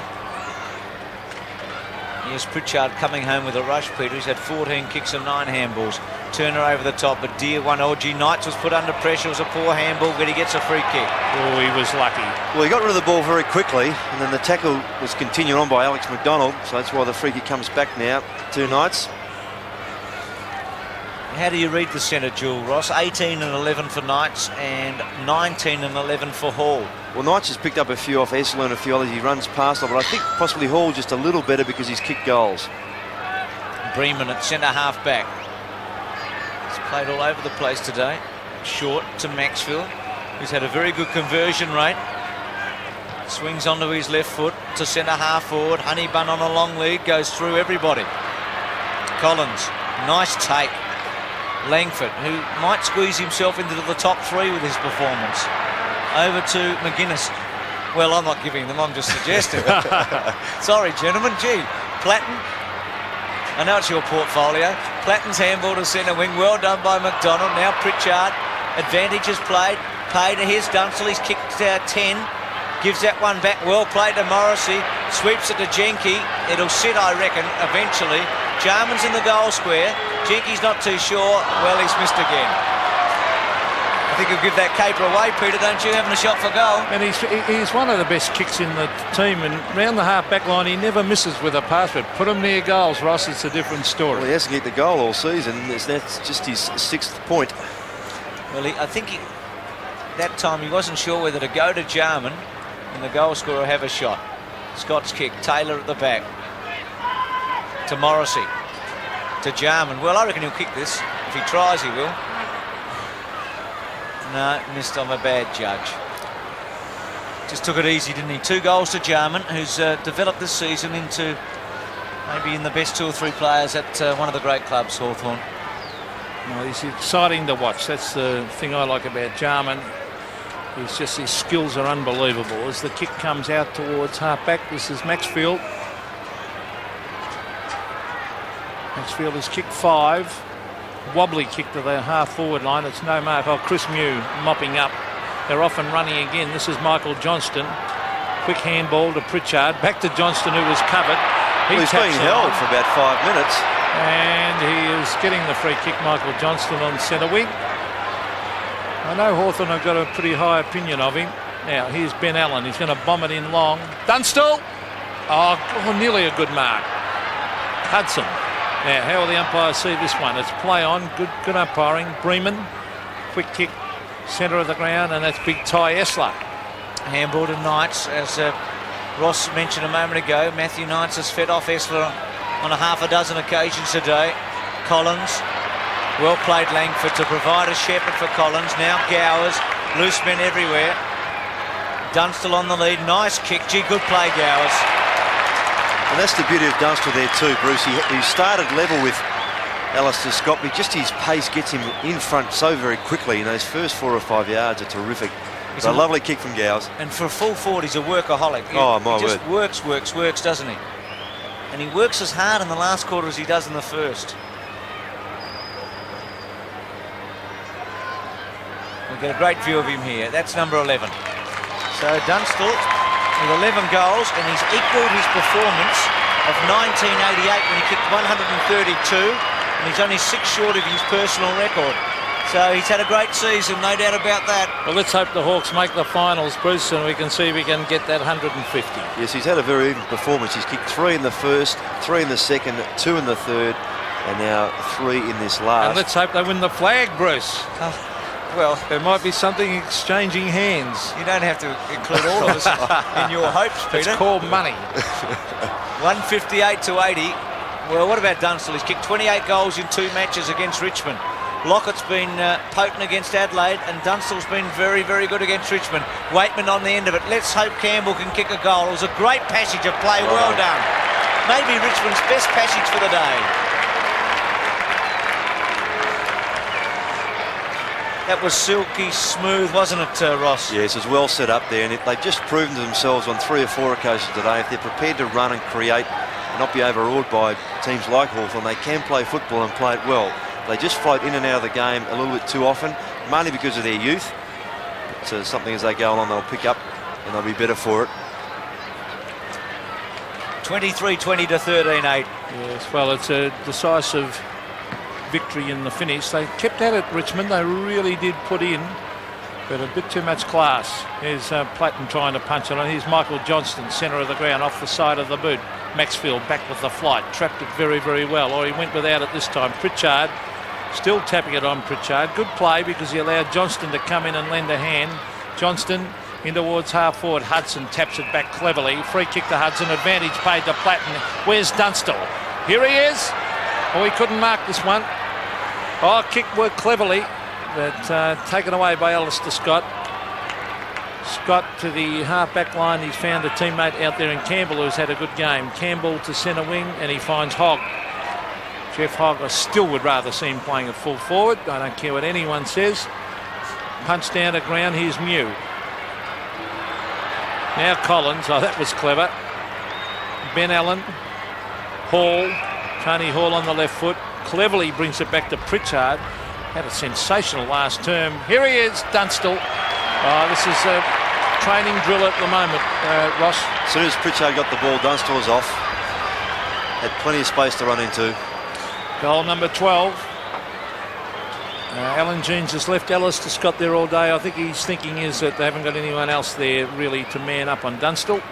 Here's Pritchard coming home with a rush, Peter. He's had 14 kicks and 9 handballs. Turner over the top, but Deere won. OG Knights was put under pressure. It was a poor handball, but he gets a free kick. Oh, he was lucky. Well, he got rid of the ball very quickly, and then the tackle was continued on by Alex McDonald, so that's why the free kick comes back now. 2 Knights. How do you read the centre duel, Ross? 18 and 11 for Knights and 19 and 11 for Hall. Well, Knights has picked up a few off Essler and a few others. He runs past them, but I think possibly Hall just a little better because he's kicked goals. Bremen at centre half back. He's played all over the place today. Short to Maxfield, who's had a very good conversion rate. Swings onto his left foot to centre half forward. Honeybun on a long lead, goes through everybody. Collins, nice take. Langford, who might squeeze himself into the top 3 with his performance. Over to McGuinness. Well, I'm not giving them, I'm just suggesting. Sorry, gentlemen. Gee, Platten, I know it's your portfolio. Platten's handball to centre wing. Well done by McDonald. Now Pritchard. Advantage is played. Payne, here's Dunstall. He's kicked 10. Gives that one back. Well played to Morrissey. Sweeps it to Jenke. It'll sit, I reckon, eventually. Jarman's in the goal square. Jenke's not too sure. Well, he's missed again. I think he'll give that caper away, Peter, don't you? Having a shot for goal. And he's one of the best kicks in the team, and round the half-back line he never misses with a pass, but put him near goals, Ross, it's a different story. Well, he hasn't hit the goal all season. That's just his 6th point. Well, I think that time he wasn't sure whether to go to Jarman and the goal scorer or have a shot. Scott's kick, Taylor at the back. To Morrissey. To Jarman. Well, I reckon he'll kick this. If he tries, he will. No, missed on a bad judge. Just took it easy, didn't he? 2 goals to Jarman, who's developed this season into maybe in the best 2 or 3 players at one of the great clubs, Hawthorn. Well, he's exciting to watch. That's the thing I like about Jarman. He's just, his skills are unbelievable. As the kick comes out towards half-back, this is Maxfield. Maxfield has kicked 5. Wobbly kick to the half-forward line. It's no mark. Oh, Chris Mew mopping up. They're off and running again. This is Michael Johnston. Quick handball to Pritchard. Back to Johnston, who was covered. He's being held for about 5 minutes. And he is getting the free kick, Michael Johnston, on centre wing. I know Hawthorn have got a pretty high opinion of him. Now, here's Ben Allen. He's going to bomb it in long. Dunstall. Oh, nearly a good mark. Hudson. Now, how will the umpires see this one? It's play on. Good umpiring. Bremen. Quick kick. Centre of the ground. And that's big Ty Essler. Handball to Knights. As Ross mentioned a moment ago, Matthew Knights has fed off Essler on a half a dozen occasions today. Collins. Well played Langford to provide a shepherd for Collins. Now Gowers. Loose men everywhere. Dunstall on the lead. Nice kick. Gee, good play, Gowers. And that's the beauty of Dunstall there too, Bruce. He started level with Alistair Scott, but just his pace gets him in front so very quickly. And those first 4 or 5 yards are terrific. It's a lovely kick from Gowers. And for a full forward, he's a workaholic. Oh, my word. He just works, doesn't he? And he works as hard in the last quarter as he does in the first. We'll get a great view of him here. That's number 11. So Dunstall with 11 goals, and he's equalled his performance of 1988 when he kicked 132, and he's only 6 short of his personal record. So he's had a great season, no doubt about that. Well, let's hope the Hawks make the finals, Bruce, and we can see if we can get that 150. Yes, he's had a very even performance. He's kicked 3 in the first, 3 in the second, 2 in the third, and now 3 in this last. And let's hope they win the flag, Bruce. Well, there might be something exchanging hands. You don't have to include all of us in your hopes, Peter. It's called money. 158 to 80. Well, what about Dunstall? He's kicked 28 goals in 2 matches against Richmond. Lockett's been potent against Adelaide, and Dunstall's been very, very good against Richmond. Waitman on the end of it. Let's hope Campbell can kick a goal. It was a great passage of play. Well done. Maybe Richmond's best passage for the day. That was silky smooth, wasn't it, Ross? Yes, it was well set up there, and they've just proven to themselves on 3 or 4 occasions today, if they're prepared to run and create and not be overawed by teams like Hawthorn, they can play football and play it well. They just float in and out of the game a little bit too often, mainly because of their youth. It's something as they go on they'll pick up and they'll be better for it. 23-20 to 13-8. Yes, well, it's a decisive victory in the finish. They kept at it, Richmond. They really did put in, but a bit too much class. Here's Platten trying to punch it on. Here's Michael Johnston, centre of the ground, off the side of the boot. Maxfield back with the flight, trapped it very, very well, or he went without it this time. Pritchard still tapping it on Pritchard. Good play because he allowed Johnston to come in and lend a hand. Johnston in towards half forward. Hudson taps it back cleverly. Free kick to Hudson. Advantage paid to Platten. Where's Dunstall? Here he is. Oh, he couldn't mark this one. Oh, kick worked cleverly, but taken away by Alistair Scott. Scott to the half-back line. He's found a teammate out there in Campbell who's had a good game. Campbell to centre wing, and he finds Hogg. Jeff Hogg, I still would rather see him playing at full forward. I don't care what anyone says. Punch down to ground. Here's Mew. Now Collins. Oh, that was clever. Ben Allen. Hall. Tony Hall on the left foot. Cleverly brings it back to Pritchard. Had a sensational last term. Here he is, Dunstall. Oh, this is a training drill at the moment, Ross. As soon as Pritchard got the ball, Dunstall was off. Had plenty of space to run into. Goal number 12. Alan Jeans has left Ellis to Scott there all day. I think his thinking is that they haven't got anyone else there really to man up on Dunstall.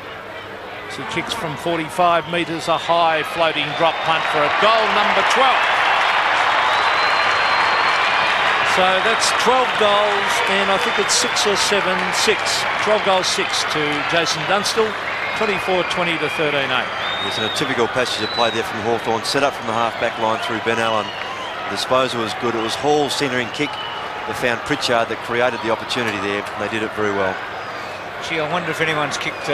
So he kicks from 45 metres, a high floating drop punt for a goal number 12. So that's 12 goals, and I think it's 6 or 7, 6. 12 goals, 6 to Jason Dunstall, 24-20 to 13-8. There's a typical passage of play there from Hawthorn, set up from the half-back line through Ben Allen. The disposal was good. It was Hall's centering kick that found Pritchard that created the opportunity there, and they did it very well. Gee, I wonder if anyone's kicked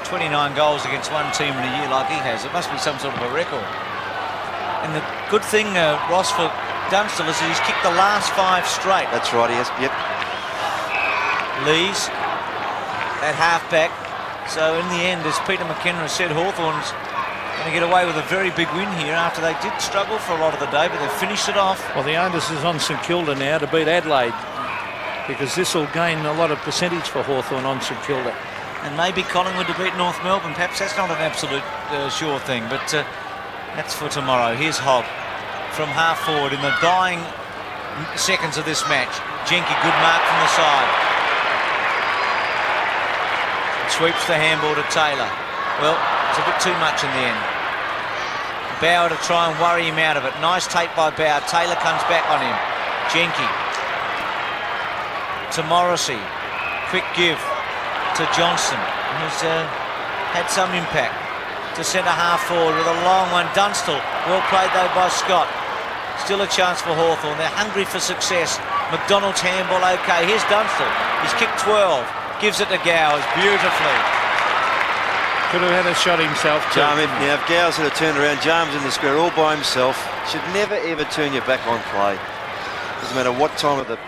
29 goals against one team in a year like he has. It must be some sort of a record. And the good thing, Ross, for Dunstall is that he's kicked the last 5 straight. That's right, he has. Yep. Lees at half-back. So in the end, as Peter McKenna said, Hawthorn's going to get away with a very big win here after they did struggle for a lot of the day, but they finished it off. Well, the onus is on St Kilda now to beat Adelaide, because this will gain a lot of percentage for Hawthorn on St Kilda. And maybe Collingwood to beat North Melbourne. Perhaps that's not an absolute sure thing, but that's for tomorrow. Here's Hogg from half forward in the dying seconds of this match. Jenke, good mark from the side. Sweeps the handball to Taylor. Well, it's a bit too much in the end. Bauer to try and worry him out of it. Nice take by Bauer. Taylor comes back on him. Jenke to Morrissey. Quick give to Johnson, who's had some impact. To centre half forward with a long one. Dunstall. Well played though by Scott. Still a chance for Hawthorn. They're hungry for success. McDonald's handball okay. Here's Dunstall. He's kicked 12. Gives it to Gowers beautifully. Could have had a shot himself too. If Gowers had turned around, Jarman's in the square all by himself. Should never ever turn your back on play. Doesn't matter what time of the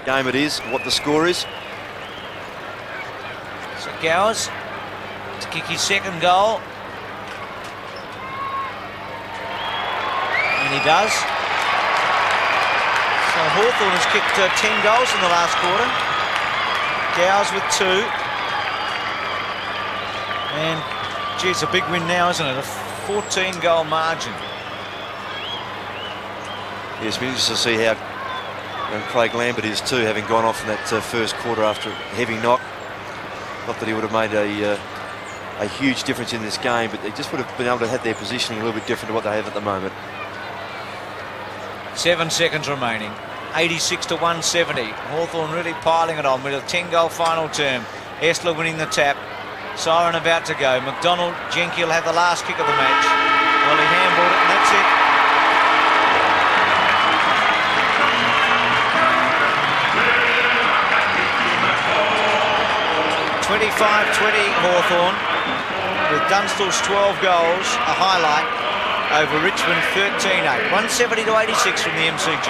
game it is, what the score is. So Gowers to kick his second goal. And he does. So Hawthorn has kicked 10 goals in the last quarter. Gowers with 2. And, gee, it's a big win now, isn't it? A 14-goal margin. Yeah, it's been interesting to see how Craig Lambert is too, having gone off in that first quarter after a heavy knock. Not that he would have made a huge difference in this game, but they just would have been able to have their positioning a little bit different to what they have at the moment. 7 seconds remaining. 86 to 170. Hawthorn really piling it on with a 10-goal final term. Esler winning the tap. Siren about to go. McDonald, Jenke will have the last kick of the match. Well, he handballed it, and that's it. Hawthorn, with Dunstall's 12 goals, a highlight over Richmond 13-8. 170 to 86 from the MCG.